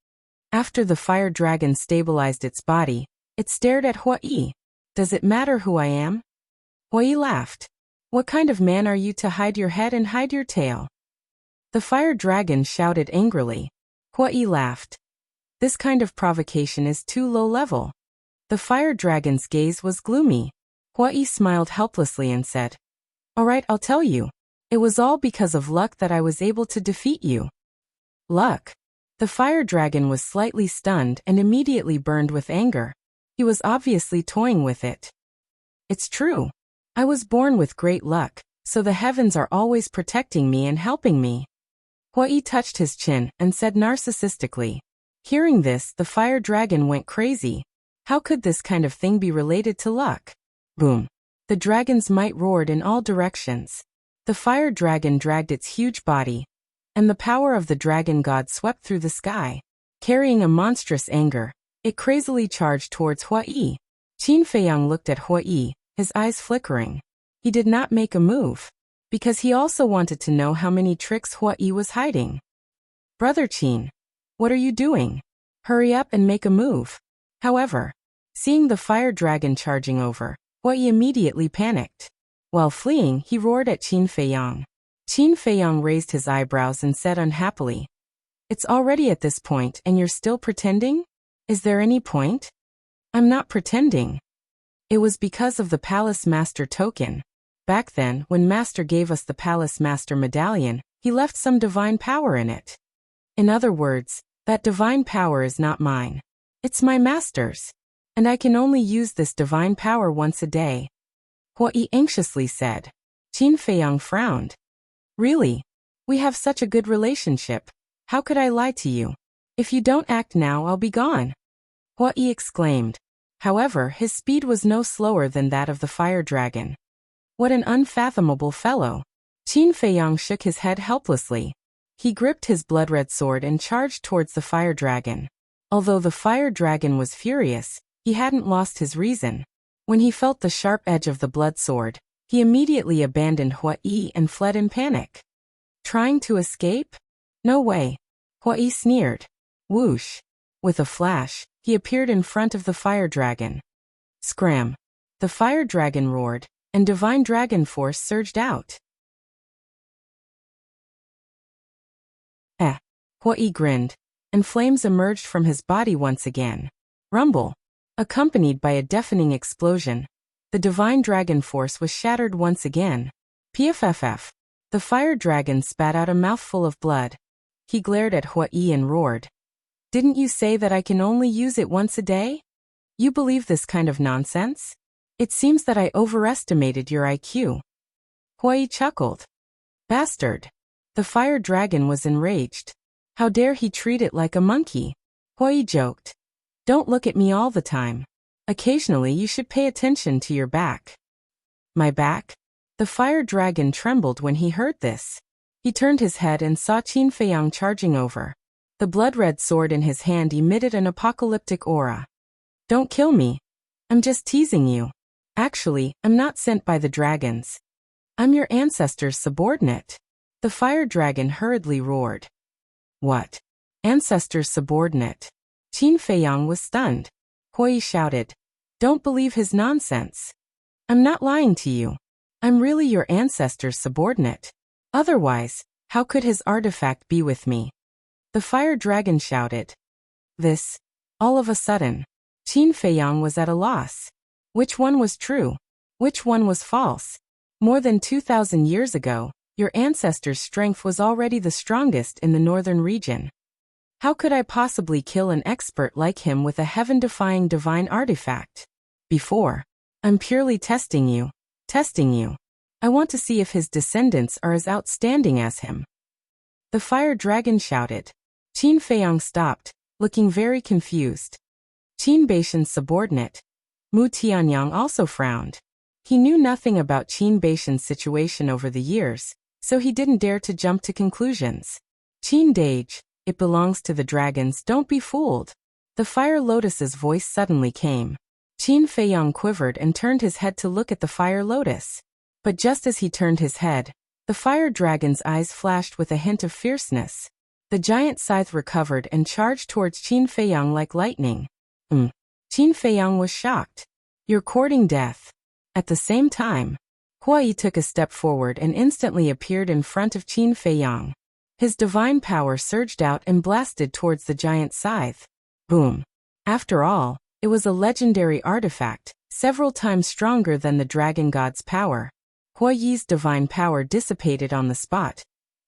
After the fire dragon stabilized its body, it stared at Huai. Does it matter who I am? Huai laughed. What kind of man are you to hide your head and hide your tail? The fire dragon shouted angrily. Huai laughed. This kind of provocation is too low level. The fire dragon's gaze was gloomy. Huai smiled helplessly and said, All right, I'll tell you. It was all because of luck that I was able to defeat you. Luck? The fire dragon was slightly stunned and immediately burned with anger. He was obviously toying with it. It's true. I was born with great luck, so the heavens are always protecting me and helping me. Huai touched his chin and said narcissistically. Hearing this, the fire dragon went crazy. How could this kind of thing be related to luck? Boom. The dragon's might roared in all directions. The fire dragon dragged its huge body, and the power of the dragon god swept through the sky. Carrying a monstrous anger, it crazily charged towards Huai. Qin Feiyang looked at Huai, his eyes flickering. He did not make a move, because he also wanted to know how many tricks Huai was hiding. Brother Qin, what are you doing? Hurry up and make a move. However, seeing the fire dragon charging over, Huai immediately panicked. While fleeing, he roared at Qin Feiyang. Qin Feiyang raised his eyebrows and said unhappily, It's already at this point and you're still pretending? Is there any point? I'm not pretending. It was because of the Palace Master token. Back then, when Master gave us the Palace Master medallion, he left some divine power in it. In other words, that divine power is not mine. It's my master's. And I can only use this divine power once a day. Huai anxiously said. Qin Feiyang frowned. Really? We have such a good relationship. How could I lie to you? If you don't act now, I'll be gone. Huai exclaimed. However, his speed was no slower than that of the fire dragon. What an unfathomable fellow. Qin Feiyang shook his head helplessly. He gripped his blood-red sword and charged towards the fire dragon. Although the fire dragon was furious, he hadn't lost his reason. When he felt the sharp edge of the blood sword, he immediately abandoned Huai and fled in panic. Trying to escape? No way. Huai sneered. Whoosh. With a flash, he appeared in front of the fire dragon. Scram. The fire dragon roared, and divine dragon force surged out. Huai grinned, and flames emerged from his body once again. Rumble. Accompanied by a deafening explosion, the divine dragon force was shattered once again. PFFF. The fire dragon spat out a mouthful of blood. He glared at Huai and roared. Didn't you say that I can only use it once a day? You believe this kind of nonsense? It seems that I overestimated your IQ. Huai chuckled. Bastard. The fire dragon was enraged. How dare he treat it like a monkey? Huai joked. Don't look at me all the time. Occasionally you should pay attention to your back. My back? The fire dragon trembled when he heard this. He turned his head and saw Qin Feiyang charging over. The blood-red sword in his hand emitted an apocalyptic aura. Don't kill me. I'm just teasing you. Actually, I'm not sent by the dragons. I'm your ancestor's subordinate. The fire dragon hurriedly roared. What? Ancestor's subordinate? Qin Feiyang was stunned. Huai shouted. Don't believe his nonsense. I'm not lying to you. I'm really your ancestor's subordinate. Otherwise, how could his artifact be with me? The fire dragon shouted. This. All of a sudden, Qin Feiyang was at a loss. Which one was true? Which one was false? More than 2,000 years ago, your ancestor's strength was already the strongest in the northern region. How could I possibly kill an expert like him with a heaven-defying divine artifact? Before. I'm purely testing you. Testing you. I want to see if his descendants are as outstanding as him. The fire dragon shouted. Qin Feiyang stopped, looking very confused. Qin Baishan's subordinate, Mu Tianyang, also frowned. He knew nothing about Qin Baishan's situation over the years, so he didn't dare to jump to conclusions. Qin Dage, it belongs to the dragons, don't be fooled. The Fire Lotus's voice suddenly came. Qin Feiyang quivered and turned his head to look at the Fire Lotus. But just as he turned his head, the fire dragon's eyes flashed with a hint of fierceness. The giant scythe recovered and charged towards Qin Feiyang like lightning. Qin Feiyang was shocked. "You're courting death." At the same time, Hua Yi took a step forward and instantly appeared in front of Qin Feiyang. His divine power surged out and blasted towards the giant scythe. Boom. After all, it was a legendary artifact, several times stronger than the dragon god's power. Hua Yi's divine power dissipated on the spot,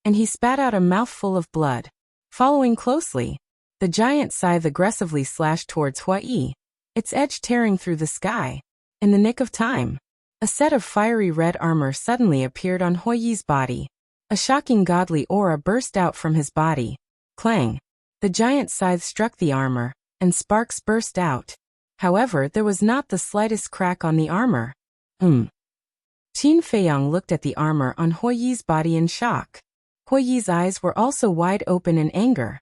and he spat out a mouthful of blood. Following closely, the giant scythe aggressively slashed towards Hua Yi, its edge tearing through the sky. In the nick of time, a set of fiery red armor suddenly appeared on Hua Yi's body. A shocking godly aura burst out from his body. Clang! The giant scythe struck the armor, and sparks burst out. However, there was not the slightest crack on the armor. Qin Feiyang looked at the armor on Hua Yi's body in shock. Hua Yi's eyes were also wide open in anger.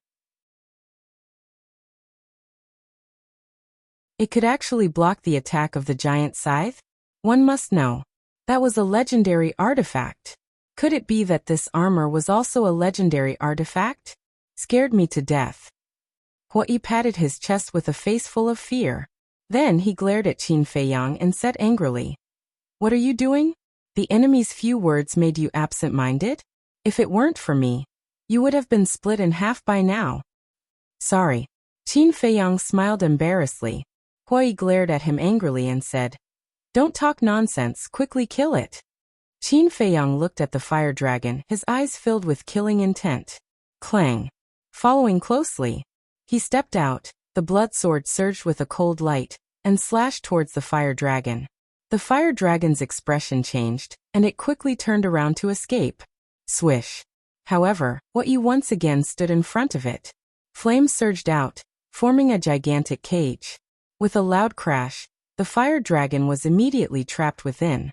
It could actually block the attack of the giant scythe? One must know. That was a legendary artifact. Could it be that this armor was also a legendary artifact? Scared me to death. Hua Yi patted his chest with a face full of fear. Then he glared at Qin Feiyang and said angrily, "What are you doing? The enemy's few words made you absent-minded? If it weren't for me, you would have been split in half by now." "Sorry." Qin Feiyang smiled embarrassedly. Hua Yi glared at him angrily and said, "Don't talk nonsense, quickly kill it." Qin Feiyang looked at the fire dragon, his eyes filled with killing intent. Clang! Following closely, he stepped out, the blood sword surged with a cold light, and slashed towards the fire dragon. The fire dragon's expression changed, and it quickly turned around to escape. Swish! However, Hua Yi once again stood in front of it. Flames surged out, forming a gigantic cage. With a loud crash, the fire dragon was immediately trapped within.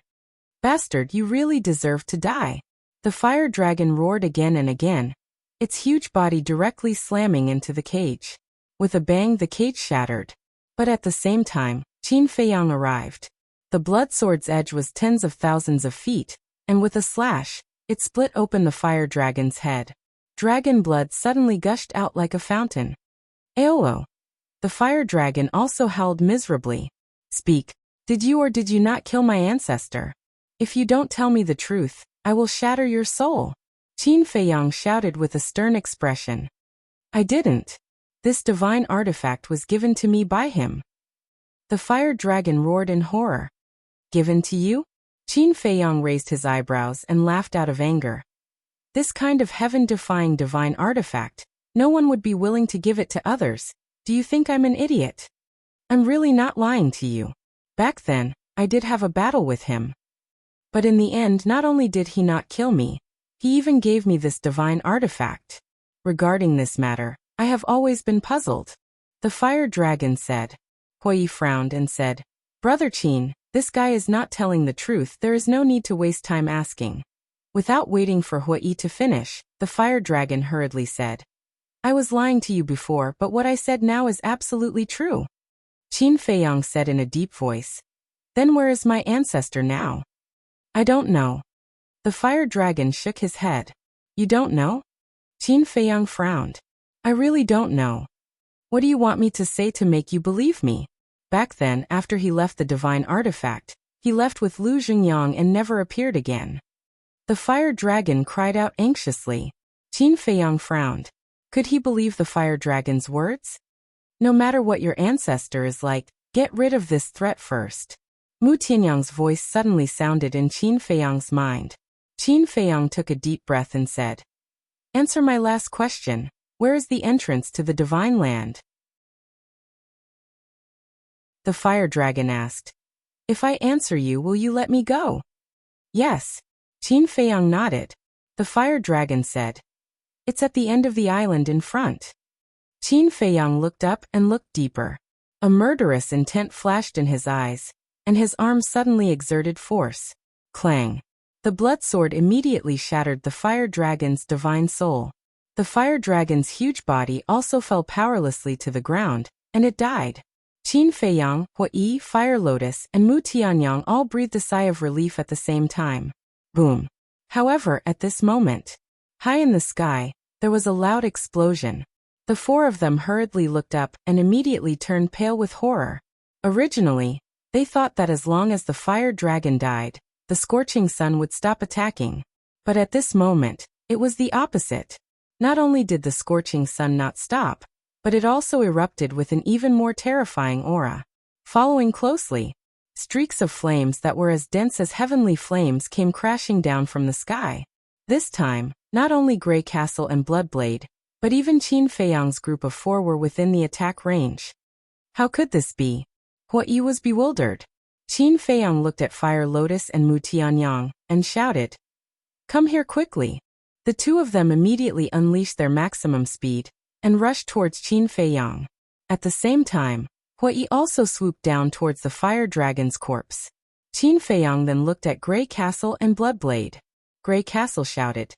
"Bastard, you really deserve to die." The fire dragon roared again and again, its huge body directly slamming into the cage. With a bang, the cage shattered. But at the same time, Qin Feiyang arrived. The blood sword's edge was tens of thousands of feet, and with a slash, it split open the fire dragon's head. Dragon blood suddenly gushed out like a fountain. Aolo! The fire dragon also howled miserably. "Speak. Did you or did you not kill my ancestor? If you don't tell me the truth, I will shatter your soul." Qin Feiyang shouted with a stern expression. "I didn't. This divine artifact was given to me by him." The fire dragon roared in horror. "Given to you?" Qin Feiyang raised his eyebrows and laughed out of anger. "This kind of heaven-defying divine artifact, no one would be willing to give it to others. Do you think I'm an idiot? I'm really not lying to you. Back then, I did have a battle with him. But in the end, not only did he not kill me, he even gave me this divine artifact. Regarding this matter, I have always been puzzled." The fire dragon said. Hua Yi frowned and said, "Brother Qin, this guy is not telling the truth. There is no need to waste time asking." Without waiting for Hua Yi to finish, the fire dragon hurriedly said, "I was lying to you before, but what I said now is absolutely true." Qin Feiyang said in a deep voice, "Then where is my ancestor now?" "I don't know." The fire dragon shook his head. "You don't know?" Qin Feiyang frowned. "I really don't know. What do you want me to say to make you believe me?" Back then, after he left the divine artifact, he left with Lu Xingyang and never appeared again. The fire dragon cried out anxiously. Qin Feiyang frowned. Could he believe the fire dragon's words? "No matter what your ancestor is like, get rid of this threat first." Mu Tianyang's voice suddenly sounded in Qin Feiyang's mind. Qin Feiyang took a deep breath and said, "Answer my last question. Where is the entrance to the divine land?" The fire dragon asked. "If I answer you, will you let me go?" "Yes." Qin Feiyang nodded. The fire dragon said, "It's at the end of the island in front." Qin Feiyang looked up and looked deeper. A murderous intent flashed in his eyes, and his arm suddenly exerted force. Clang! The blood sword immediately shattered the fire dragon's divine soul. The fire dragon's huge body also fell powerlessly to the ground, and it died. Qin Feiyang, Huai, Fire Lotus, and Mu Tianyang all breathed a sigh of relief at the same time. Boom. However, at this moment, high in the sky, there was a loud explosion. The four of them hurriedly looked up and immediately turned pale with horror. Originally, they thought that as long as the fire dragon died, the scorching sun would stop attacking. But at this moment, it was the opposite. Not only did the scorching sun not stop, but it also erupted with an even more terrifying aura. Following closely, streaks of flames that were as dense as heavenly flames came crashing down from the sky. This time, not only Grey Castle and Bloodblade, but even Qin Feiyang's group of four were within the attack range. How could this be? Huai was bewildered. Qin Feiyang looked at Fire Lotus and Mu Tianyang and shouted, "Come here quickly." The two of them immediately unleashed their maximum speed and rushed towards Qin Feiyang. At the same time, Huai also swooped down towards the fire dragon's corpse. Qin Feiyang then looked at Grey Castle and Bloodblade. Grey Castle shouted,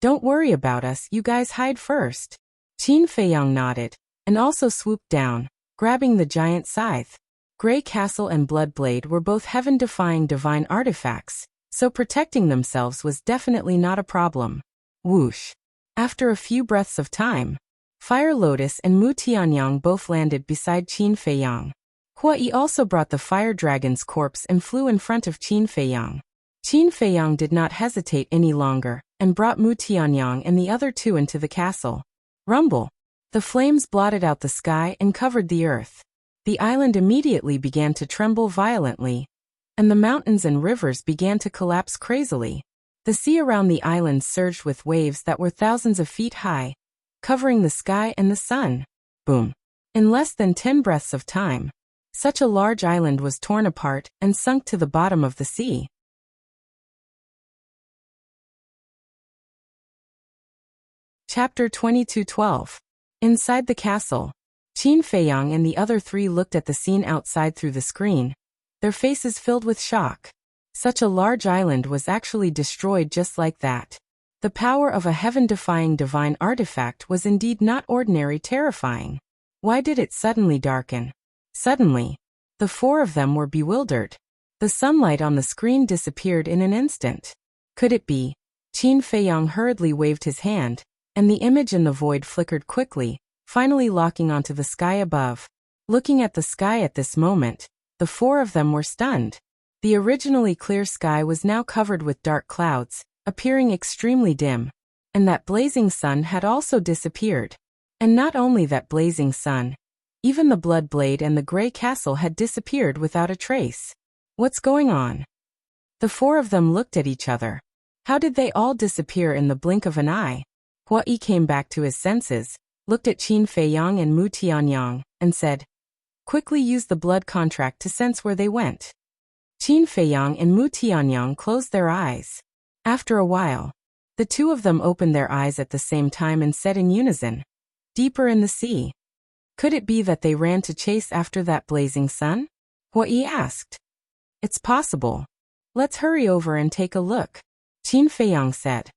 "Don't worry about us, you guys hide first." Qin Feiyang nodded and also swooped down, grabbing the giant scythe. Grey Castle and Bloodblade were both heaven-defying divine artifacts, so protecting themselves was definitely not a problem. Whoosh. After a few breaths of time, Fire Lotus and Mu Tianyang both landed beside Qin Feiyang. Huai also brought the fire dragon's corpse and flew in front of Qin Feiyang. Qin Feiyang did not hesitate any longer and brought Mu Tianyang and the other two into the castle. Rumble. The flames blotted out the sky and covered the earth. The island immediately began to tremble violently, and the mountains and rivers began to collapse crazily. The sea around the island surged with waves that were thousands of feet high, covering the sky and the sun. Boom. In less than 10 breaths of time, such a large island was torn apart and sunk to the bottom of the sea. Chapter 22:12. Inside the castle, Qin Feiyang and the other three looked at the scene outside through the screen, their faces filled with shock. Such a large island was actually destroyed just like that. The power of a heaven-defying divine artifact was indeed not ordinary terrifying. Why did it suddenly darken? Suddenly, the four of them were bewildered. The sunlight on the screen disappeared in an instant. Could it be? Qin Feiyang hurriedly waved his hand, and the image in the void flickered quickly, finally locking onto the sky above. Looking at the sky at this moment, the four of them were stunned. The originally clear sky was now covered with dark clouds, appearing extremely dim, and that blazing sun had also disappeared. And not only that blazing sun, even the Bloodblade and the Grey Castle had disappeared without a trace. What's going on? The four of them looked at each other. How did they all disappear in the blink of an eye? Huai came back to his senses, looked at Qin Feiyang and Mu Tianyang, and said, "Quickly use the blood contract to sense where they went." Qin Feiyang and Mu Tianyang closed their eyes. After a while, the two of them opened their eyes at the same time and said in unison, "Deeper in the sea." Could it be that they ran to chase after that blazing sun? Huai asked. "It's possible. Let's hurry over and take a look," Qin Feiyang said.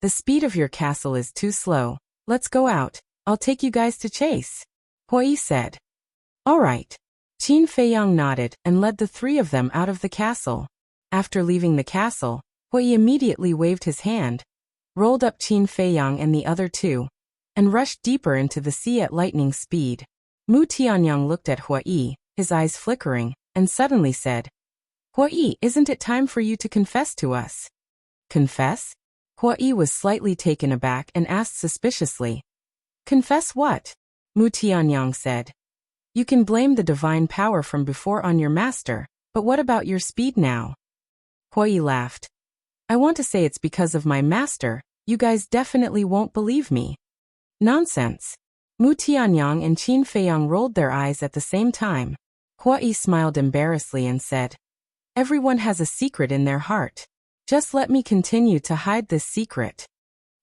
"The speed of your castle is too slow. Let's go out. I'll take you guys to chase," Huai said. "All right." Qin Feiyang nodded and led the three of them out of the castle. After leaving the castle, Huai immediately waved his hand, rolled up Qin Feiyang and the other two, and rushed deeper into the sea at lightning speed. Mu Tianyang looked at Huai, his eyes flickering, and suddenly said, "Huai, isn't it time for you to confess to us?" "Confess?" Huai was slightly taken aback and asked suspiciously. "Confess what?" Mu Tianyang said. "You can blame the divine power from before on your master, but what about your speed now?" Huai laughed. "I want to say it's because of my master. You guys definitely won't believe me." "Nonsense." Mu Tianyang and Qin Feiyang rolled their eyes at the same time. Huai smiled embarrassedly and said, "Everyone has a secret in their heart. Just let me continue to hide this secret."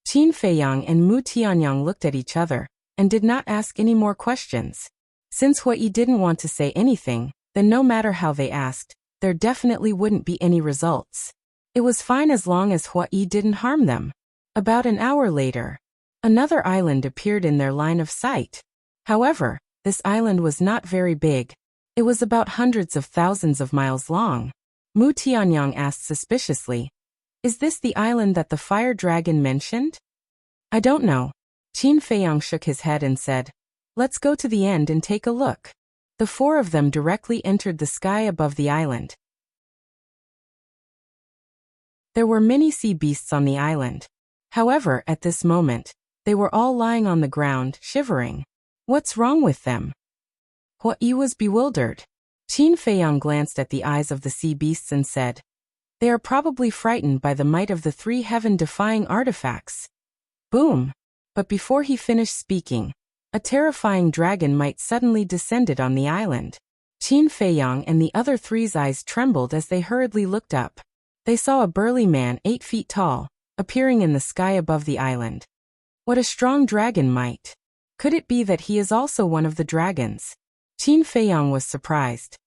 Qin Feiyang and Mu Tianyang looked at each other and did not ask any more questions. Since Huai didn't want to say anything, then no matter how they asked, there definitely wouldn't be any results. It was fine as long as Huai didn't harm them. About an hour later, another island appeared in their line of sight. However, this island was not very big, It was about hundreds of thousands of miles long. Mu Tianyang asked suspiciously, "Is this the island that the fire dragon mentioned?" "I don't know." Qin Feiyang shook his head and said, "Let's go to the end and take a look." The four of them directly entered the sky above the island. There were many sea beasts on the island. However, at this moment, they were all lying on the ground, shivering. "What's wrong with them?" Huai was bewildered. Qin Feiyang glanced at the eyes of the sea beasts and said, "They are probably frightened by the might of the three heaven-defying artifacts." Boom! But before he finished speaking, a terrifying dragon might suddenly descended on the island. Qin Feiyang and the other three's eyes trembled as they hurriedly looked up. They saw a burly man 8 feet tall, appearing in the sky above the island. What a strong dragon might! Could it be that he is also one of the dragons? Qin Feiyang was surprised.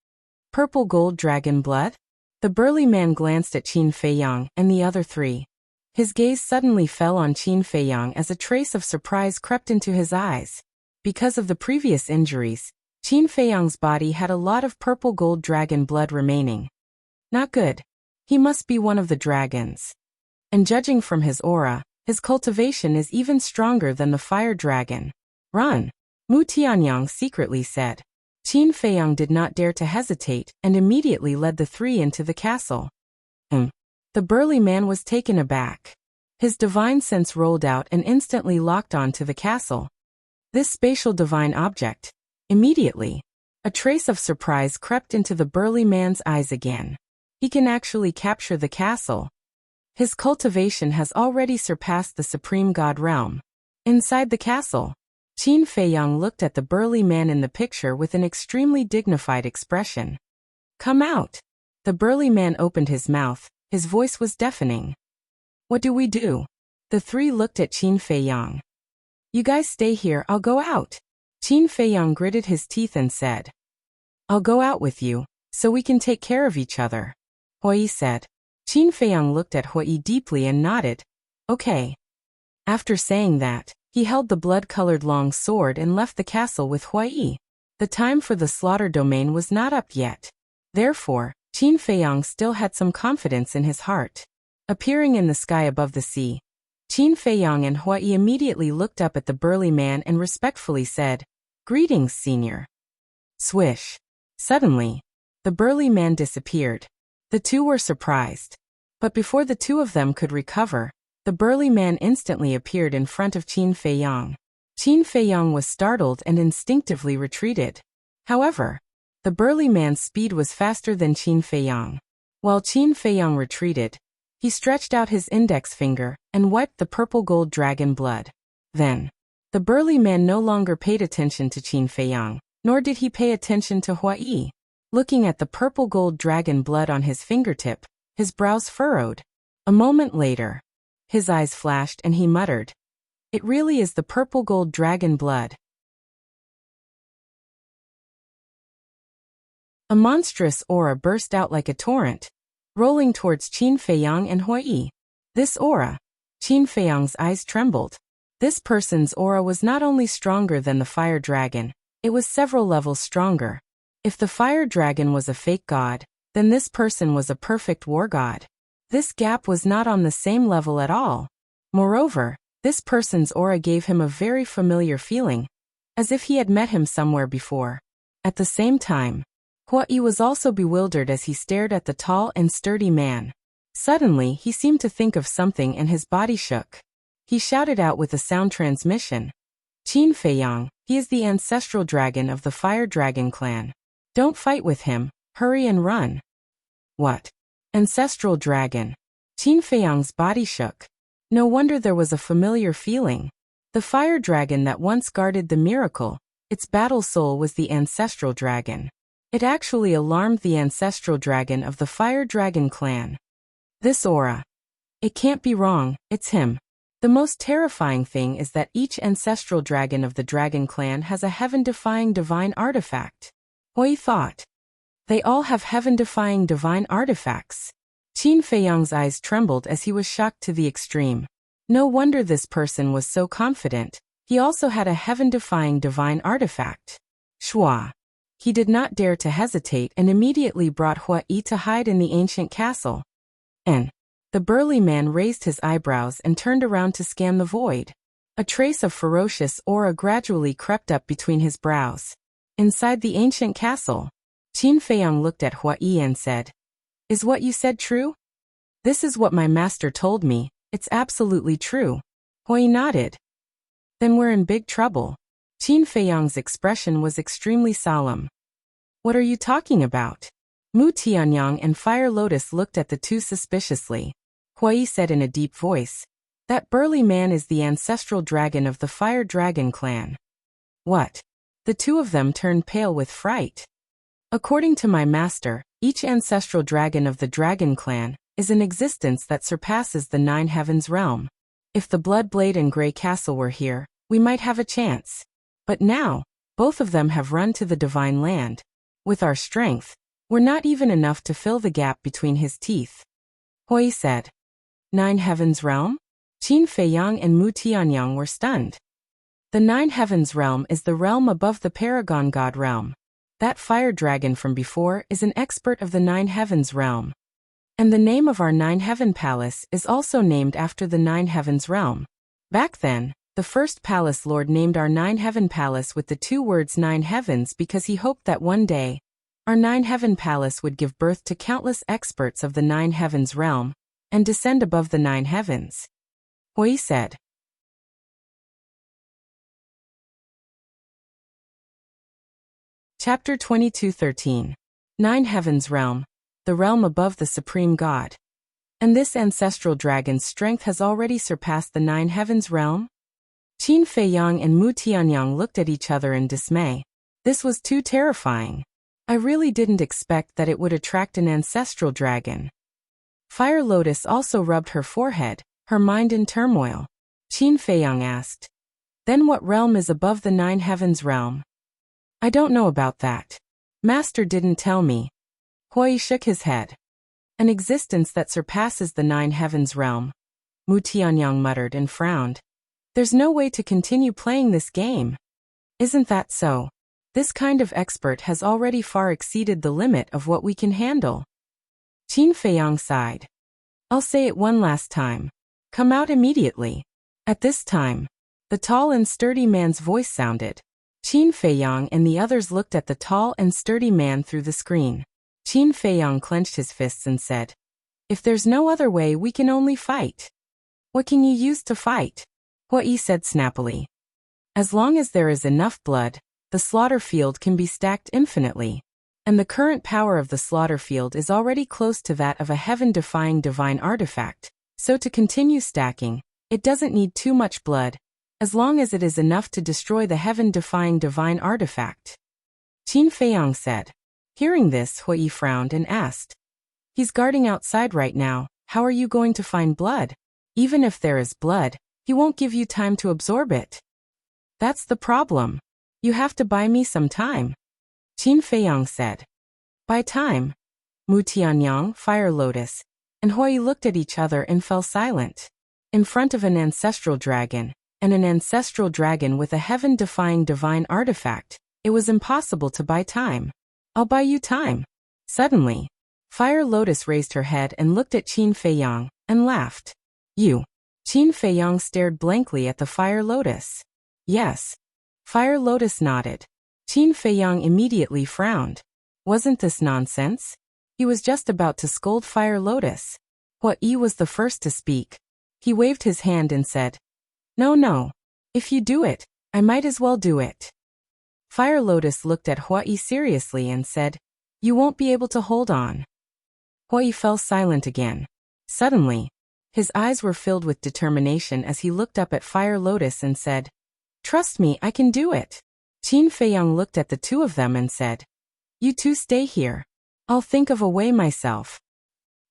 Purple gold dragon blood? The burly man glanced at Qin Feiyang and the other three. His gaze suddenly fell on Qin Feiyang as a trace of surprise crept into his eyes. Because of the previous injuries, Qin Feiyang's body had a lot of purple gold dragon blood remaining. Not good. He must be one of the dragons. And judging from his aura, his cultivation is even stronger than the fire dragon. "Run!" Mu Tianyang secretly said. Qin Feiyang did not dare to hesitate and immediately led the three into the castle. The burly man was taken aback. His divine sense rolled out and instantly locked on to the castle. This spatial divine object. Immediately, a trace of surprise crept into the burly man's eyes again. He can actually capture the castle. His cultivation has already surpassed the supreme god realm. Inside the castle, Qin Feiyang looked at the burly man in the picture with an extremely dignified expression. "Come out!" The burly man opened his mouth, his voice was deafening. "What do we do?" The three looked at Qin Feiyang. "You guys stay here, I'll go out." Qin Feiyang gritted his teeth and said, "I'll go out with you, so we can take care of each other," Huai said. Qin Feiyang looked at Huai deeply and nodded. "Okay." After saying that, he held the blood-colored long sword and left the castle with Huai. The time for the slaughter domain was not up yet. Therefore, Qin Feiyang still had some confidence in his heart. Appearing in the sky above the sea, Qin Feiyang and Huai immediately looked up at the burly man and respectfully said, "Greetings, senior." Swish. Suddenly, the burly man disappeared. The two were surprised. But before the two of them could recover, the burly man instantly appeared in front of Qin Feiyang. Qin Feiyang was startled and instinctively retreated. However, the burly man's speed was faster than Qin Feiyang. While Qin Feiyang retreated, he stretched out his index finger and wiped the purple gold dragon blood. Then, the burly man no longer paid attention to Qin Feiyang, nor did he pay attention to Huai. Looking at the purple gold dragon blood on his fingertip, his brows furrowed. A moment later, his eyes flashed and he muttered, "It really is the purple gold dragon blood." A monstrous aura burst out like a torrent, rolling towards Qin Feiyang and Huai. This aura. Qin Feiyang's eyes trembled. This person's aura was not only stronger than the fire dragon, it was several levels stronger. If the fire dragon was a fake god, then this person was a perfect war god. This gap was not on the same level at all. Moreover, this person's aura gave him a very familiar feeling, as if he had met him somewhere before. At the same time, Huai was also bewildered as he stared at the tall and sturdy man. Suddenly, he seemed to think of something and his body shook. He shouted out with a sound transmission, "Qin Feiyang, he is the ancestral dragon of the fire dragon clan. Don't fight with him, hurry and run." What? Ancestral dragon? Qin Feiyang's body shook. No wonder there was a familiar feeling. The fire dragon that once guarded the miracle, its battle soul was the ancestral dragon. It actually alarmed the ancestral dragon of the fire dragon clan. This aura. It can't be wrong, it's him. The most terrifying thing is that each ancestral dragon of the dragon clan has a heaven-defying divine artifact. Huai thought. They all have heaven-defying divine artifacts. Qin Feiyang's eyes trembled as he was shocked to the extreme. No wonder this person was so confident. He also had a heaven-defying divine artifact. Shua. He did not dare to hesitate and immediately brought Hua-Yi to hide in the ancient castle. And the burly man raised his eyebrows and turned around to scan the void. A trace of ferocious aura gradually crept up between his brows. Inside the ancient castle, Qin Feiyang looked at Hua-Yi and said, "Is what you said true?" "This is what my master told me, it's absolutely true." Hua-Yi nodded. "Then we're in big trouble." Qin Feiyang's expression was extremely solemn. "What are you talking about?" Mu Tianyang and Fire Lotus looked at the two suspiciously. Hua-Yi said in a deep voice, "That burly man is the ancestral dragon of the Fire Dragon clan." "What?" The two of them turned pale with fright. "According to my master, each ancestral dragon of the Dragon clan is an existence that surpasses the 9 heavens realm. If the Bloodblade and Grey Castle were here, we might have a chance. But now, both of them have run to the Divine Land. With our strength, we're not even enough to fill the gap between his teeth." Hua-Yi said. 9 heavens realm? Qin Feiyang and Mu Tianyang were stunned. The 9 heavens realm is the realm above the Paragon God realm. That fire dragon from before is an expert of the 9 heavens realm. And the name of our 9 heaven palace is also named after the 9 heavens realm. Back then, the first palace lord named our 9 heaven palace with the 2 words 9 heavens because he hoped that one day, our 9 heaven palace would give birth to countless experts of the 9 heavens realm and descend above the 9 heavens. Hua-Yi said. Chapter 22:13. 9 heavens realm, the realm above the supreme god. And this ancestral dragon's strength has already surpassed the 9 heavens realm? Qin Feiyang and Mu Tianyang looked at each other in dismay. This was too terrifying. I really didn't expect that it would attract an ancestral dragon. Fire Lotus also rubbed her forehead, her mind in turmoil. Qin Feiyang asked, "Then what realm is above the 9 heavens realm?" "I don't know about that. Master didn't tell me." Hua-Yi shook his head. "An existence that surpasses the 9 heavens realm," Mu Tianyang muttered and frowned. "There's no way to continue playing this game." "Isn't that so? This kind of expert has already far exceeded the limit of what we can handle." Qin Feiyang sighed. "I'll say it one last time. Come out immediately." At this time, the tall and sturdy man's voice sounded. Qin Feiyang and the others looked at the tall and sturdy man through the screen. Qin Feiyang clenched his fists and said, "If there's no other way, we can only fight." "What can you use to fight?" Hua-Yi said snappily. "As long as there is enough blood, the slaughter field can be stacked infinitely. And the current power of the slaughter field is already close to that of a heaven-defying divine artifact, so to continue stacking, it doesn't need too much blood, as long as it is enough to destroy the heaven-defying divine artifact." Qin Feiyang said. Hearing this, Hua-Yi frowned and asked, "He's guarding outside right now, how are you going to find blood? Even if there is blood, he won't give you time to absorb it." "That's the problem. You have to buy me some time," Qin Feiyang said. "Buy time?" Mu Tianyang, Fire Lotus, and Hua-Yi looked at each other and fell silent. In front of an ancestral dragon, and an ancestral dragon with a heaven-defying divine artifact, it was impossible to buy time. "I'll buy you time." Suddenly, Fire Lotus raised her head and looked at Qin Feiyang, and laughed. "You?" Qin Feiyang stared blankly at the Fire Lotus. "Yes." Fire Lotus nodded. Qin Feiyang immediately frowned. Wasn't this nonsense? He was just about to scold Fire Lotus. Hua-Yi was the first to speak. He waved his hand and said, No. If you do it, I might as well do it." Fire Lotus looked at Hua-Yi seriously and said, "You won't be able to hold on." Hua-Yi fell silent again. Suddenly, his eyes were filled with determination as he looked up at Fire Lotus and said, "Trust me, I can do it." Qin Feiyang looked at the two of them and said, "You two stay here. I'll think of a way myself."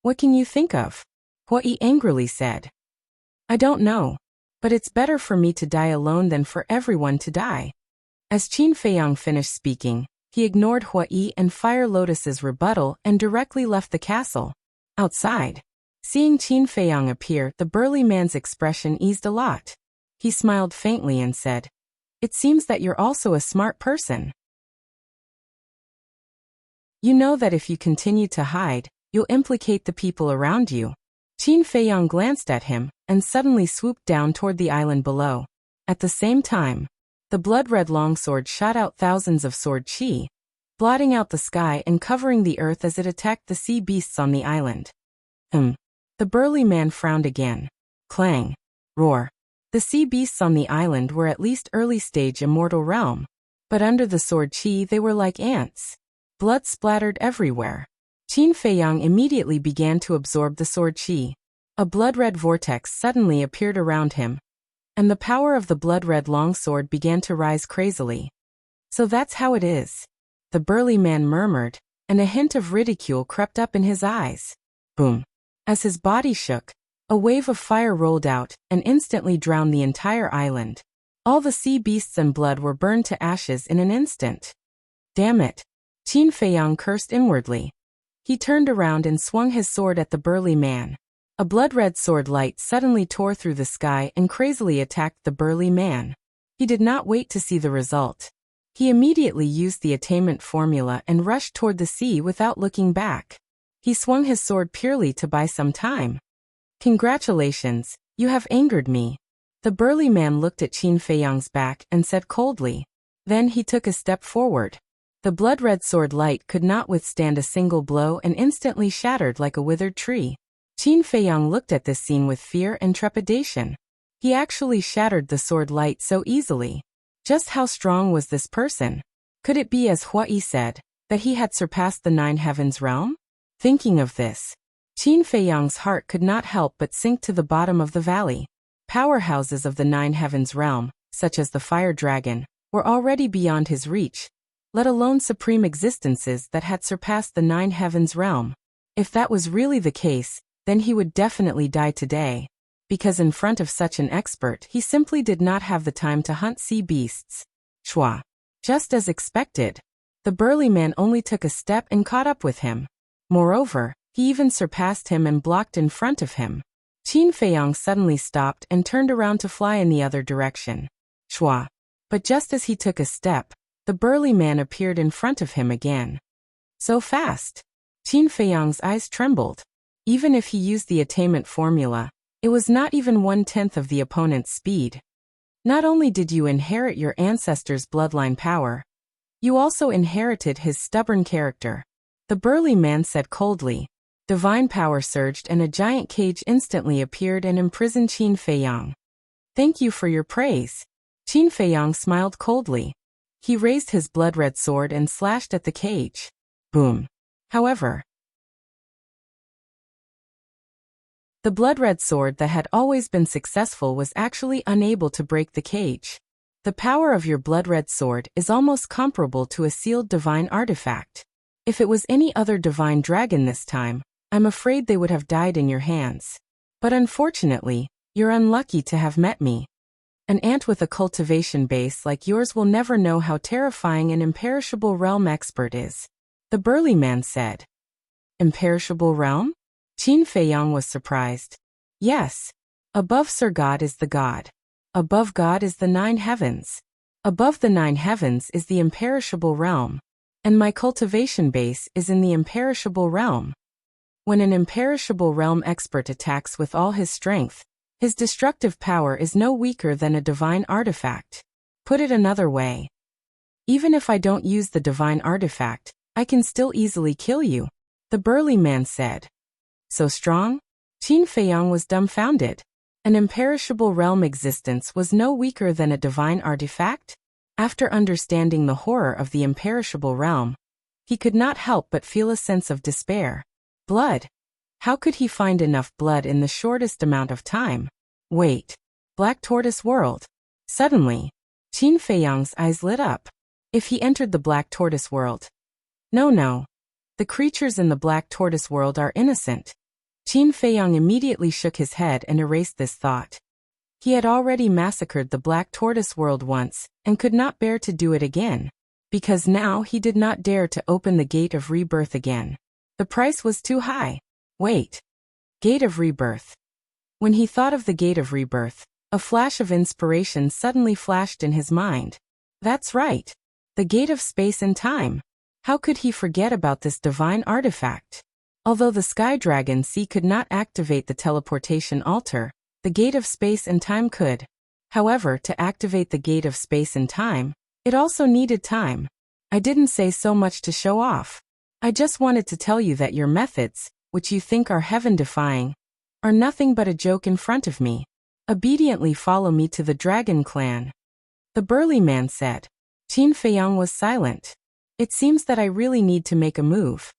"What can you think of?" Hua-Yi angrily said. "I don't know. But it's better for me to die alone than for everyone to die." As Qin Feiyang finished speaking, he ignored Hua-Yi and Fire Lotus's rebuttal and directly left the castle. Outside, seeing Qin Feiyang appear, the burly man's expression eased a lot. He smiled faintly and said, "It seems that you're also a smart person." You know that if you continue to hide, you'll implicate the people around you. Qin Feiyang glanced at him and suddenly swooped down toward the island below. At the same time, the blood-red longsword shot out thousands of sword qi, blotting out the sky and covering the earth as it attacked the sea beasts on the island. The burly man frowned again. Clang. Roar. The sea beasts on the island were at least early-stage immortal realm, but under the sword qi they were like ants. Blood splattered everywhere. Qin Feiyang immediately began to absorb the sword qi. A blood-red vortex suddenly appeared around him, and the power of the blood-red longsword began to rise crazily. So that's how it is, the burly man murmured, and a hint of ridicule crept up in his eyes. Boom. As his body shook, a wave of fire rolled out and instantly drowned the entire island. All the sea beasts and blood were burned to ashes in an instant. Damn it! Qin Feiyang cursed inwardly. He turned around and swung his sword at the burly man. A blood-red sword light suddenly tore through the sky and crazily attacked the burly man. He did not wait to see the result. He immediately used the attainment formula and rushed toward the sea without looking back. He swung his sword purely to buy some time. Congratulations, you have angered me. The burly man looked at Qin Feiyang's back and said coldly. Then he took a step forward. The blood-red sword light could not withstand a single blow and instantly shattered like a withered tree. Qin Feiyang looked at this scene with fear and trepidation. He actually shattered the sword light so easily. Just how strong was this person? Could it be, as Hua Yi said, that he had surpassed the Nine Heavens realm? Thinking of this, Qin Feiyang's heart could not help but sink to the bottom of the valley. Powerhouses of the Nine Heavens realm, such as the Fire Dragon, were already beyond his reach, let alone supreme existences that had surpassed the Nine Heavens realm. If that was really the case, then he would definitely die today, because in front of such an expert he simply did not have the time to hunt sea beasts. Shua. Just as expected, the burly man only took a step and caught up with him. Moreover, he even surpassed him and blocked in front of him. Qin Feiyang suddenly stopped and turned around to fly in the other direction. Shua. But just as he took a step, the burly man appeared in front of him again. So fast. Qin Feiyang's eyes trembled. Even if he used the attainment formula, it was not even 1/10 of the opponent's speed. Not only did you inherit your ancestor's bloodline power, you also inherited his stubborn character. The burly man said coldly. Divine power surged and a giant cage instantly appeared and imprisoned Qin Feiyang. Thank you for your praise. Qin Feiyang smiled coldly. He raised his blood-red sword and slashed at the cage. Boom. However, the blood-red sword that had always been successful was actually unable to break the cage. The power of your blood-red sword is almost comparable to a sealed divine artifact. If it was any other divine dragon this time, I'm afraid they would have died in your hands. But unfortunately, you're unlucky to have met me. An ant with a cultivation base like yours will never know how terrifying an imperishable realm expert is, the burly man said. Imperishable realm? Qin Feiyang was surprised. Yes. Above Sir God is the God. Above God is the Nine Heavens. Above the Nine Heavens is the imperishable realm. And my cultivation base is in the imperishable realm. When an imperishable realm expert attacks with all his strength, his destructive power is no weaker than a divine artifact. Put it another way. Even if I don't use the divine artifact, I can still easily kill you, the burly man said. So strong? Qin Feiyang was dumbfounded. An imperishable realm existence was no weaker than a divine artifact? After understanding the horror of the imperishable realm, he could not help but feel a sense of despair. Blood. How could he find enough blood in the shortest amount of time? Wait. Black Tortoise World. Suddenly, Qin Feiyang's eyes lit up. If he entered the Black Tortoise World. No. The creatures in the Black Tortoise World are innocent. Qin Feiyang immediately shook his head and erased this thought. He had already massacred the Black Tortoise World once, and could not bear to do it again, because now he did not dare to open the Gate of Rebirth again. The price was too high. Wait. Gate of Rebirth. When he thought of the Gate of Rebirth, a flash of inspiration suddenly flashed in his mind. That's right. The Gate of Space and Time. How could he forget about this divine artifact? Although the Sky Dragon Sea could not activate the teleportation altar, the Gate of Space and Time could. However, to activate the Gate of Space and Time, it also needed time. I didn't say so much to show off. I just wanted to tell you that your methods, which you think are heaven-defying, are nothing but a joke in front of me. Obediently follow me to the Dragon Clan. The burly man said. Qin Feiyang was silent. It seems that I really need to make a move.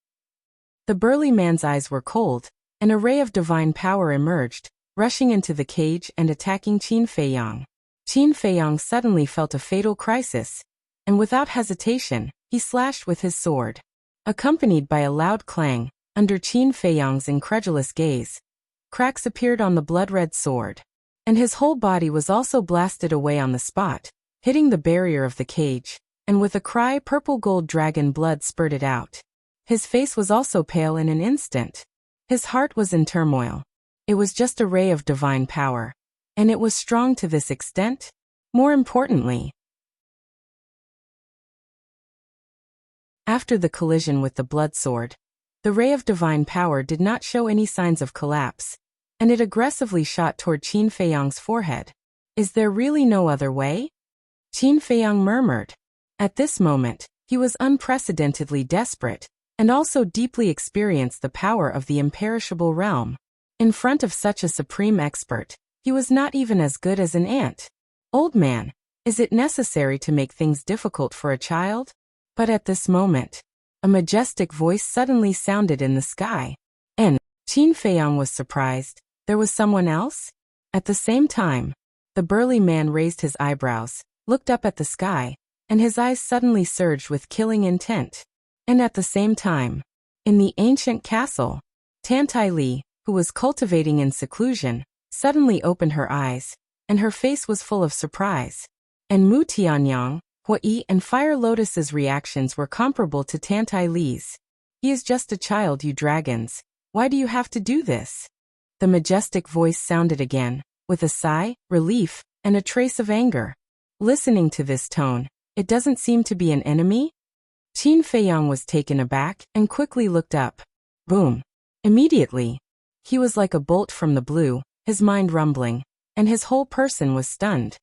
The burly man's eyes were cold. An array of divine power emerged, rushing into the cage and attacking Qin Feiyang. Qin Feiyang suddenly felt a fatal crisis, and without hesitation, he slashed with his sword. Accompanied by a loud clang, under Qin Feiyang's incredulous gaze, cracks appeared on the blood-red sword, and his whole body was also blasted away on the spot, hitting the barrier of the cage, and with a cry, purple gold dragon blood spurted out. His face was also pale in an instant. His heart was in turmoil. It was just a ray of divine power, and it was strong to this extent? More importantly, after the collision with the blood sword, the ray of divine power did not show any signs of collapse, and it aggressively shot toward Qin Feiyang's forehead. Is there really no other way? Qin Feiyang murmured. At this moment, he was unprecedentedly desperate, and also deeply experienced the power of the imperishable realm. In front of such a supreme expert, he was not even as good as an ant. Old man, is it necessary to make things difficult for a child? But at this moment, a majestic voice suddenly sounded in the sky. And Qin Feiyang was surprised. There was someone else? At the same time, the burly man raised his eyebrows, looked up at the sky, and his eyes suddenly surged with killing intent. And at the same time, in the ancient castle, Tantai Li, who was cultivating in seclusion, suddenly opened her eyes, and her face was full of surprise. And Mu Tianyang, Hui and Fire Lotus's reactions were comparable to Tantai Li's. He is just a child, you dragons. Why do you have to do this? The majestic voice sounded again, with a sigh, relief, and a trace of anger. Listening to this tone, it doesn't seem to be an enemy? Qin Feiyang was taken aback and quickly looked up. Boom. Immediately, he was like a bolt from the blue, his mind rumbling, and his whole person was stunned.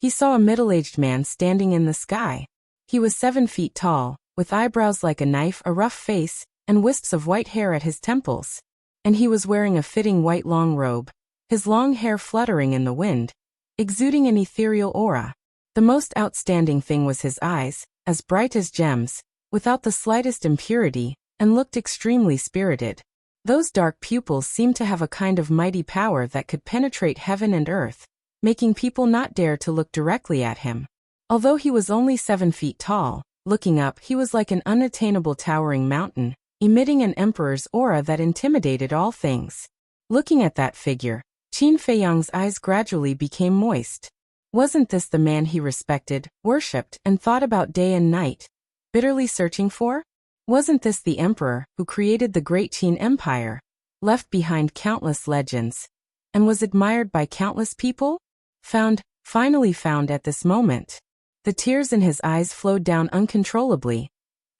He saw a middle-aged man standing in the sky. He was 7 feet tall, with eyebrows like a knife, a rough face, and wisps of white hair at his temples. And he was wearing a fitting white long robe, his long hair fluttering in the wind, exuding an ethereal aura. The most outstanding thing was his eyes, as bright as gems, without the slightest impurity, and looked extremely spirited. Those dark pupils seemed to have a kind of mighty power that could penetrate heaven and earth, making people not dare to look directly at him. Although he was only 7 feet tall, looking up he was like an unattainable towering mountain, emitting an emperor's aura that intimidated all things. Looking at that figure, Qin Feiyang's eyes gradually became moist. Wasn't this the man he respected, worshipped, and thought about day and night, bitterly searching for? Wasn't this the emperor who created the great Qin Empire, left behind countless legends, and was admired by countless people? Finally found at this moment. The tears in his eyes flowed down uncontrollably,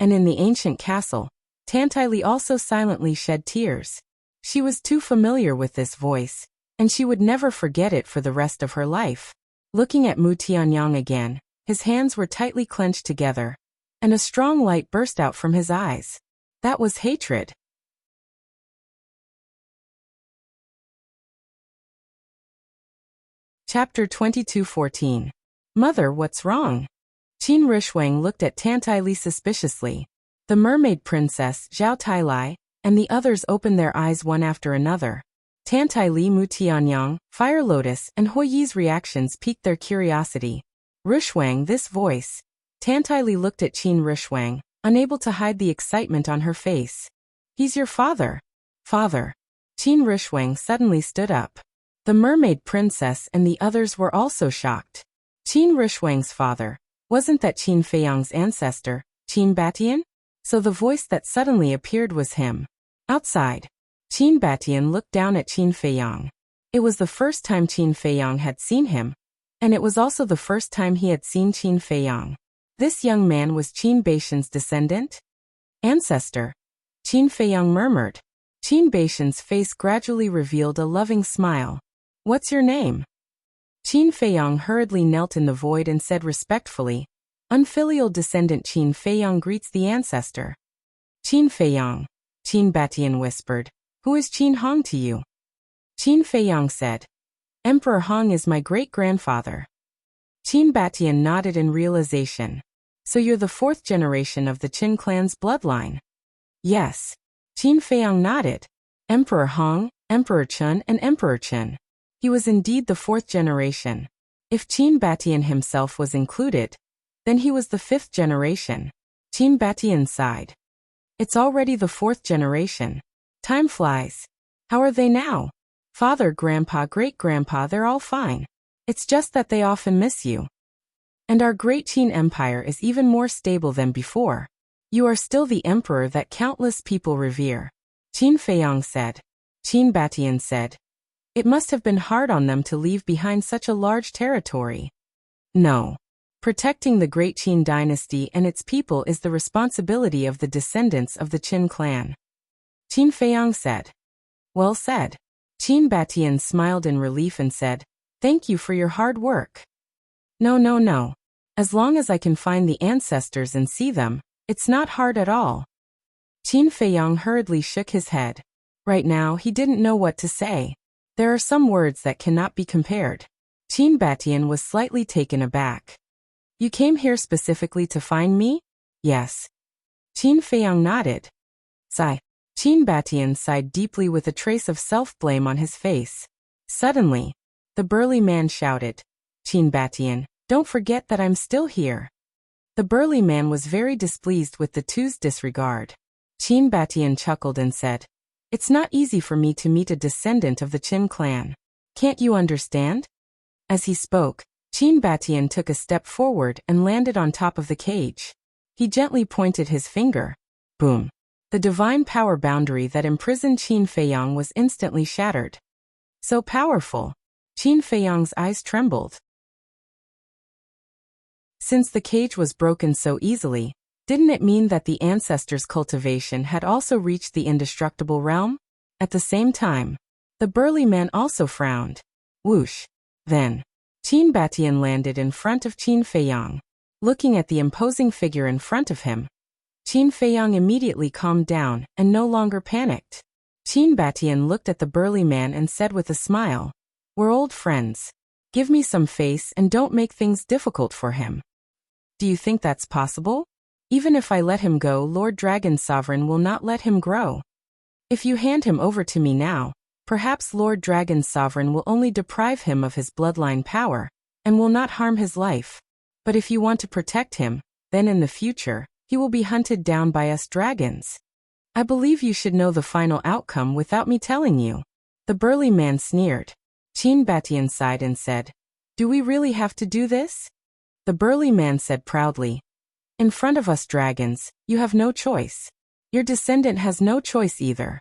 and in the ancient castle, Tantai Li also silently shed tears. She was too familiar with this voice, and she would never forget it for the rest of her life. Looking at Mu Tianyang again, his hands were tightly clenched together, and a strong light burst out from his eyes. That was hatred. Chapter 22:14. Mother, what's wrong? Qin Rishuang looked at Tantai Li suspiciously. The mermaid princess, Zhao Tailai, and the others opened their eyes one after another. Tantai Li, Mu Tianyang, Fire Lotus, and Hui's reactions piqued their curiosity. Rishuang, this voice. Tantai Li looked at Qin Rishuang, unable to hide the excitement on her face. He's your father. Father. Qin Rishuang suddenly stood up. The mermaid princess and the others were also shocked. Qin Rishuang's father. Wasn't that Qin Feiyang's ancestor, Qin Batian? So the voice that suddenly appeared was him. Outside, Qin Batian looked down at Qin Feiyang. It was the first time Qin Feiyang had seen him, and it was also the first time he had seen Qin Feiyang. This young man was Qin Baishan's descendant? Ancestor. Qin Feiyang murmured. Qin Baishan's face gradually revealed a loving smile. What's your name? Qin Feiyang hurriedly knelt in the void and said respectfully, unfilial descendant Qin Feiyang greets the ancestor. Qin Feiyang, Qin Batian whispered. Who is Qin Hong to you? Qin Feiyang said. Emperor Hong is my great-grandfather. Qin Batian nodded in realization. So you're the fourth generation of the Qin clan's bloodline? Yes. Qin Feiyang nodded. Emperor Hong, Emperor Chun and Emperor Chen. He was indeed the fourth generation. If Qin Batian himself was included, then he was the fifth generation. Qin Batian sighed. It's already the fourth generation. Time flies. How are they now? Father, grandpa, great-grandpa, they're all fine. It's just that they often miss you. And our great Qin Empire is even more stable than before. You are still the emperor that countless people revere. Qin Feiyang said. Qin Batian said. It must have been hard on them to leave behind such a large territory. No. Protecting the great Qin dynasty and its people is the responsibility of the descendants of the Qin clan. Qin Feiyang said. Well said. Qin Batian smiled in relief and said, thank you for your hard work. No. As long as I can find the ancestors and see them, it's not hard at all. Qin Feiyang hurriedly shook his head. Right now, he didn't know what to say. There are some words that cannot be compared. Qin Batian was slightly taken aback. You came here specifically to find me? Yes. Qin Feiyang nodded. Sigh. Qin Batian sighed deeply with a trace of self-blame on his face. Suddenly, the burly man shouted, Qin Batian, don't forget that I'm still here. The burly man was very displeased with the two's disregard. Qin Batian chuckled and said, it's not easy for me to meet a descendant of the Qin clan. Can't you understand? As he spoke, Qin Batian took a step forward and landed on top of the cage. He gently pointed his finger. Boom. The divine power boundary that imprisoned Qin Feiyang was instantly shattered. So powerful. Qin Feiyang's eyes trembled. Since the cage was broken so easily, didn't it mean that the ancestors' cultivation had also reached the indestructible realm? At the same time, the burly man also frowned. Whoosh. Then, Qin Batian landed in front of Qin Feiyang. Looking at the imposing figure in front of him, Qin Feiyang immediately calmed down and no longer panicked. Qin Batian looked at the burly man and said with a smile, we're old friends. Give me some face and don't make things difficult for him. Do you think that's possible? Even if I let him go, Lord Dragon Sovereign will not let him grow. If you hand him over to me now, perhaps Lord Dragon Sovereign will only deprive him of his bloodline power, and will not harm his life. But if you want to protect him, then in the future, he will be hunted down by us dragons. I believe you should know the final outcome without me telling you. The burly man sneered. Qin Batian sighed and said, do we really have to do this? The burly man said proudly, in front of us dragons, you have no choice. Your descendant has no choice either.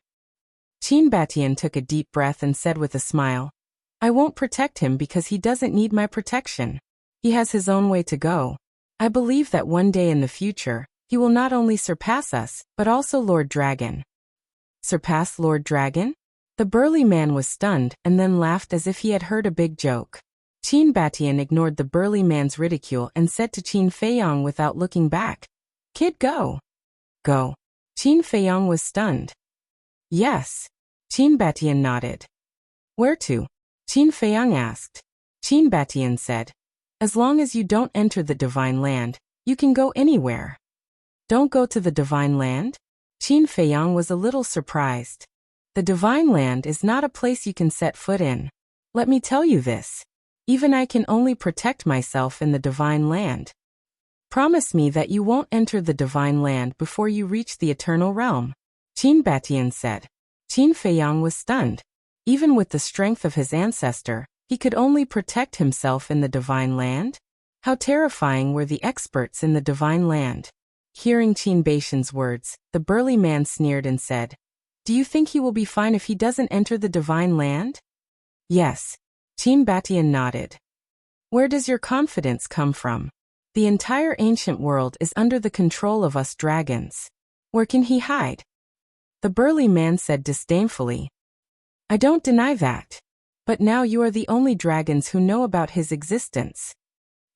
Qin Batian took a deep breath and said with a smile, I won't protect him because he doesn't need my protection. He has his own way to go. I believe that one day in the future, he will not only surpass us, but also Lord Dragon. Surpass Lord Dragon? The burly man was stunned and then laughed as if he had heard a big joke. Qin Batian ignored the burly man's ridicule and said to Qin Feiyang without looking back, Kid, go. Go. Qin Feiyang was stunned. Yes. Qin Batian nodded. Where to? Qin Feiyang asked. Qin Batian said, as long as you don't enter the Divine Land, you can go anywhere. Don't go to the Divine Land? Qin Feiyang was a little surprised. The Divine Land is not a place you can set foot in. Let me tell you this. Even I can only protect myself in the Divine Land. Promise me that you won't enter the Divine Land before you reach the Eternal Realm. Qin Batian said. Qin Feiyang was stunned. Even with the strength of his ancestor, he could only protect himself in the Divine Land? How terrifying were the experts in the Divine Land. Hearing Qin Baishan's words, the burly man sneered and said, do you think he will be fine if he doesn't enter the Divine Land? Yes. Qin Batian nodded. Where does your confidence come from? The entire ancient world is under the control of us dragons. Where can he hide? The burly man said disdainfully. I don't deny that. But now you are the only dragons who know about his existence.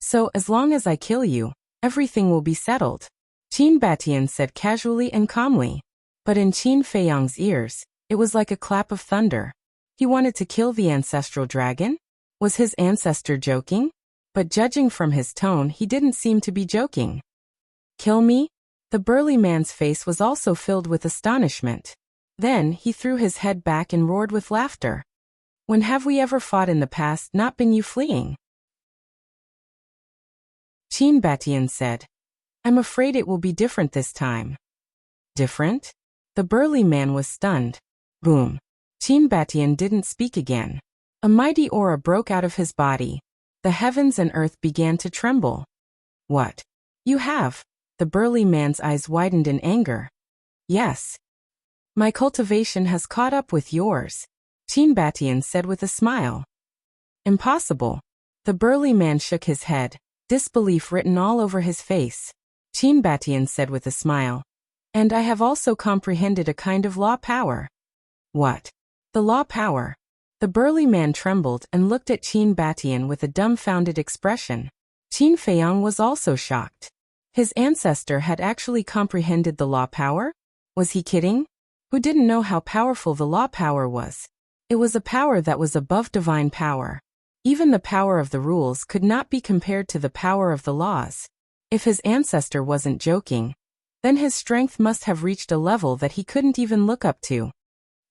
So, as long as I kill you, everything will be settled. Qin Batian said casually and calmly. But in Qin Feiyang's ears, it was like a clap of thunder. He wanted to kill the ancestral dragon? Was his ancestor joking? But judging from his tone, he didn't seem to be joking. Kill me? The burly man's face was also filled with astonishment. Then, he threw his head back and roared with laughter. When have we ever fought in the past not been you fleeing? Qin Batian said. I'm afraid it will be different this time. Different? The burly man was stunned. Boom. Qin Batian didn't speak again. A mighty aura broke out of his body. The heavens and earth began to tremble. What? You have? The burly man's eyes widened in anger. Yes. My cultivation has caught up with yours, Qin Batian said with a smile. Impossible. The burly man shook his head, disbelief written all over his face. Qin Batian said with a smile. And I have also comprehended a kind of law power. What? The law power. The burly man trembled and looked at Qin Batian with a dumbfounded expression. Qin Feiyang was also shocked. His ancestor had actually comprehended the law power? Was he kidding? Who didn't know how powerful the law power was? It was a power that was above divine power. Even the power of the rules could not be compared to the power of the laws. If his ancestor wasn't joking, then his strength must have reached a level that he couldn't even look up to.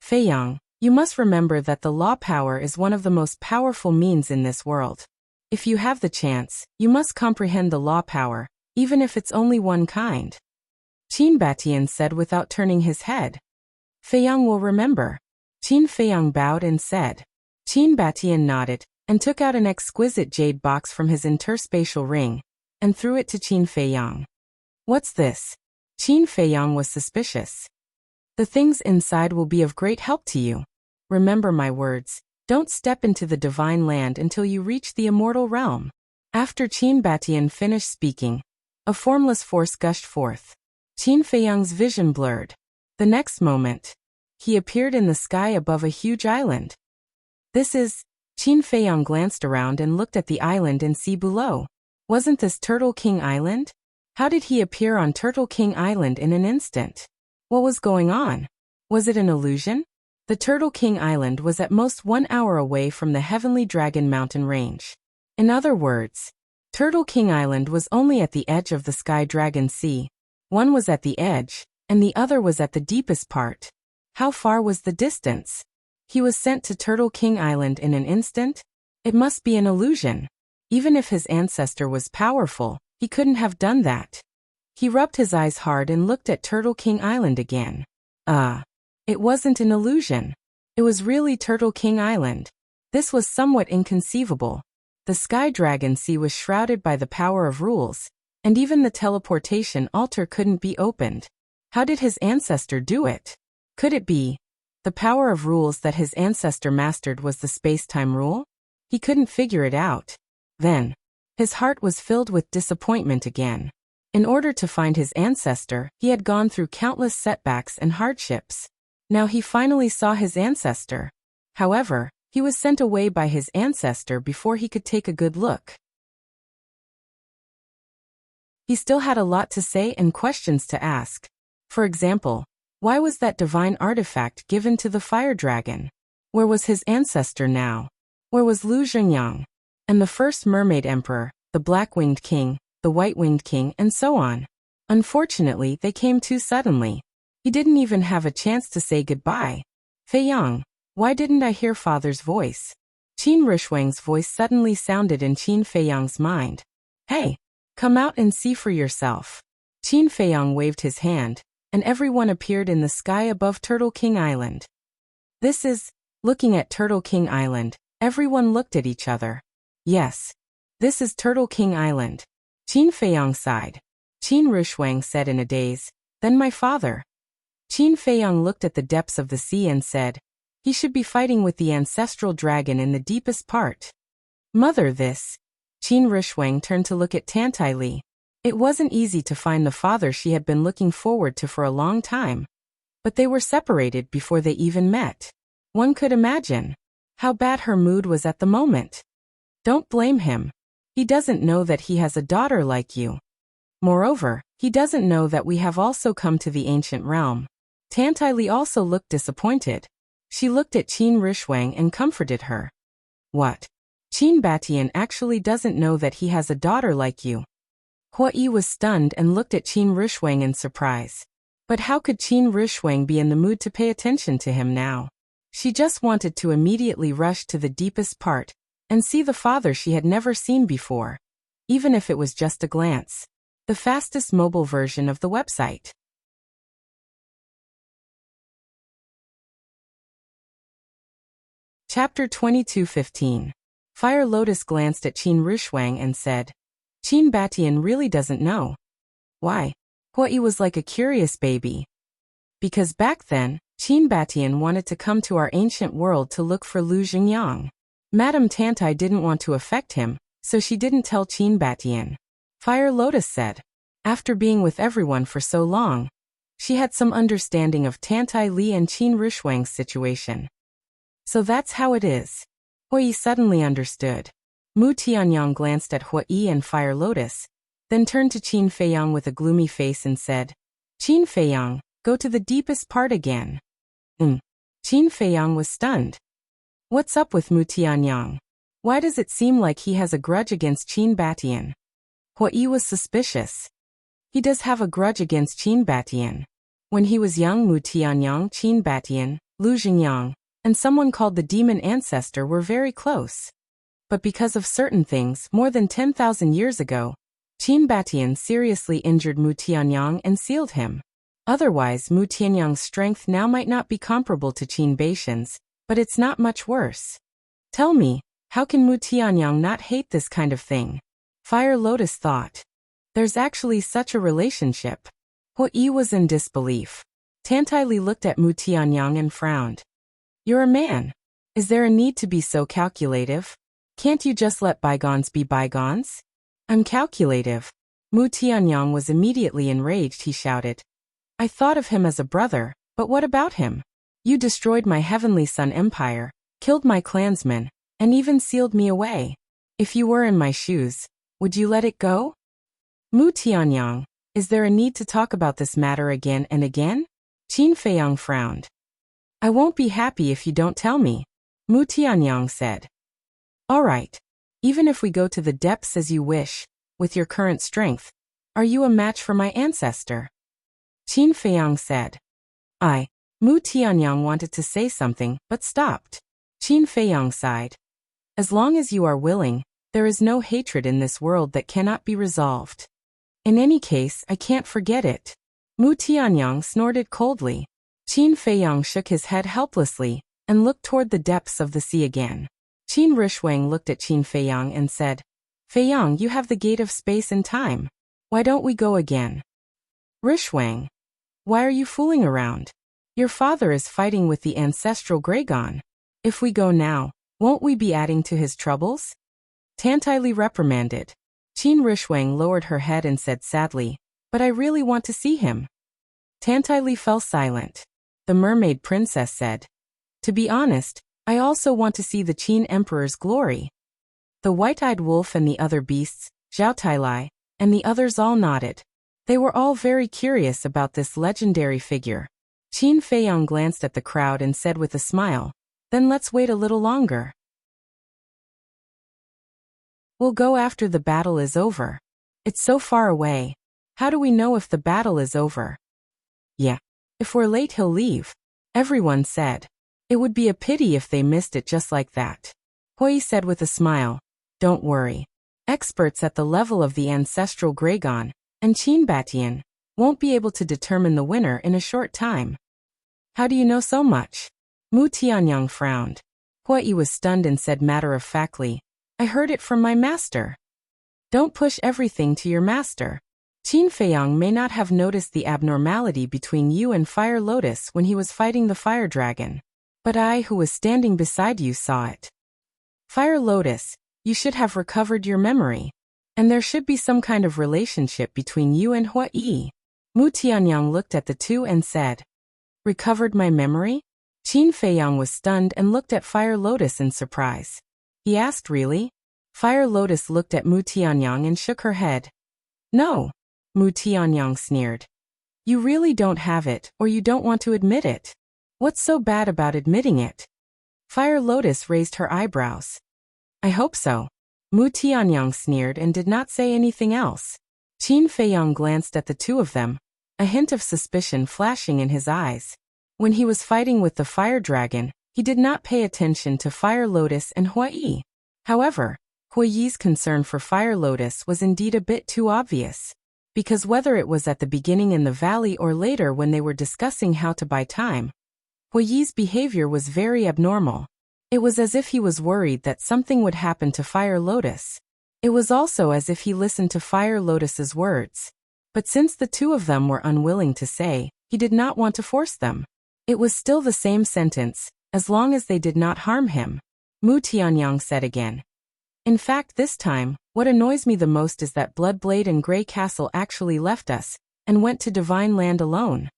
Feiyang, you must remember that the law power is one of the most powerful means in this world. If you have the chance, you must comprehend the law power, even if it's only one kind. Qin Batian said without turning his head. Feiyang will remember. Qin Feiyang bowed and said. Qin Batian nodded, and took out an exquisite jade box from his interspatial ring, and threw it to Qin Feiyang. What's this? Qin Feiyang was suspicious. The things inside will be of great help to you. Remember my words, don't step into the divine land until you reach the immortal realm. After Qin Batian finished speaking, a formless force gushed forth. Qin Feiyang's vision blurred. The next moment, he appeared in the sky above a huge island. This is... Qin Feiyang glanced around and looked at the island and sea below. Wasn't this Turtle King Island? How did he appear on Turtle King Island in an instant? What was going on? Was it an illusion? The Turtle King Island was at most 1 hour away from the Heavenly Dragon Mountain Range. In other words, Turtle King Island was only at the edge of the Sky Dragon Sea. One was at the edge, and the other was at the deepest part. How far was the distance? He was sent to Turtle King Island in an instant? It must be an illusion. Even if his ancestor was powerful, he couldn't have done that. He rubbed his eyes hard and looked at Turtle King Island again. It wasn't an illusion. It was really Turtle King Island. This was somewhat inconceivable. The Sky Dragon Sea was shrouded by the power of rules, and even the teleportation altar couldn't be opened. How did his ancestor do it? Could it be the power of rules that his ancestor mastered was the space-time rule? He couldn't figure it out. Then, his heart was filled with disappointment again. In order to find his ancestor, he had gone through countless setbacks and hardships. Now he finally saw his ancestor. However, he was sent away by his ancestor before he could take a good look. He still had a lot to say and questions to ask. For example, why was that divine artifact given to the fire dragon? Where was his ancestor now? Where was Lu Zhengyang? And the first mermaid emperor, the black-winged king, the white-winged king, and so on? Unfortunately, they came too suddenly. He didn't even have a chance to say goodbye. Feiyang, why didn't I hear father's voice? Qin Rishuang's voice suddenly sounded in Qin Feiyang's mind. Hey, come out and see for yourself. Qin Feiyang waved his hand, and everyone appeared in the sky above Turtle King Island. This is... Looking at Turtle King Island, everyone looked at each other. Yes, this is Turtle King Island. Qin Feiyang sighed. Qin Rishuang said in a daze, then my father. Qin Feiyang looked at the depths of the sea and said, he should be fighting with the ancestral dragon in the deepest part. Mother, this. Qin Rishuang turned to look at Tantai Li. It wasn't easy to find the father she had been looking forward to for a long time. But they were separated before they even met. One could imagine how bad her mood was at the moment. Don't blame him. He doesn't know that he has a daughter like you. Moreover, he doesn't know that we have also come to the ancient realm. Tantai Li also looked disappointed. She looked at Qin Rishwang and comforted her. What? Qin Batian actually doesn't know that he has a daughter like you. Hua Yi was stunned and looked at Qin Rishwang in surprise. But how could Qin Rishwang be in the mood to pay attention to him now? She just wanted to immediately rush to the deepest part and see the father she had never seen before, even if it was just a glance. The fastest mobile version of the website. Chapter 22:15. Fire Lotus glanced at Qin Rishwang and said, Qin Batian really doesn't know. Why? Hua Yi was like a curious baby. Because back then, Qin Batian wanted to come to our ancient world to look for Lu Xingyang. Madame Tantai didn't want to affect him, so she didn't tell Qin Batian. Fire Lotus said. After being with everyone for so long, she had some understanding of Tantai Li and Qin Rishwang's situation. So that's how it is. Hua Yi suddenly understood. Mu Tianyang glanced at Hua Yi and Fire Lotus, then turned to Qin Feiyang with a gloomy face and said, Qin Feiyang, go to the deepest part again. Qin Feiyang was stunned. What's up with Mu Tianyang? Why does it seem like he has a grudge against Qin Batian? Hua Yi was suspicious. He does have a grudge against Qin Batian. When he was young, Mu Tianyang, Qin Batian, Lu Xingyang, and someone called the demon ancestor were very close. But because of certain things more than 10,000 years ago, Qin Batian seriously injured Mu Tianyang and sealed him. Otherwise, Mu Tianyang's strength now might not be comparable to Qin Batian's, but it's not much worse. Tell me, how can Mu Tianyang not hate this kind of thing? Fire Lotus thought. There's actually such a relationship. Hua Yi was in disbelief. Tantai Li looked at Mu Tianyang and frowned. You're a man. Is there a need to be so calculative? Can't you just let bygones be bygones? I'm calculative. Mu Tianyang was immediately enraged. He shouted. I thought of him as a brother, but what about him? You destroyed my heavenly sun empire, killed my clansmen, and even sealed me away. If you were in my shoes, would you let it go? Mu Tianyang, is there a need to talk about this matter again and again? Qin Feiyang frowned. I won't be happy if you don't tell me, Mu Tianyang said. All right. Even if we go to the depths as you wish, with your current strength, are you a match for my ancestor? Qin Feiyang said. Mu Tianyang wanted to say something, but stopped. Qin Feiyang sighed. As long as you are willing, there is no hatred in this world that cannot be resolved. In any case, I can't forget it. Mu Tianyang snorted coldly. Qin Feiyang shook his head helplessly and looked toward the depths of the sea again. Qin Rishwang looked at Qin Feiyang and said, Feiyang, you have the gate of space and time. Why don't we go again? Rishwang, why are you fooling around? Your father is fighting with the ancestral Gregon. If we go now, won't we be adding to his troubles? Tantai Li reprimanded. Qin Rishwang lowered her head and said sadly, but I really want to see him. Tantai Li fell silent. The mermaid princess said, to be honest, I also want to see the Qin Emperor's glory. The white-eyed wolf and the other beasts, Zhao Tailai, and the others all nodded. They were all very curious about this legendary figure. Qin Feiyang glanced at the crowd and said with a smile, then let's wait a little longer. We'll go after the battle is over. It's so far away. How do we know if the battle is over? Yeah. If we're late he'll leave, everyone said. It would be a pity if they missed it just like that. Hua Yi said with a smile, don't worry. Experts at the level of the ancestral Gregon and Qin Batian won't be able to determine the winner in a short time. How do you know so much? Mu Tianyang frowned. Hua Yi was stunned and said matter-of-factly, I heard it from my master. Don't push everything to your master. Qin Feiyang may not have noticed the abnormality between you and Fire Lotus when he was fighting the fire dragon. But I, who was standing beside you, saw it. Fire Lotus, you should have recovered your memory. And there should be some kind of relationship between you and Hua Yi. Mu Tianyang looked at the two and said, "Recovered my memory?" Qin Feiyang was stunned and looked at Fire Lotus in surprise. He asked, "Really?" Fire Lotus looked at Mu Tianyang and shook her head. "No," Mu Tianyang sneered. "You really don't have it, or you don't want to admit it. What's so bad about admitting it?" Fire Lotus raised her eyebrows. "I hope so." Mu Tianyang sneered and did not say anything else. Qin Feiyang glanced at the two of them, a hint of suspicion flashing in his eyes. When he was fighting with the fire dragon, he did not pay attention to Fire Lotus and Hua Yi. However, Hua Yi's concern for Fire Lotus was indeed a bit too obvious. Because whether it was at the beginning in the valley or later when they were discussing how to buy time, Hua Yi's behavior was very abnormal. It was as if he was worried that something would happen to Fire Lotus. It was also as if he listened to Fire Lotus's words. But since the two of them were unwilling to say, he did not want to force them. It was still the same sentence, as long as they did not harm him. Mu Tianyang said again. "In fact, this time, what annoys me the most is that Bloodblade and Grey Castle actually left us, and went to Divine Land alone.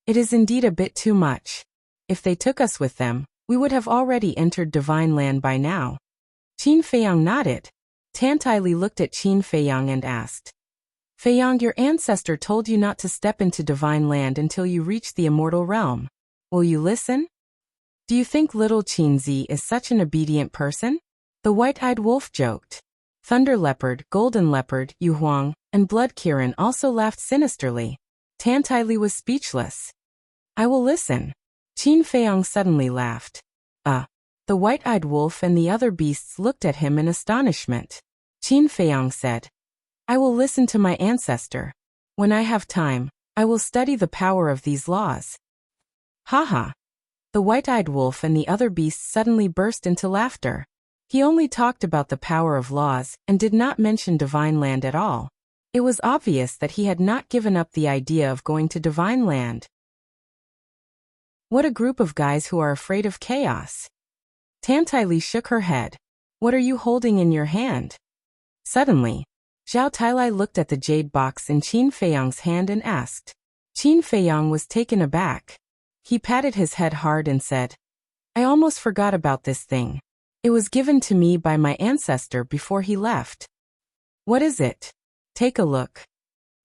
It is indeed a bit too much. If they took us with them, we would have already entered Divine Land by now." Qin Feiyang nodded. Tantai Li looked at Qin Feiyang and asked, "Feiyang, your ancestor told you not to step into Divine Land until you reach the Immortal Realm. Will you listen? Do you think little Qinzi is such an obedient person?" The white-eyed wolf joked. Thunder Leopard, Golden Leopard, Yu Huang, and Blood Kirin also laughed sinisterly. Tantai Li was speechless. "I will listen." Qin Feiyang suddenly laughed. The white-eyed wolf and the other beasts looked at him in astonishment. Qin Feiyang said, "I will listen to my ancestor. When I have time, I will study the power of these laws." "Haha." The white-eyed wolf and the other beasts suddenly burst into laughter. He only talked about the power of laws and did not mention Divine Land at all. It was obvious that he had not given up the idea of going to Divine Land. What a group of guys who are afraid of chaos. Tantai Li shook her head. "What are you holding in your hand?" Suddenly, Zhao Tailai looked at the jade box in Qin Feiyang's hand and asked. Qin Feiyang was taken aback. He patted his head hard and said, "I almost forgot about this thing. It was given to me by my ancestor before he left." "What is it? Take a look.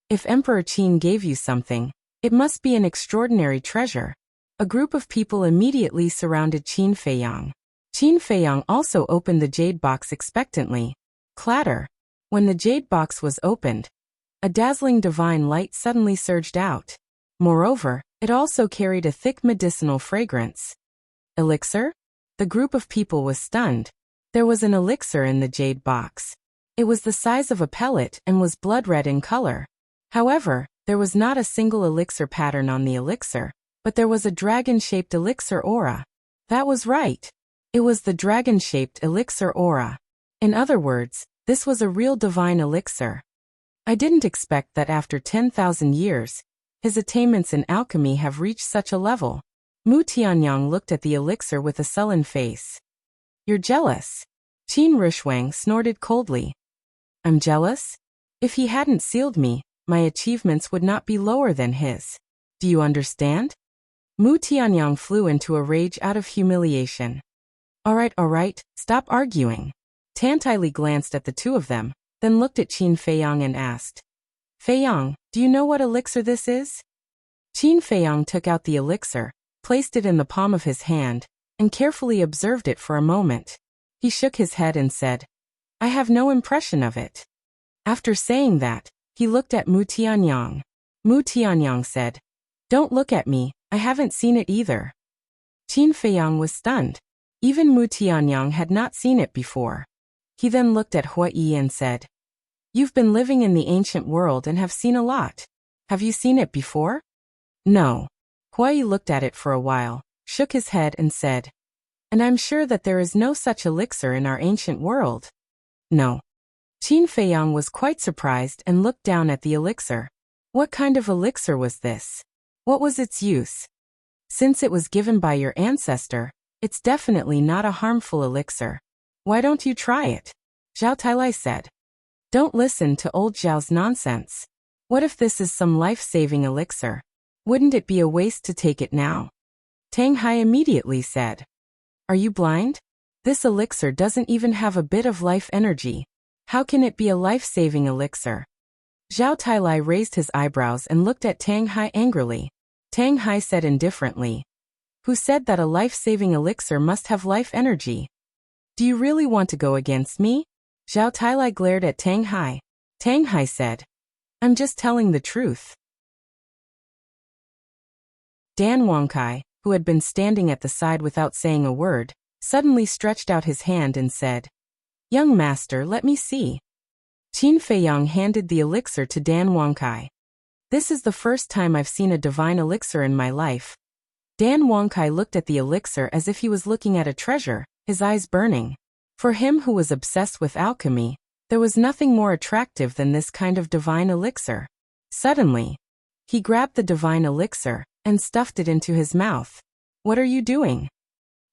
If Emperor Qin gave you something, it must be an extraordinary treasure." A group of people immediately surrounded Qin Feiyang. Qin Feiyang also opened the jade box expectantly. Clatter. When the jade box was opened, a dazzling divine light suddenly surged out. Moreover, it also carried a thick medicinal fragrance. Elixir? The group of people was stunned. There was an elixir in the jade box. It was the size of a pellet and was blood red in color. However, there was not a single elixir pattern on the elixir, but there was a dragon-shaped elixir aura. That was right. It was the dragon-shaped elixir aura. In other words, this was a real divine elixir. I didn't expect that after 10,000 years, his attainments in alchemy have reached such a level. Mu Tianyang looked at the elixir with a sullen face. "You're jealous." Qin Rishuang snorted coldly. "I'm jealous? If he hadn't sealed me, my achievements would not be lower than his. Do you understand?" Mu Tianyang flew into a rage out of humiliation. All right, stop arguing." Tantai Li glanced at the two of them, then looked at Qin Feiyang and asked, "Feiyang, do you know what elixir this is?" Qin Feiyang took out the elixir, placed it in the palm of his hand, and carefully observed it for a moment. He shook his head and said, "I have no impression of it." After saying that, he looked at Mu Tianyang. Mu Tianyang said, "Don't look at me, I haven't seen it either." Qin Feiyang was stunned. Even Mu Tianyang had not seen it before. He then looked at Hua Yi and said, "You've been living in the ancient world and have seen a lot. Have you seen it before?" "No." Hua Yi looked at it for a while, shook his head and said, "And I'm sure that there is no such elixir in our ancient world." "No." Qin Feiyang was quite surprised and looked down at the elixir. What kind of elixir was this? What was its use? Since it was given by your ancestor, it's definitely not a harmful elixir. Why don't you try it? Zhao Tailai said. Don't listen to old Zhao's nonsense. What if this is some life-saving elixir? Wouldn't it be a waste to take it now? Tang Hai immediately said. Are you blind? This elixir doesn't even have a bit of life energy. How can it be a life-saving elixir? Zhao Tailai raised his eyebrows and looked at Tang Hai angrily. Tang Hai said indifferently. Who said that a life-saving elixir must have life energy? Do you really want to go against me? Zhao Tailai glared at Tang Hai. Tang Hai said. I'm just telling the truth. Dan Wangkai, who had been standing at the side without saying a word, suddenly stretched out his hand and said, Young master, let me see. Qin Feiyang handed the elixir to Dan Wangkai. This is the first time I've seen a divine elixir in my life. Dan Wangkai looked at the elixir as if he was looking at a treasure, his eyes burning. For him who was obsessed with alchemy, there was nothing more attractive than this kind of divine elixir. Suddenly, he grabbed the divine elixir and stuffed it into his mouth. What are you doing?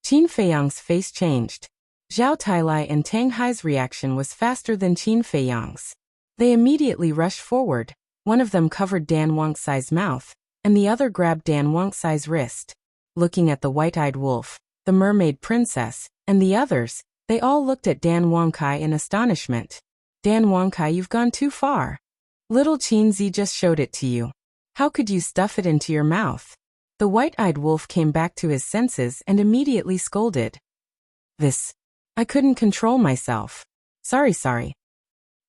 Qin Feiyang's face changed. Zhao Tailai and Tang Hai's reaction was faster than Qin Feiyang's. They immediately rushed forward. One of them covered Dan Wangkai's mouth, and the other grabbed Dan Wangkai's wrist. Looking at the white-eyed wolf, the mermaid princess, and the others, they all looked at Dan Wangkai in astonishment. Dan Wangkai, you've gone too far. Little Qin Zi just showed it to you. How could you stuff it into your mouth? The white-eyed wolf came back to his senses and immediately scolded. I couldn't control myself. Sorry.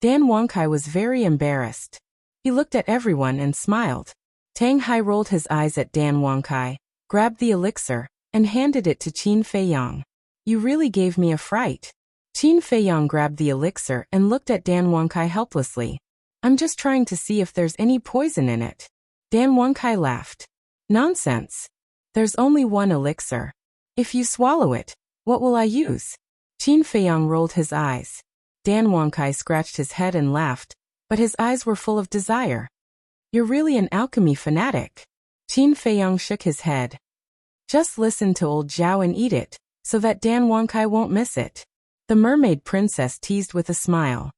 Dan Wangkai was very embarrassed. He looked at everyone and smiled. Tang Hai rolled his eyes at Dan Wangkai, grabbed the elixir, and handed it to Qin Feiyang. You really gave me a fright. Qin Feiyang grabbed the elixir and looked at Dan Wangkai helplessly. I'm just trying to see if there's any poison in it. Dan Wangkai laughed. Nonsense. There's only one elixir. If you swallow it, what will I use? Qin Feiyang rolled his eyes. Dan Wangkai scratched his head and laughed, but his eyes were full of desire. You're really an alchemy fanatic. Qin Feiyang shook his head. Just listen to old Zhao and eat it, so that Dan Wangkai won't miss it. The mermaid princess teased with a smile.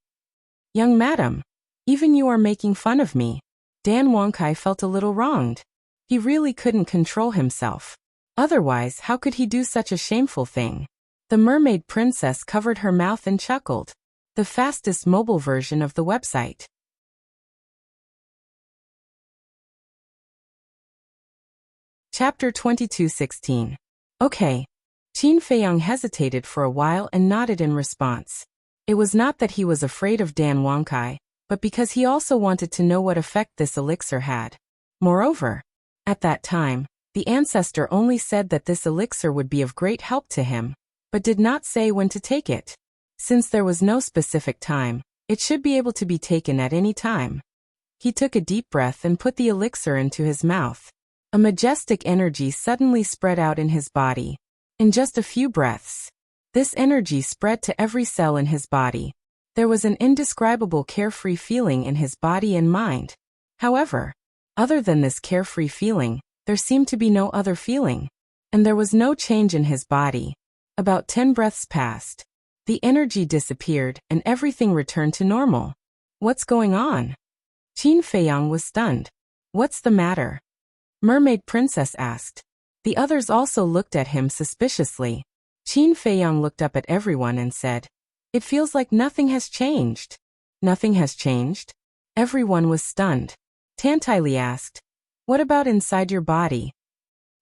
Young madam, even you are making fun of me. Dan Wangkai felt a little wronged. He really couldn't control himself. Otherwise, how could he do such a shameful thing? The mermaid princess covered her mouth and chuckled. The fastest mobile version of the website. Chapter 22:16. Okay. Qin Feiyang hesitated for a while and nodded in response. It was not that he was afraid of Dan Wangkai, but because he also wanted to know what effect this elixir had. Moreover, at that time, the ancestor only said that this elixir would be of great help to him, but did not say when to take it. Since there was no specific time, it should be able to be taken at any time. He took a deep breath and put the elixir into his mouth. A majestic energy suddenly spread out in his body. In just a few breaths, this energy spread to every cell in his body. There was an indescribable carefree feeling in his body and mind. However, other than this carefree feeling, there seemed to be no other feeling. And there was no change in his body. About 10 breaths passed. The energy disappeared and everything returned to normal. What's going on? Qin Feiyang was stunned. What's the matter? Mermaid Princess asked. The others also looked at him suspiciously. Qin Feiyang looked up at everyone and said, It feels like nothing has changed. Nothing has changed? Everyone was stunned. Tantaili asked, What about inside your body?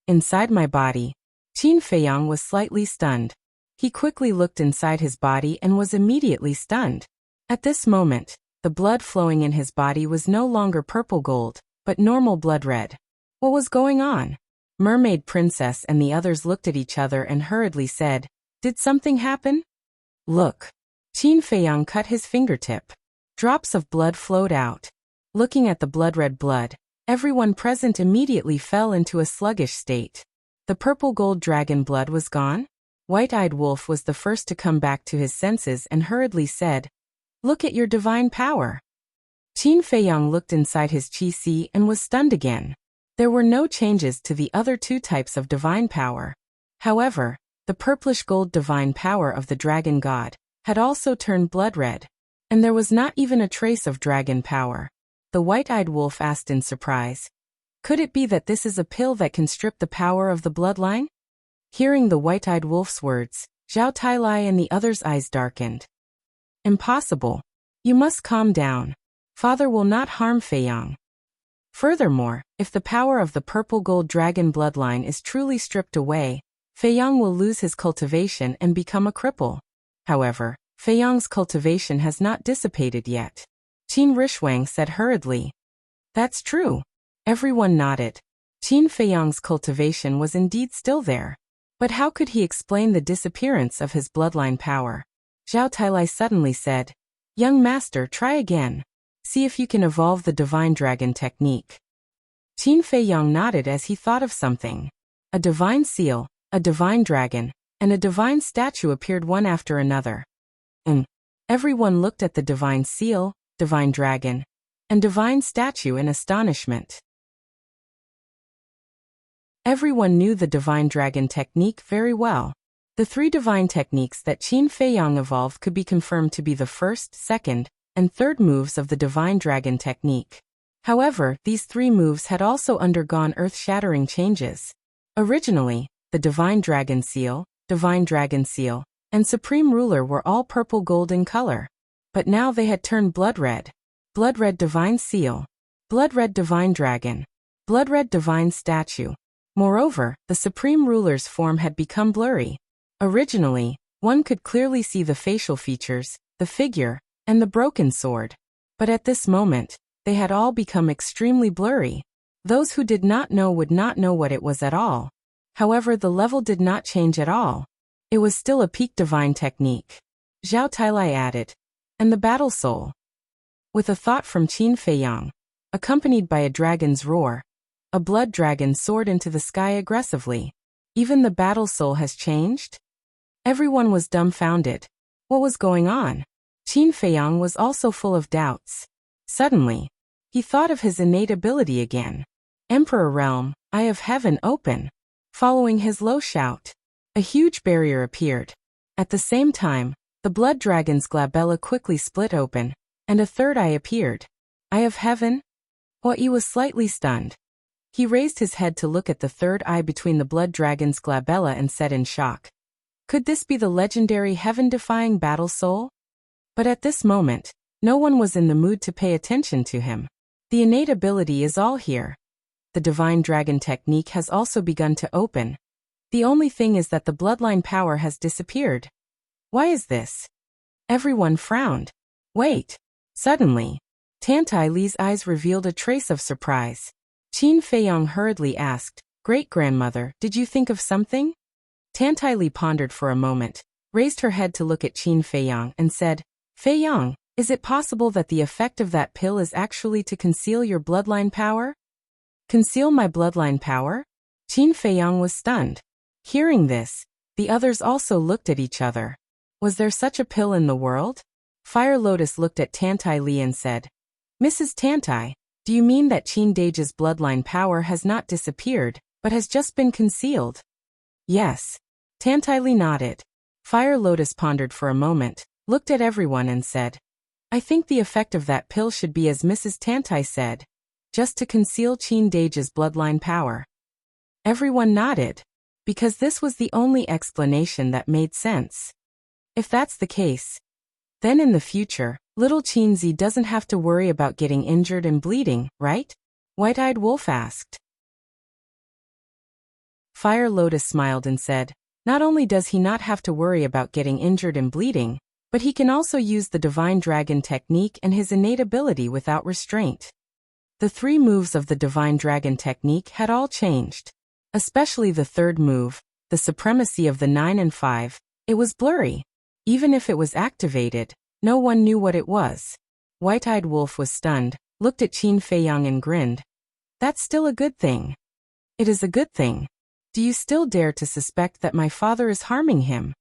Inside my body. Qin Feiyang was slightly stunned. He quickly looked inside his body and was immediately stunned. At this moment, the blood flowing in his body was no longer purple gold, but normal blood red. What was going on? Mermaid Princess and the others looked at each other and hurriedly said, Did something happen? Look. Qin Feiyang cut his fingertip. Drops of blood flowed out. Looking at the blood-red blood, everyone present immediately fell into a sluggish state. The purple gold dragon blood was gone? White-eyed wolf was the first to come back to his senses and hurriedly said, Look at your divine power. Qin Feiyang looked inside his qi and was stunned again. There were no changes to the other two types of divine power. However, the purplish gold divine power of the dragon god had also turned blood red. And there was not even a trace of dragon power. The white-eyed wolf asked in surprise. Could it be that this is a pill that can strip the power of the bloodline? Hearing the white-eyed wolf's words, Zhao Tailai and the other's eyes darkened. Impossible. You must calm down. Father will not harm Feiyang. Furthermore, if the power of the purple gold dragon bloodline is truly stripped away, Feiyang will lose his cultivation and become a cripple. However, Feiyang's cultivation has not dissipated yet. Qin Rishwang said hurriedly. That's true. Everyone nodded. Qin Feiyang's cultivation was indeed still there. But how could he explain the disappearance of his bloodline power? Zhao Tailai suddenly said, Young master, try again. See if you can evolve the divine dragon technique. Qin Feiyang nodded as he thought of something. A divine seal, a divine dragon, and a divine statue appeared one after another. Everyone looked at the divine seal, divine dragon, and divine statue in astonishment. Everyone knew the divine dragon technique very well. The 3 divine techniques that Qin Feiyang evolved could be confirmed to be the first, second, and third moves of the divine dragon technique. However, these 3 moves had also undergone earth-shattering changes. Originally, the divine dragon seal, and supreme ruler were all purple gold in color. But now they had turned blood red divine seal, blood red divine dragon, blood red divine statue. Moreover, the supreme ruler's form had become blurry. Originally, one could clearly see the facial features, the figure, and the broken sword. But at this moment, they had all become extremely blurry. Those who did not know would not know what it was at all. However, the level did not change at all. It was still a peak divine technique. Zhao Tailai added. And the battle soul. With a thought from Qin Feiyang, accompanied by a dragon's roar, a blood dragon soared into the sky aggressively. Even the battle soul has changed? Everyone was dumbfounded. What was going on? Qin Feiyang was also full of doubts. Suddenly, he thought of his innate ability again. Emperor Realm, Eye of Heaven open. Following his low shout, a huge barrier appeared. At the same time, the blood dragon's glabella quickly split open, and a third eye appeared. Eye of Heaven? Yi was slightly stunned. He raised his head to look at the third eye between the blood dragon's glabella and said in shock. Could this be the legendary heaven-defying battle soul? But at this moment, no one was in the mood to pay attention to him. The innate ability is all here. The divine dragon technique has also begun to open. The only thing is that the bloodline power has disappeared. Why is this? Everyone frowned. Wait. Suddenly, Tantai Li's eyes revealed a trace of surprise. Qin Feiyang hurriedly asked, Great-grandmother, did you think of something? Tantai Li pondered for a moment, raised her head to look at Qin Feiyang and said, Feiyang, is it possible that the effect of that pill is actually to conceal your bloodline power? Conceal my bloodline power? Qin Feiyang was stunned. Hearing this, the others also looked at each other. Was there such a pill in the world? Fire Lotus looked at Tantai Li and said, Mrs. Tantai, do you mean that Qin Dage's bloodline power has not disappeared, but has just been concealed? Yes. Tantai Li nodded. Fire Lotus pondered for a moment, looked at everyone and said, I think the effect of that pill should be as Mrs. Tantai said, just to conceal Qin Dage's bloodline power. Everyone nodded, because this was the only explanation that made sense. If that's the case, then in the future, little Qinzi doesn't have to worry about getting injured and bleeding, right? White-eyed Wolf asked. Fire Lotus smiled and said, not only does he not have to worry about getting injured and bleeding, but he can also use the divine dragon technique and his innate ability without restraint. The 3 moves of the divine dragon technique had all changed. Especially the third move, the supremacy of the 9 and 5, it was blurry. Even if it was activated, no one knew what it was. White-eyed Wolf was stunned, looked at Qin Feiyang and grinned. That's still a good thing. It is a good thing. Do you still dare to suspect that my father is harming him?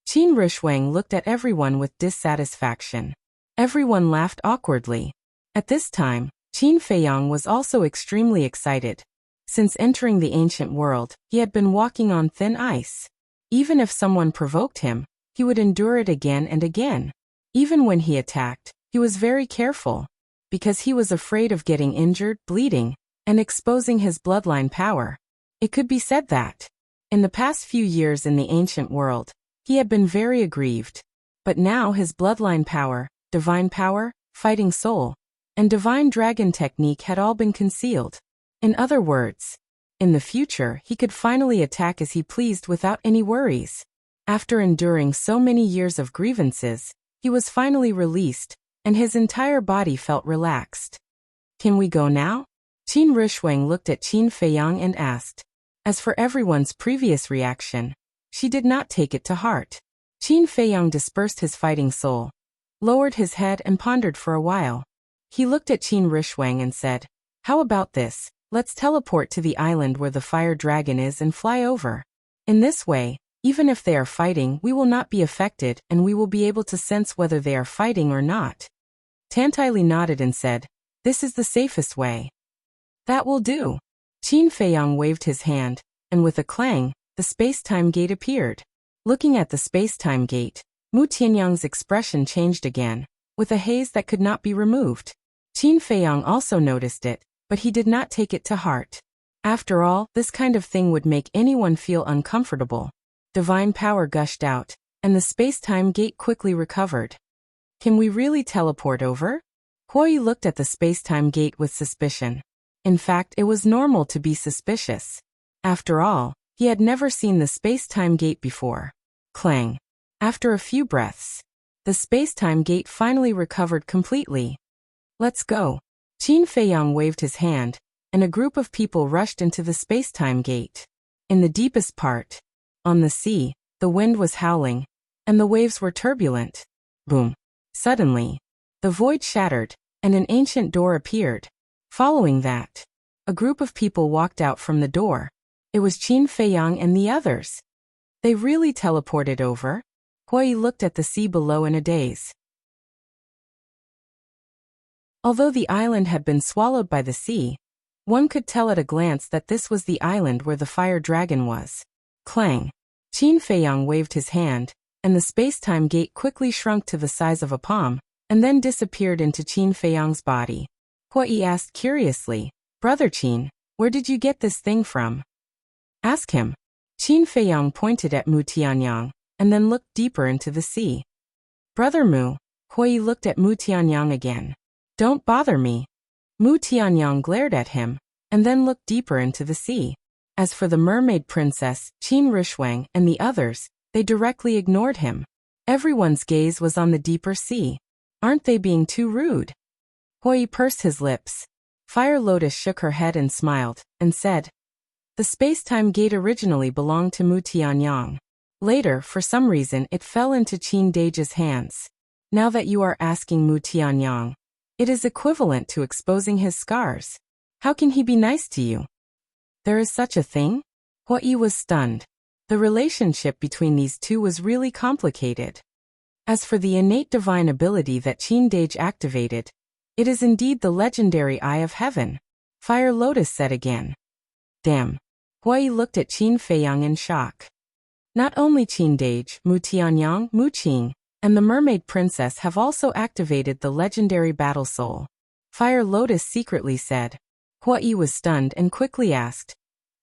Qin Rishwang looked at everyone with dissatisfaction. Everyone laughed awkwardly. At this time, Qin Feiyang was also extremely excited. Since entering the ancient world, he had been walking on thin ice. Even if someone provoked him, he would endure it again and again. Even when he attacked, He was very careful, because he was afraid of getting injured, bleeding, and exposing his bloodline power. It could be said that, in the past few years in the ancient world, he had been very aggrieved. But now his bloodline power, divine power, fighting soul, and divine dragon technique had all been concealed. In other words, in the future he could finally attack as he pleased without any worries. After enduring so many years of grievances, he was finally released, and his entire body felt relaxed. Can we go now? Qin Rishuang looked at Qin Feiyang and asked. As for everyone's previous reaction, she did not take it to heart. Qin Feiyang dispersed his fighting soul, lowered his head and pondered for a while. He looked at Qin Rishuang and said, "How about this? Let's teleport to the island where the fire dragon is and fly over. In this way, even if they are fighting, we will not be affected and we will be able to sense whether they are fighting or not." Tantaili nodded and said, "This is the safest way." "That will do." Qin Feiyang waved his hand, and with a clang, the space-time gate appeared. Looking at the space-time gate, Mu Tianyang's expression changed again, with a haze that could not be removed. Qin Feiyang also noticed it, but he did not take it to heart. After all, this kind of thing would make anyone feel uncomfortable. Divine power gushed out, and the space-time gate quickly recovered. Can we really teleport over? Huoyi looked at the space-time gate with suspicion. In fact, it was normal to be suspicious. After all, he had never seen the space-time gate before. Clang. After a few breaths, the space-time gate finally recovered completely. "Let's go." Qin Feiyang waved his hand, and a group of people rushed into the space-time gate. In the deepest part, on the sea, the wind was howling, and the waves were turbulent. Boom. Suddenly, the void shattered, and an ancient door appeared. Following that, a group of people walked out from the door. It was Qin Feiyang and the others. They really teleported over? Huoyi looked at the sea below in a daze. Although the island had been swallowed by the sea, one could tell at a glance that this was the island where the fire dragon was. Clang. Qin Feiyang waved his hand, and the space-time gate quickly shrunk to the size of a palm, and then disappeared into Qin Feiyang's body. Huoyi asked curiously, "Brother Qin, where did you get this thing from?" "Ask him." Qin Feiyang pointed at Mu Tianyang, and then looked deeper into the sea. "Brother Mu," Huoyi looked at Mu Tianyang again. "Don't bother me." Mu Tianyang glared at him, and then looked deeper into the sea. As for the mermaid princess, Qin Rishuang, and the others, they directly ignored him. Everyone's gaze was on the deeper sea. Aren't they being too rude? Huoyi pursed his lips. Fire Lotus shook her head and smiled, and said, "The space-time gate originally belonged to Mu Tianyang. Later, for some reason, it fell into Qin Dage's hands. Now that you are asking Mu Tianyang, it is equivalent to exposing his scars. How can he be nice to you?" "There is such a thing?" Huoyi was stunned. The relationship between these two was really complicated. As for the innate divine ability that Qin Dage activated, it is indeed the legendary Eye of Heaven. Fire Lotus said again. Damn. Huoyi looked at Qin Feiyang in shock. Not only Qin Dage, Mu Tianyang, Mu Qing, and the Mermaid Princess have also activated the legendary Battle Soul. Fire Lotus secretly said. Huoyi was stunned and quickly asked,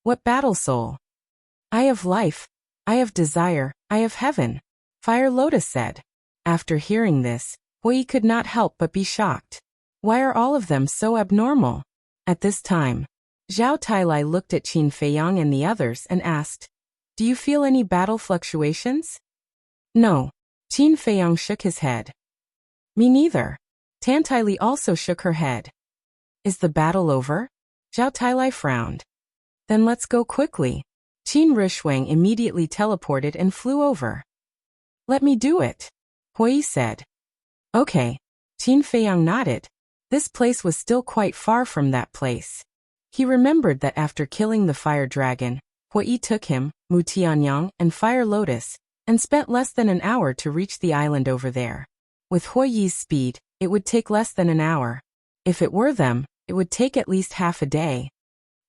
"What Battle Soul?" "Eye of Life, Eye of Desire, Eye of Heaven," Fire Lotus said. After hearing this, Huoyi could not help but be shocked. Why are all of them so abnormal? At this time, Zhao Tailai looked at Qin Feiyang and the others and asked, "Do you feel any battle fluctuations?" "No." Qin Feiyang shook his head. "Me neither." Tantaili also shook her head. "Is the battle over?" Zhao Tailai frowned. "Then let's go quickly." Qin Rishuang immediately teleported and flew over. "Let me do it," Huoyi said. "Okay." Qin Feiyang nodded. This place was still quite far from that place. He remembered that after killing the fire dragon, Huoyi took him, Mu Tianyang, and Fire Lotus, and spent less than an hour to reach the island over there. With Huoyi's speed, it would take less than an hour. If it were them, it would take at least half a day.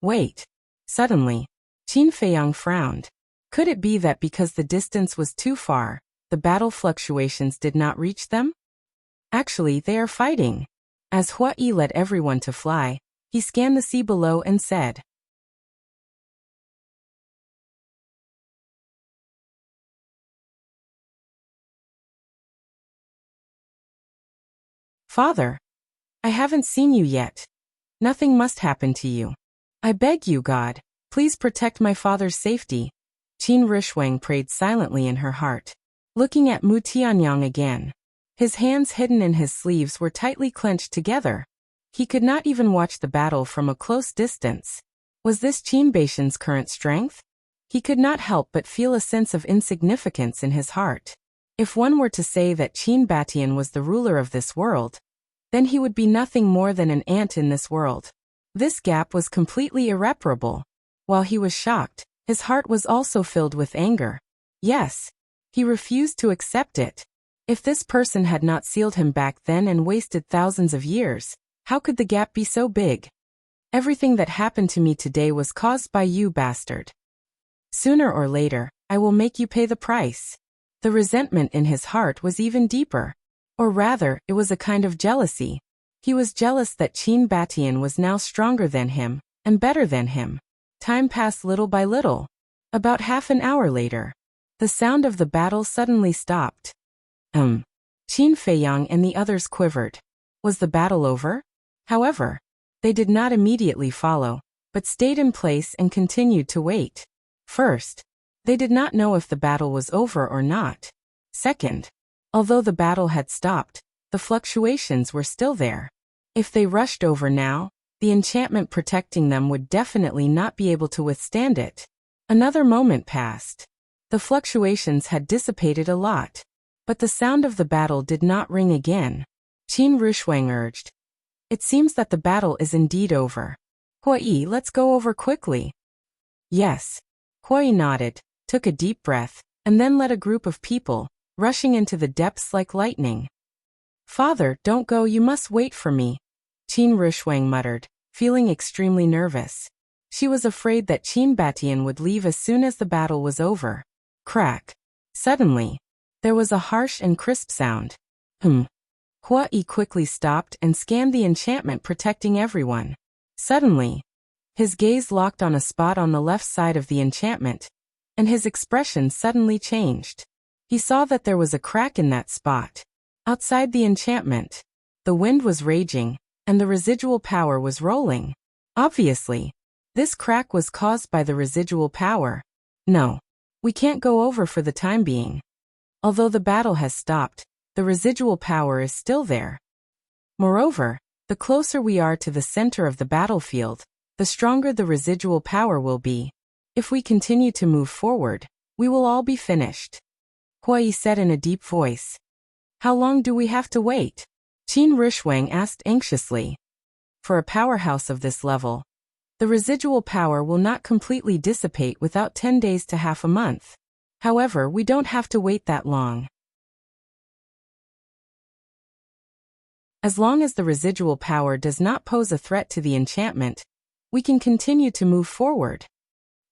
Wait. Suddenly, Qin Feiyang frowned. Could it be that because the distance was too far, the battle fluctuations did not reach them? Actually, they are fighting. As Hua Yi led everyone to fly, he scanned the sea below and said, "Father, I haven't seen you yet. Nothing must happen to you. I beg you, God, please protect my father's safety." Qin Rishuang prayed silently in her heart. Looking at Mu Tianyang again. His hands hidden in his sleeves were tightly clenched together. He could not even watch the battle from a close distance. Was this Qin Baishan's current strength? He could not help but feel a sense of insignificance in his heart. If one were to say that Qin Batian was the ruler of this world, then he would be nothing more than an ant in this world. This gap was completely irreparable. While he was shocked, his heart was also filled with anger. Yes, he refused to accept it. If this person had not sealed him back then and wasted thousands of years, how could the gap be so big? Everything that happened to me today was caused by you, bastard. Sooner or later, I will make you pay the price. The resentment in his heart was even deeper. Or rather, it was a kind of jealousy. He was jealous that Qin Batian was now stronger than him, and better than him. Time passed little by little. About half an hour later, the sound of the battle suddenly stopped. Qin Feiyang and the others quivered. Was the battle over? However, they did not immediately follow, but stayed in place and continued to wait. First, they did not know if the battle was over or not. Second, although the battle had stopped, the fluctuations were still there. If they rushed over now, the enchantment protecting them would definitely not be able to withstand it. Another moment passed. The fluctuations had dissipated a lot. But the sound of the battle did not ring again. Qin Rishuang urged. "It seems that the battle is indeed over. Hua Yi, let's go over quickly." Yes. Hua Yi nodded, took a deep breath, and then led a group of people, rushing into the depths like lightning. "Father, don't go, you must wait for me," Qin Rishuang muttered, feeling extremely nervous. She was afraid that Qin Batian would leave as soon as the battle was over. Crack. Suddenly, there was a harsh and crisp sound. Hua Yi quickly stopped and scanned the enchantment protecting everyone. Suddenly, his gaze locked on a spot on the left side of the enchantment, and his expression suddenly changed. He saw that there was a crack in that spot. Outside the enchantment, the wind was raging, and the residual power was rolling. Obviously, this crack was caused by the residual power. No, we can't go over for the time being. Although the battle has stopped, the residual power is still there. Moreover, the closer we are to the center of the battlefield, the stronger the residual power will be. If we continue to move forward, we will all be finished. Hua Yi said in a deep voice. "How long do we have to wait?" Qin Rishuang asked anxiously. For a powerhouse of this level, the residual power will not completely dissipate without 10 days to half a month. However, we don't have to wait that long. As long as the residual power does not pose a threat to the enchantment, we can continue to move forward.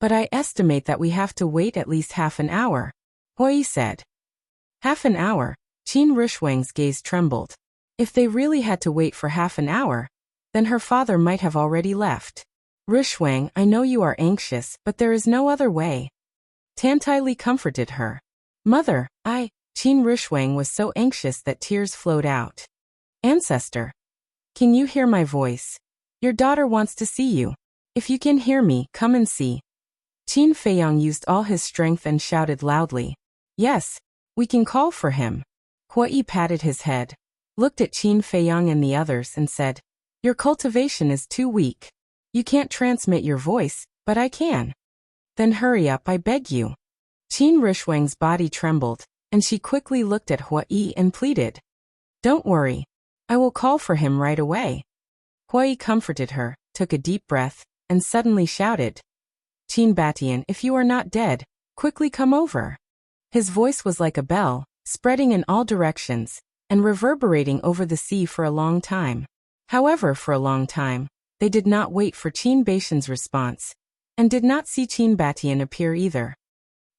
But I estimate that we have to wait at least half an hour, Hua Yi said. Half an hour? Qin Rishuang's gaze trembled. If they really had to wait for half an hour, then her father might have already left. "Rishuang, I know you are anxious, but there is no other way." Tantai Li comforted her. "Mother, Qin Rishuang was so anxious that tears flowed out. "Ancestor, can you hear my voice? Your daughter wants to see you. If you can hear me, come and see." Qin Feiyang used all his strength and shouted loudly. "Yes, we can call for him." Hua Yi patted his head, looked at Qin Feiyang and the others and said, "Your cultivation is too weak. You can't transmit your voice, but I can." "Then hurry up, I beg you." Qin Rishuang's body trembled, and she quickly looked at Hua Yi and pleaded. "Don't worry. I will call for him right away." Hua Yi comforted her, took a deep breath, and suddenly shouted, "Qin Batian, if you are not dead, quickly come over." His voice was like a bell, spreading in all directions, and reverberating over the sea for a long time. However, for a long time, they did not wait for Qin Baishan's response, and did not see Qin Batian appear either.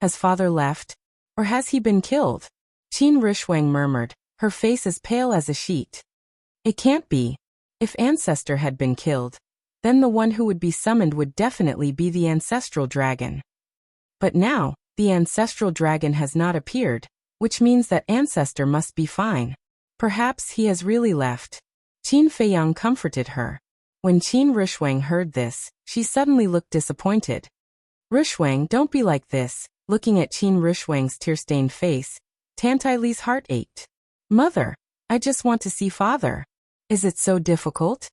Has father left? Or has he been killed? Qin Rishuang murmured, her face as pale as a sheet. It can't be. If Ancestor had been killed, then the one who would be summoned would definitely be the ancestral dragon. But now, the ancestral dragon has not appeared, which means that Ancestor must be fine. Perhaps he has really left. Qin Feiyang comforted her. When Qin Rushwang heard this, she suddenly looked disappointed. Rushwang, don't be like this. Looking at Qin Rushwang's tear-stained face, Tantai Li's heart ached. Mother, I just want to see father. Is it so difficult?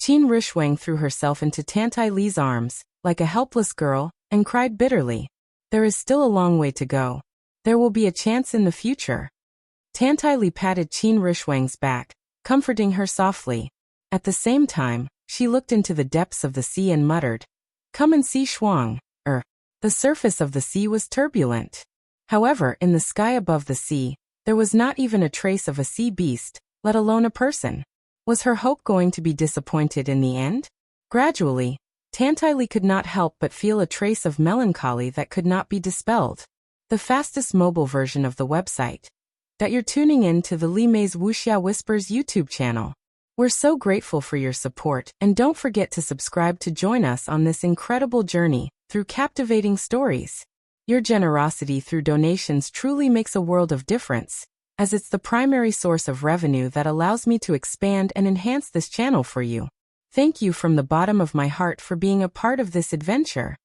Qin Rushwang threw herself into Tantai Li's arms, like a helpless girl, and cried bitterly. There is still a long way to go. There will be a chance in the future. Tantai Li patted Qin Rushwang's back, comforting her softly. At the same time, she looked into the depths of the sea and muttered, "Come and see Shuang." The surface of the sea was turbulent. However, in the sky above the sea, there was not even a trace of a sea beast, let alone a person. Was her hope going to be disappointed in the end? Gradually, Tantai Li could not help but feel a trace of melancholy that could not be dispelled. The fastest mobile version of the website. That you're tuning in to the Li Mei's Wuxia Whispers YouTube channel. We're so grateful for your support, and don't forget to subscribe to join us on this incredible journey through captivating stories. Your generosity through donations truly makes a world of difference, as it's the primary source of revenue that allows me to expand and enhance this channel for you. Thank you from the bottom of my heart for being a part of this adventure.